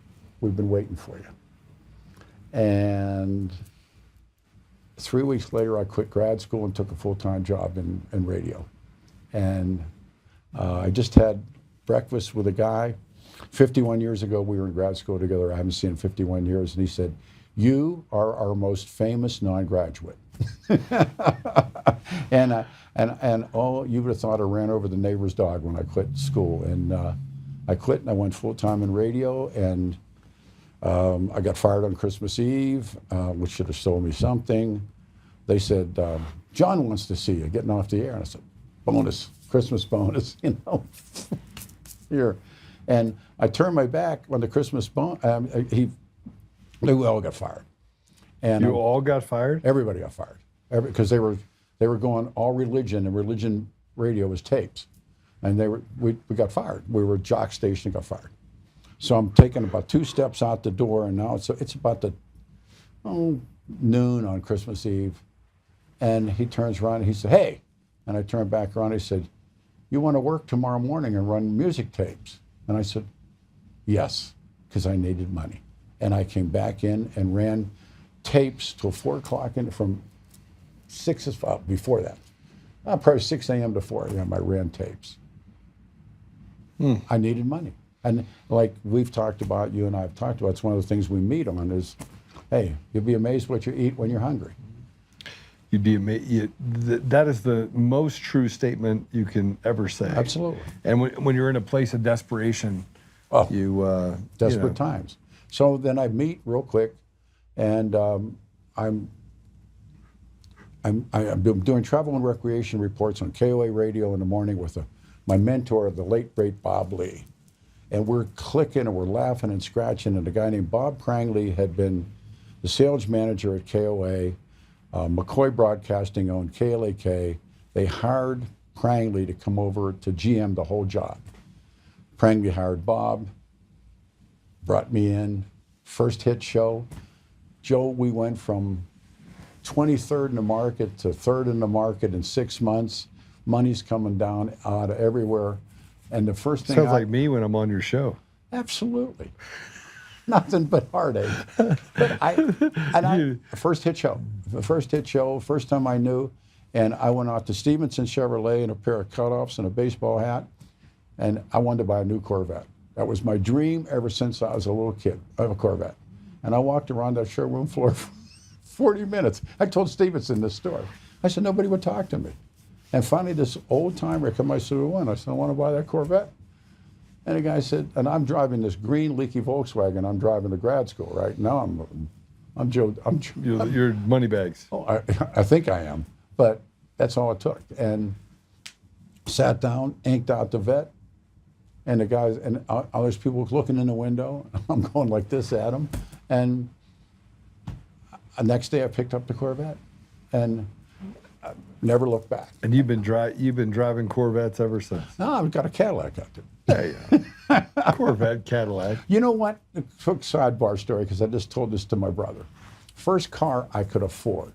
We've been waiting for you. And 3 weeks later, I quit grad school and took a full-time job in radio. And I just had breakfast with a guy. 51 years ago, we were in grad school together. I haven't seen him in 51 years. And he said, you are our most famous non-graduate. and oh, you would have thought I ran over the neighbor's dog when I quit school. And I quit and I went full-time in radio, and I got fired on Christmas Eve, which should have sold me something. They said, John wants to see you getting off the air. And I said, bonus, Christmas bonus, you know. Here. And I turned my back on the Christmas bonus. We all got fired. And you all got fired? Everybody got fired. Because they were going all religion, and religion radio was tapes. And we got fired. We were a jock station and got fired. So I'm taking about 2 steps out the door, and now it's about noon on Christmas Eve. And he turns around and he said, hey. And I turned back around and he said, you want to work tomorrow morning and run music tapes? And I said, yes, because I needed money. And I came back in and ran tapes till 4 o'clock from 6 o'clock, before that. Probably 6 a.m. to 4 a.m. I ran tapes. I needed money. And like we've talked about, you and I have talked about, it's one of the things we meet on is, hey, you'll be amazed what you eat when you're hungry. You'd be amazed. That is the most true statement you can ever say. Absolutely. And when you're in a place of desperation, desperate times. So then I meet real quick, and I'm doing travel and recreation reports on KOA radio in the morning with my mentor, the late great Bob Lee. And we're clicking and we're laughing and scratching, and a guy named Bob Prangley had been the sales manager at KOA. McCoy Broadcasting owned KLAK. They hired Prangley to come over to GM the whole job. Prangley hired Bob, brought me in, first hit show. Joe, we went from 23rd in the market to 3rd in the market in 6 months. Money's coming down out of everywhere. And the first thing sounds like me when I'm on your show. Absolutely. Nothing but heartache. But first hit show, first time I knew, and I went out to Stevenson Chevrolet in a pair of cutoffs and a baseball hat, and I wanted to buy a new Corvette. That was my dream ever since I was a little kid, of a Corvette. And I walked around that showroom floor for 40 minutes. I told Stevenson this story. I said, nobody would talk to me. And finally, this old timer come, I said, I said, I want to buy that Corvette. And the guy said, and I'm driving this green leaky Volkswagen. I'm driving to grad school, right? Now I'm Joe. You're money bags. Oh, I think I am, but that's all it took. And sat down, inked out the vet, and the guys, and there's people looking in the window. I'm going like this at them. And the next day I picked up the Corvette and never looked back. And you've been driving Corvettes ever since? No, I've got a Cadillac out there. Yeah. Corvette, Cadillac. You know what? A quick sidebar story, because I just told this to my brother. First car I could afford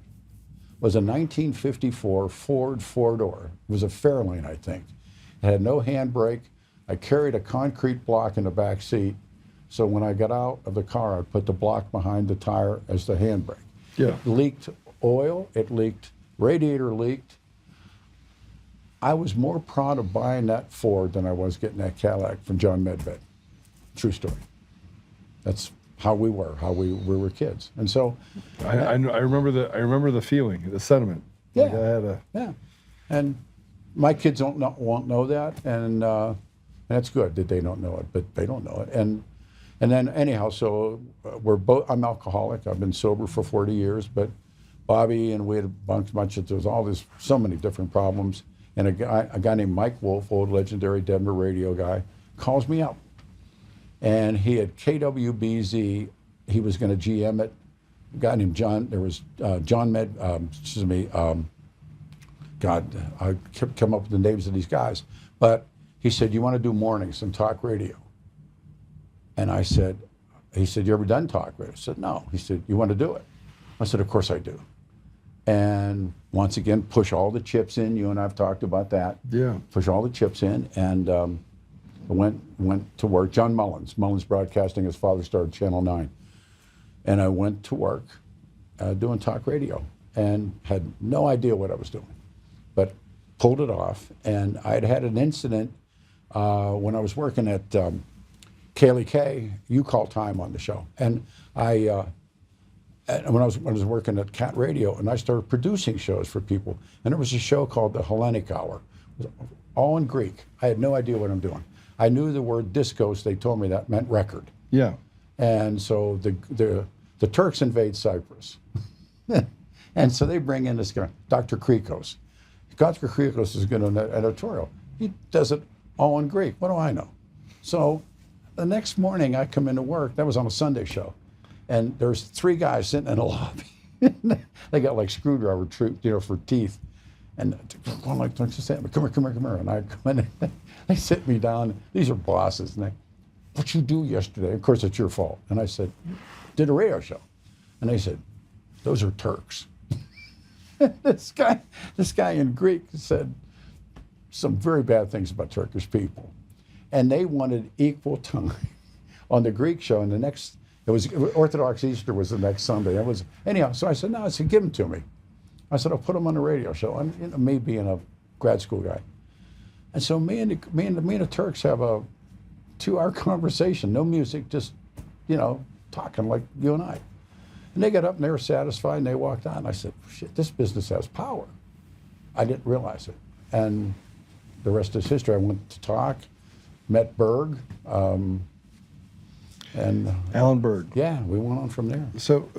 was a 1954 Ford four-door. It was a Fairlane, I think. It had no handbrake. I carried a concrete block in the back seat, so when I got out of the car, I'd put the block behind the tire as the handbrake. Yeah. It leaked oil. It leaked. Radiator leaked. I was more proud of buying that Ford than I was getting that Cadillac from John Medved. True story. That's how we were kids. And so I remember the feeling, the sentiment. Yeah. Like I had yeah. And my kids won't know that, and that's good that they don't know it, but they don't know it. And then anyhow, so I'm alcoholic. I've been sober for 40 years, but Bobby and we had a bunch of, there was so many different problems. And a guy named Mike Wolf, old legendary Denver radio guy, calls me up. And he had KWBZ, he was going to GM it. A guy named John, there was John Med, God, I kept coming up with the names of these guys. But he said, you want to do mornings and talk radio? And he said, you ever done talk radio? I said, no. He said, you want to do it? I said, of course I do. And once again, push all the chips in. You and I have talked about that. Yeah. Push all the chips in, and I went to work. John Mullins Broadcasting, his father started Channel 9. And I went to work doing talk radio and had no idea what I was doing, but pulled it off. And I had an incident when I was working at KLK, You Call Time on the show. And when I was working at Cat Radio, and I started producing shows for people, and there was a show called the Hellenic Hour, it was all in Greek. I had no idea what I'm doing. I knew the word discos. They told me that meant record. Yeah. And so the Turks invade Cyprus. And so they bring in this guy, Dr. Krikos. Dr. Krikos is going to an editorial. He does it all in Greek. What do I know? So the next morning I come into work. That was on a Sunday show. And there's 3 guys sitting in a lobby. They got like screwdriver, for teeth. And I'm like, don't you say it? Come here. And I come in, they sit me down. These are bosses. And what you do yesterday? Of course, it's your fault. And I said, did a radio show. And they said, those are Turks. This guy in Greek said some very bad things about Turkish people. And they wanted equal time on the Greek show. And it was Orthodox Easter was the next Sunday. Anyhow, so I said, no, I said, give them to me. I said, I'll put them on the radio show. And me being a grad school guy. And so me and the Turks have a 2-hour conversation, no music, just, talking like you and I. And they got up and they were satisfied and they walked on. I said, shit, this business has power. I didn't realize it. And the rest is history. I went to talk, met Berg, and Alan Berg. Yeah, we went on from there. So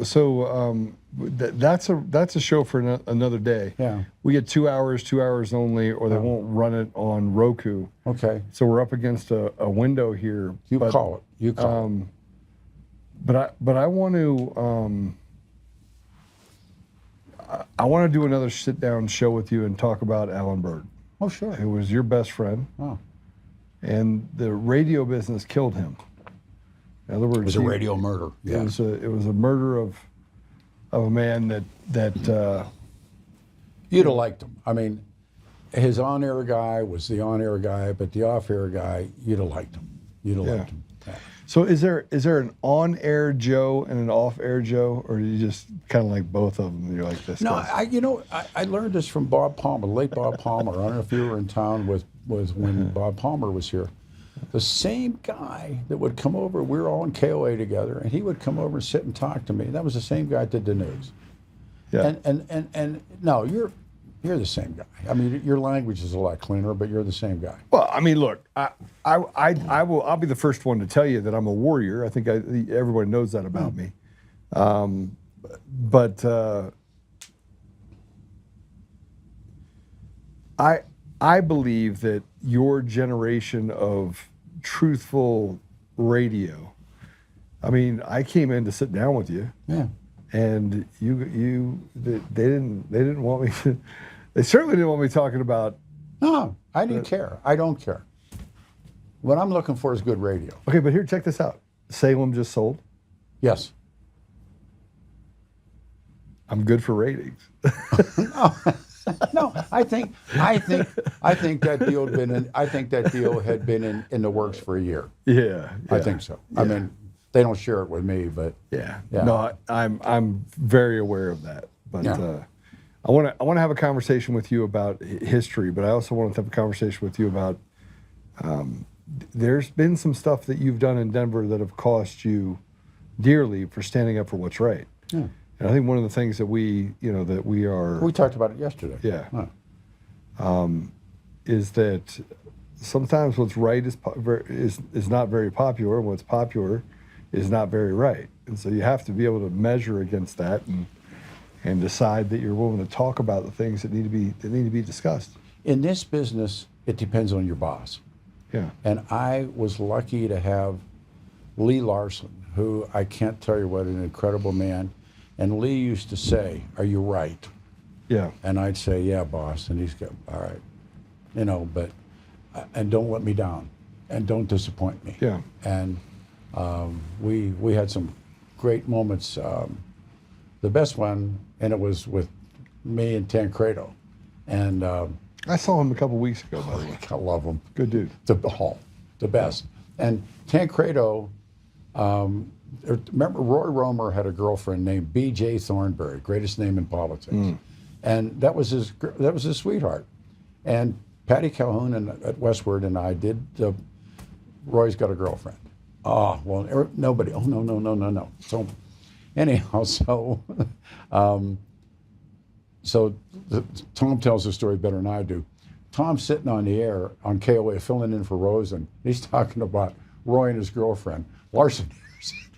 that's a show for another day. Yeah. We get 2 hours only, or they won't run it on Roku. Okay. So we're up against a window here. You call it. But I want to do another sit down show with you and talk about Alan Berg. Oh, sure. Who was your best friend. Oh. And the radio business killed him. In other words, it was a radio murder. Yeah. It was a murder of a man that you'd have liked him. I mean, his on-air guy was the on-air guy, but the off-air guy, you'd have liked him. You'd have liked him. Yeah. So is there an on-air Joe and an off-air Joe, or do you just kind of like both of them? And you're like this. No, I learned this from Bob Palmer, the late Bob Palmer. I don't know if you were in town was when Bob Palmer was here. The same guy that would come over, we were all in KOA together, and he would come over and sit and talk to me. That was the same guy that did the news. Yeah. And no, you're the same guy. I mean, your language is a lot cleaner, but you're the same guy. Well, I mean, look, I'll be the first one to tell you that I'm a warrior. I think everybody knows that about me. But I believe that your generation of truthful radio, I mean, I came in to sit down with you. Yeah. And they didn't want me to, they certainly didn't want me talking about. No, I didn't care. I don't care. What I'm looking for is good radio. Okay, but here, check this out. Salem just sold. Yes. I'm good for ratings. No, I think that deal had been in the works for a year. Yeah. I think so. Yeah. I mean, they don't share it with me, but yeah. No, I'm very aware of that. But I want to have a conversation with you about history, but I also want to have a conversation with you about there's been some stuff that you've done in Denver that have cost you dearly for standing up for what's right. Yeah. And I think one of the things that we talked about it yesterday. Yeah. Huh. Is that sometimes what's right is not very popular, and what's popular is not very right. And so you have to be able to measure against that and decide that you're willing to talk about the things that need to be discussed. In this business, it depends on your boss. Yeah. And I was lucky to have Lee Larson, who I can't tell you what an incredible man. And Lee used to say, "Are you right?" Yeah. And I'd say, "Yeah, boss." And he's go, "All right, but and don't let me down, and don't disappoint me." Yeah. And we had some great moments. The best one, and it was with me and Tancredo, and I saw him a couple weeks ago. By the way, I love him. Good dude. The best. And Tancredo. Remember, Roy Romer had a girlfriend named B.J. Thornberry, greatest name in politics, and that was his sweetheart. And Patty Calhoun at Westward and I did Roy's Got a Girlfriend. Oh well, nobody. Oh no. So anyhow, so Tom tells the story better than I do. Tom's sitting on the air on KOA filling in for Rosen. He's talking about Roy and his girlfriend, Larson.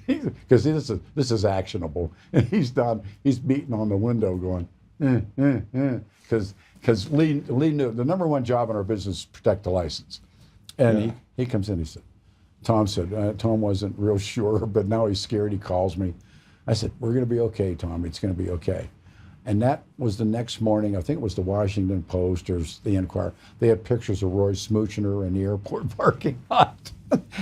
Because this is actionable. And he's beating on the window going, because Lee knew the number one job in our business is protect the license. And he comes in, Tom wasn't real sure, but now he's scared. He calls me. I said, we're going to be okay, Tom. It's going to be okay. And that was the next morning. I think it was the Washington Post or the Enquirer. They had pictures of Roy smooching her in the airport parking lot.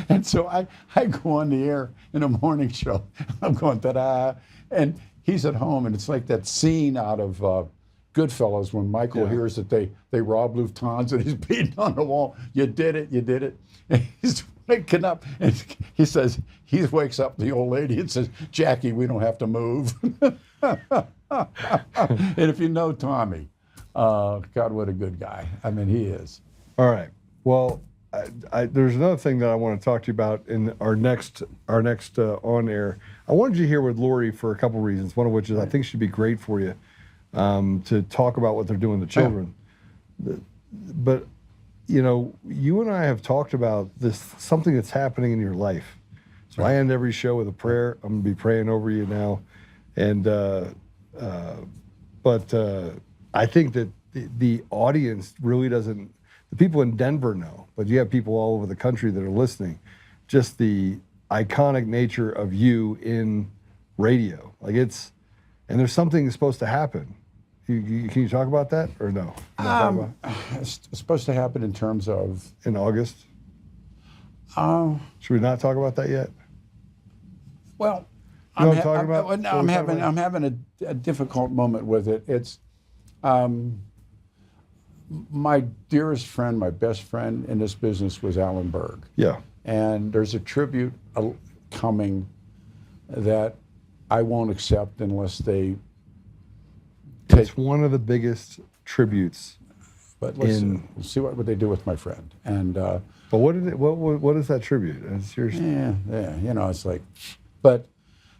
And so I go on the air in a morning show. I'm going, ta-da. And he's at home, and it's like that scene out of Goodfellas when Michael hears that they robbed Lufthansa and he's beating on the wall. You did it, you did it. And he's waking up, and he says, he wakes up the old lady and says, Jackie, we don't have to move. And if you know Tommy, God, what a good guy. I mean, he is. All right. Well, there's another thing that I want to talk to you about in our next on air. I wanted you here with Lori for a couple reasons. One of which is I think she'd be great for you to talk about what they're doing to children. But you know, you and I have talked about something that's happening in your life. So I end every show with a prayer. I'm gonna be praying over you now, and but I think that the audience really doesn't. The people in Denver know, but you have people all over the country that are listening. Just the iconic nature of you in radio, and there's something that's supposed to happen. Can you talk about that or no? It's supposed to happen in terms of in August. Should we not talk about that yet? Well, I'm having a difficult moment with it. It's my dearest friend, my best friend in this business was Alan Berg. Yeah. And there's a tribute coming that I won't accept unless they take. It's one of the biggest tributes. But let's see what they do with my friend. And but what is that tribute? Yeah, you know, it's like, but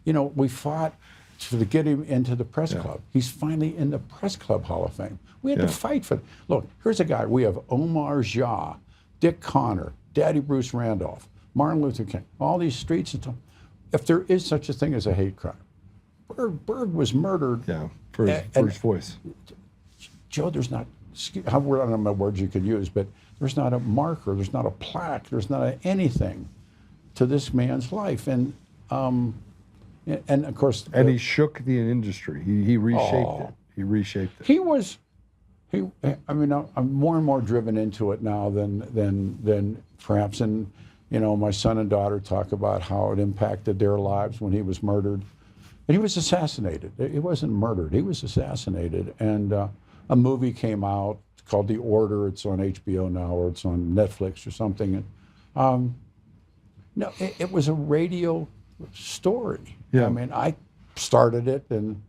you know, we fought to get him into the press club. He's finally in the Press Club Hall of Fame. We had to fight for it. Look, here's a guy. We have Omar Jah, Dick Connor, Daddy Bruce Randolph, Martin Luther King, all these streets. If there is such a thing as a hate crime, Berg was murdered. Yeah, for his voice. Joe, there's not, I don't know what words you could use, but there's not a marker, there's not a plaque, there's not anything to this man's life. And of course. And he shook the industry. He reshaped it. He reshaped it. I mean, I'm more and more driven into it now than perhaps. And, you know, my son and daughter talk about how it impacted their lives when he was murdered. And he was assassinated. He wasn't murdered. He was assassinated. And a movie came out called The Order. It's on HBO now, or it's on Netflix or something. And, no, it was a radio story. Yeah. I mean, I started it, and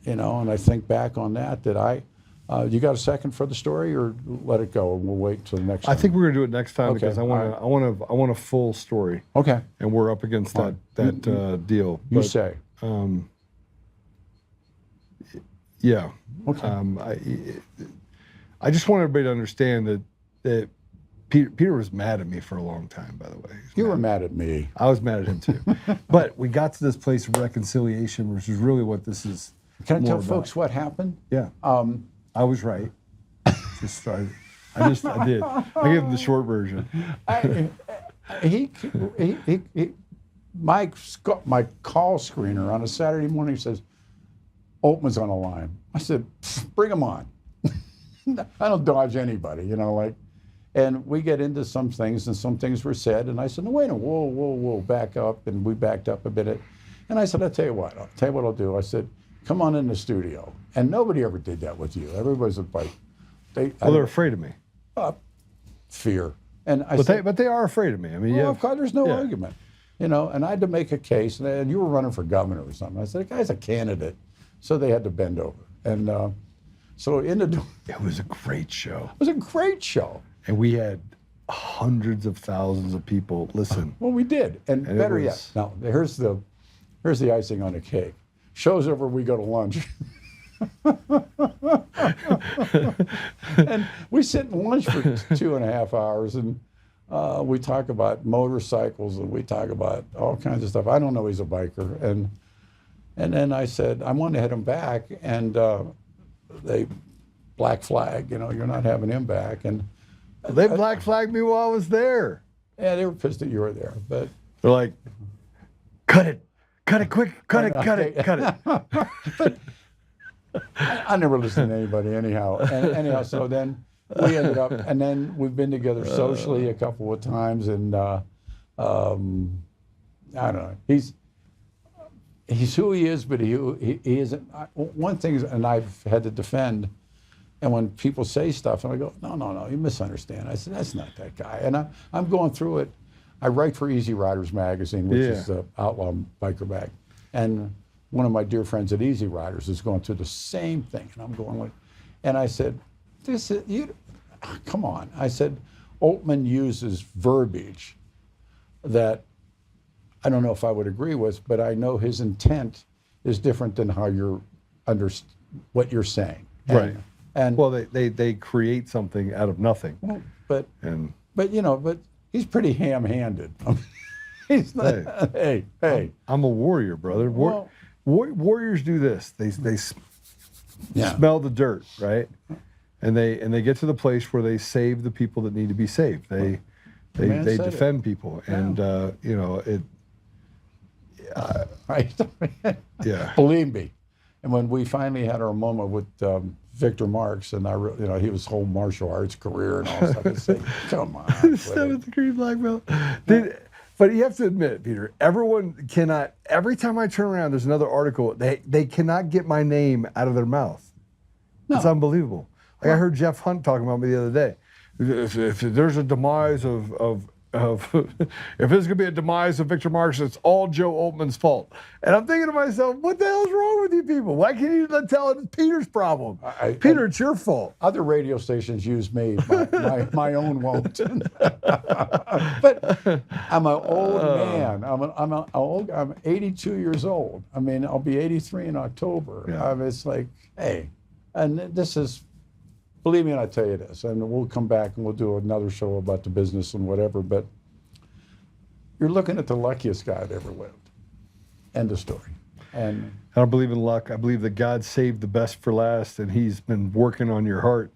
you know, and I think back on that you got a second for the story, or let it go and we'll wait till the next time? I think we're gonna do it next time because I want a full story. Okay. And we're up against that deal. You say. Yeah. Okay. I just want everybody to understand that Peter was mad at me for a long time, by the way. You were mad at me. I was mad at him too. But we got to this place of reconciliation, which is really what this is. Can I tell folks what happened? Yeah. I was right. I did. I gave him the short version. My call screener on a Saturday morning says, Oltmann's on the line. I said, bring him on. I don't dodge anybody, you know, like. And we get into some things, and some things were said, and I said, no, wait a minute, whoa, back up, and we backed up a bit. And I said, I'll tell you what I'll do. I said, come on in the studio. And nobody ever did that with you. Everybody's like, they're afraid of me. Fear. And but they are afraid of me. I mean, of course, there's no argument, you know. And I had to make a case, and you were running for governor or something. I said, the guy's a candidate, so they had to bend over. And so it was a great show. It was a great show. And we had hundreds of thousands of people listen. Well, we did, and better yet, now here's the icing on the cake. Show's over, we go to lunch. And we sit and lunch for 2.5 hours, and we talk about motorcycles, and we talk about all kinds of stuff. I don't know he's a biker, and then I said I want to head him back, and they black flag. You know, you're not having him back, and they black flagged me while I was there. Yeah, they were pissed that you were there, but they're like, cut it quick, cut it. But I never listened to anybody anyhow. Anyhow, so then we ended up, and then we've been together socially a couple of times, and I don't know. He's who he is, but he isn't. One thing is, and I've had to defend, and when people say stuff, and I go, no, you misunderstand. I said, that's not that guy. And I'm going through it. I write for Easy Riders magazine, which is the outlaw biker mag. And one of my dear friends at Easy Riders is going through the same thing. And I'm going like, and I said, come on. I said, Oltmann uses verbiage that I don't know if I would agree with, but I know his intent is different than how what you're saying. Right. And well, they create something out of nothing. Well, but he's pretty ham-handed. He's not, hey. I'm a warrior, brother. Warriors do this. They smell the dirt, right? And they get to the place where they save the people that need to be saved. They defend people, and yeah. Believe me. And when we finally had our moment with Victor Marks, and he was whole martial arts career and all that stuff, I said, come on. 7th degree black belt. But you have to admit, Peter, everyone cannot, every time I turn around, there's another article, they cannot get my name out of their mouth. No. It's unbelievable. Like I heard Jeff Hunt talking about me the other day. If there's a demise of if there's gonna be a demise of Victor Marks, it's all Joe Oltmann's fault. And I'm thinking to myself, what the hell's wrong with you people? Why can't you tell it's Peter's problem? Peter, it's your fault. Other radio stations use me. My own won't. But I'm an old man. I'm 82 years old. I mean, I'll be 83 in October. Yeah. It's like, hey, and this is. Believe me when I tell you this, and we'll come back and we'll do another show about the business and whatever, but you're looking at the luckiest guy that ever lived. End of story. And I don't believe in luck. I believe that God saved the best for last, and he's been working on your heart.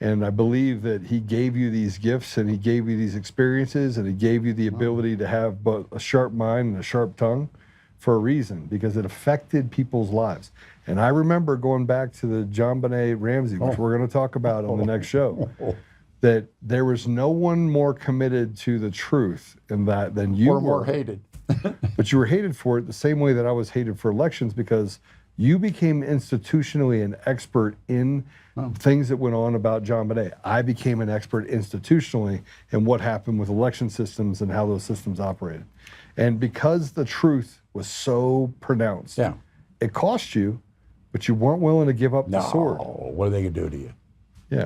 And I believe that he gave you these gifts, and he gave you these experiences, and he gave you the ability to have both a sharp mind and a sharp tongue for a reason, because it affected people's lives. And I remember going back to the John Benet Ramsey, which we're going to talk about on the next show, that there was no one more committed to the truth in that than you were. Or more hated. But you were hated for it the same way that I was hated for elections, because you became institutionally an expert in things that went on about John Benet. I became an expert institutionally in what happened with election systems and how those systems operated. And because the truth was so pronounced, it cost you, but you weren't willing to give up the sword. What are they going to do to you? Yeah,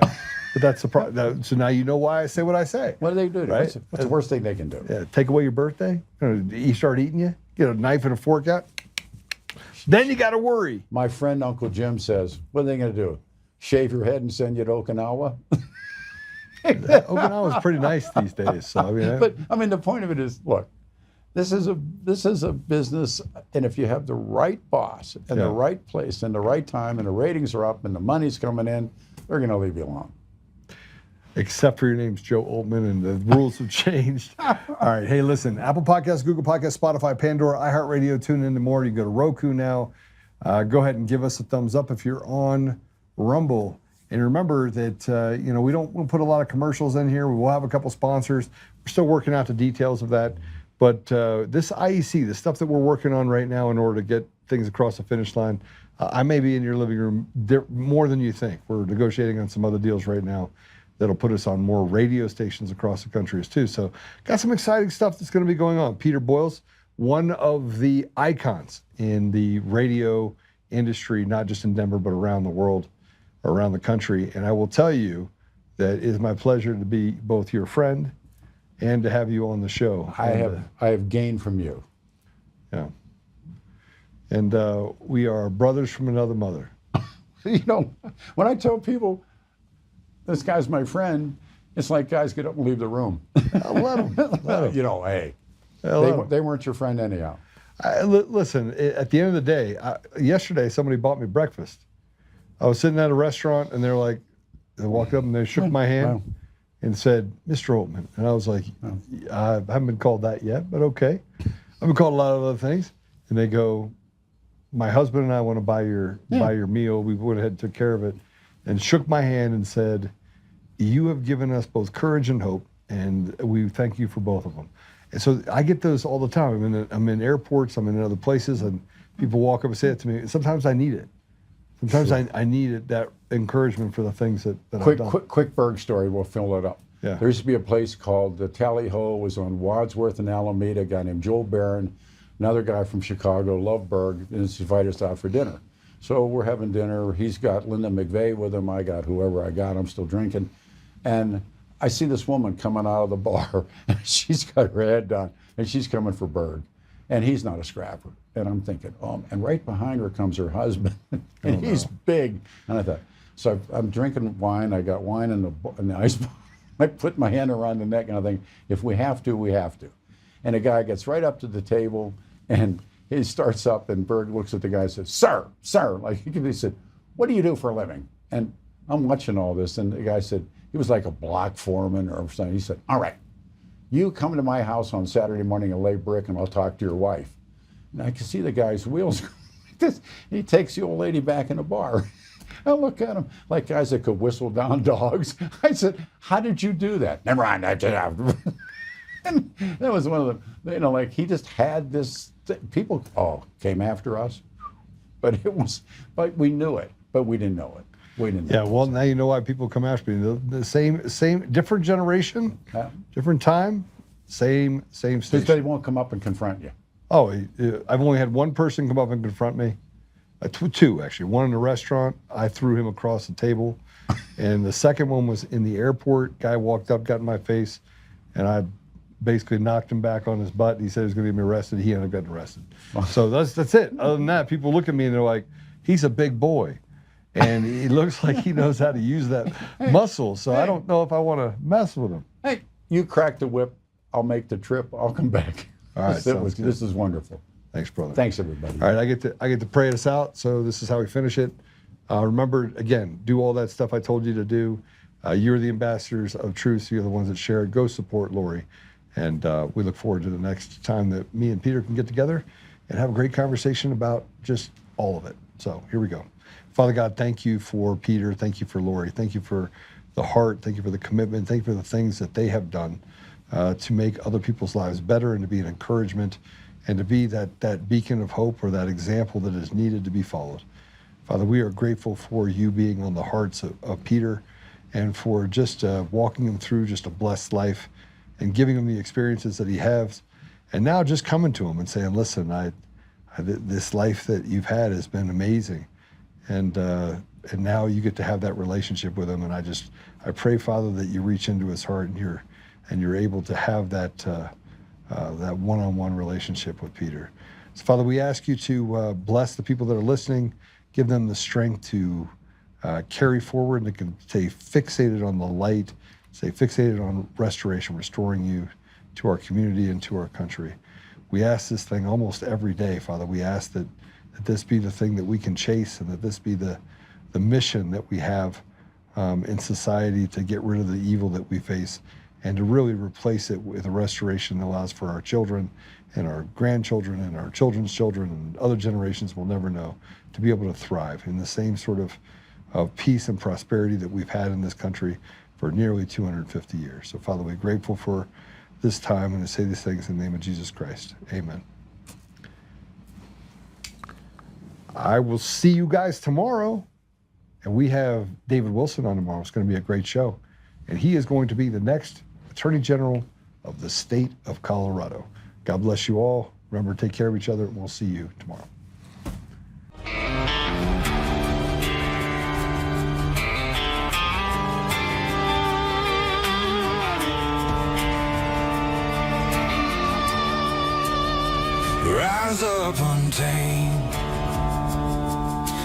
but that's the problem. So now you know why I say what I say. What do they do to you? Right? What's the worst thing they can do? Yeah, take away your birthday, you start eating you, get a knife and a fork out, then you got to worry. My friend Uncle Jim says, what are they going to do? Shave your head and send you to Okinawa? Okinawa's pretty nice these days. So but the point of it is, look, this is a business, and if you have the right boss and the right place and the right time, and the ratings are up and the money's coming in, they're going to leave you alone. Except for your name's Joe Oltmann, and the rules have changed. All right, hey, listen, Apple Podcasts, Google Podcasts, Spotify, Pandora, iHeartRadio, tune in to more. You go to Roku now. Go ahead and give us a thumbs up if you're on Rumble. And remember that we'll put a lot of commercials in here. We will have a couple sponsors. We're still working out the details of that. But this IEC, the stuff that we're working on right now in order to get things across the finish line, I may be in your living room more than you think. We're negotiating on some other deals right now that'll put us on more radio stations across the country too. So got some exciting stuff that's going to be going on. Peter Boyles, one of the icons in the radio industry, not just in Denver, but around the world, around the country. And I will tell you that it is my pleasure to be both your friend and to have you on the show. I have gained from you. Yeah. And we are brothers from another mother. You know, when I tell people this guy's my friend, it's like guys get up and leave the room. Let him. You know, hey, Let they weren't your friend anyhow. Listen, at the end of the day, yesterday somebody bought me breakfast. I was sitting at a restaurant and they're like, they walked up and they shook my hand and said, Mr. Oltmann. And I was like, I haven't been called that yet, but okay. I've been called a lot of other things. And they go, my husband and I want to buy your meal. We went ahead and took care of it and shook my hand and said, you have given us both courage and hope, and we thank you for both of them. And so I get those all the time. I'm in airports, I'm in other places, and people walk up and say it to me. And sometimes I need it. Sometimes I need it, that encouragement for the things that I've done. Quick Berg story, we'll fill it up. Yeah. There used to be a place called the Tally Ho, was on Wadsworth and Alameda, a guy named Joel Barron, another guy from Chicago, loved Berg, and he invited us out for dinner. So we're having dinner. He's got Linda McVeigh with him. I got whoever I got. I'm still drinking. And I see this woman coming out of the bar. And she's got her head down, and she's coming for Berg. And he's not a scrapper. And I'm thinking, and right behind her comes her husband. And he's big. And I thought, so I'm drinking wine. I got wine in the ice bar. I put my hand around the neck, and I think, if we have to, we have to. And the guy gets right up to the table, and he starts up, and Berg looks at the guy and says, sir, like he said, what do you do for a living? And I'm watching all this, and the guy said, he was like a block foreman or something. He said, all right, you come to my house on Saturday morning and lay brick, and I'll talk to your wife. And I can see the guy's wheels going like this. He takes the old lady back in the bar. I look at him like guys that could whistle down dogs. I said, how did you do that? Never mind. And that was one of them, you know, like he just had this, people came after us, but we knew it, but we didn't know it. We didn't know well, now you know why people come after me. The same, different generation, different time, same station. They won't come up and confront you. Oh, I've only had one person come up and confront me. Two, actually. One in a restaurant. I threw him across the table. And the second one was in the airport. Guy walked up, got in my face, and I basically knocked him back on his butt. He said he was going to get me arrested. He ended up getting arrested. So that's it. Other than that, people look at me and they're like, he's a big boy. And he looks like he knows how to use that muscle. So I don't know if I want to mess with him. Hey, you crack the whip. I'll make the trip. I'll come back. All right. This is wonderful. Thanks, brother. Thanks, everybody. All right, I get to pray us out. So this is how we finish it. Remember, again, do all that stuff I told you to do. You're the ambassadors of truth. So you're the ones that share it. Go support Lori. And we look forward to the next time that me and Peter can get together and have a great conversation about just all of it. So here we go. Father God, thank you for Peter. Thank you for Lori. Thank you for the heart. Thank you for the commitment. Thank you for the things that they have done to make other people's lives better and to be an encouragement and to be that beacon of hope or that example that is needed to be followed. Father, we are grateful for you being on the hearts of Peter and for just walking him through just a blessed life and giving him the experiences that he has. And now just coming to him and saying, listen, this life that you've had has been amazing. And now you get to have that relationship with him. And I pray, Father, that you reach into his heart and you're able to have that one-on-one relationship with Peter. So, Father, we ask you to bless the people that are listening, give them the strength to carry forward and to stay fixated on the light, stay fixated on restoration, restoring you to our community and to our country. We ask this thing almost every day, Father. We ask that this be the thing that we can chase and that this be the mission that we have in society to get rid of the evil that we face and to really replace it with a restoration that allows for our children and our grandchildren and our children's children and other generations we'll never know to be able to thrive in the same sort of peace and prosperity that we've had in this country for nearly 250 years. So, Father, we're grateful for this time and to say these things in the name of Jesus Christ. Amen. I will see you guys tomorrow. And we have David Wilson on tomorrow. It's going to be a great show. And he is going to be the next Attorney General of the state of Colorado. God bless you all. Remember, take care of each other, and we'll see you tomorrow. Rise up untamed.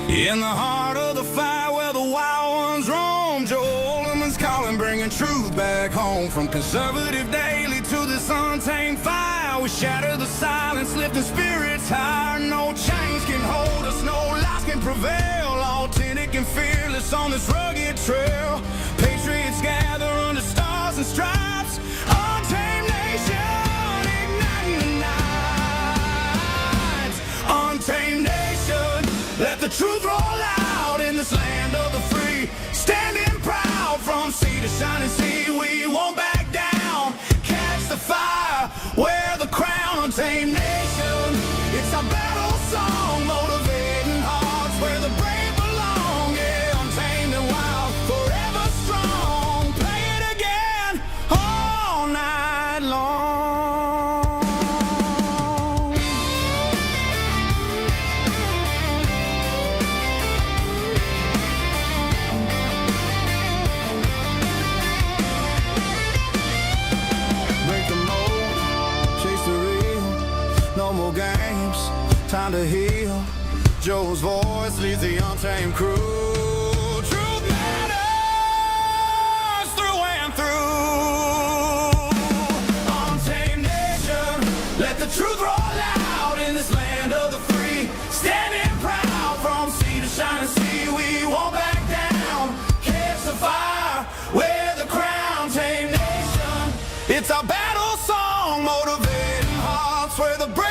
In the heart of the fight where the wild ones roam, Joe Oltmann's calling, bringing truth back home. From conservative daily to this untamed fire, we shatter the silence, lifting spirits higher. No chains can hold us, no lies can prevail. Authentic and fearless on this rugged trail. Patriots gather under stars and stripes. Untamed nation, igniting the night. Untamed nation, let the truth roll out in this land of the free. Standing proud from sea to shining sea, we won't back down. Catch the fire, wear the crown. Untamed nation, it's our battle song, motivating hearts where the brave belong. Yeah, untamed and wild, forever strong. Play it again all night long. No more games, time to heal. Joe's voice leads the untamed crew. Truth matters through and through. Untamed nation, let the truth roll out in this land of the free. Standing proud from sea to shining sea, we won't back down. Catch the fire, wear the crown. Tame nation, it's our battle song, motivating hearts where the brave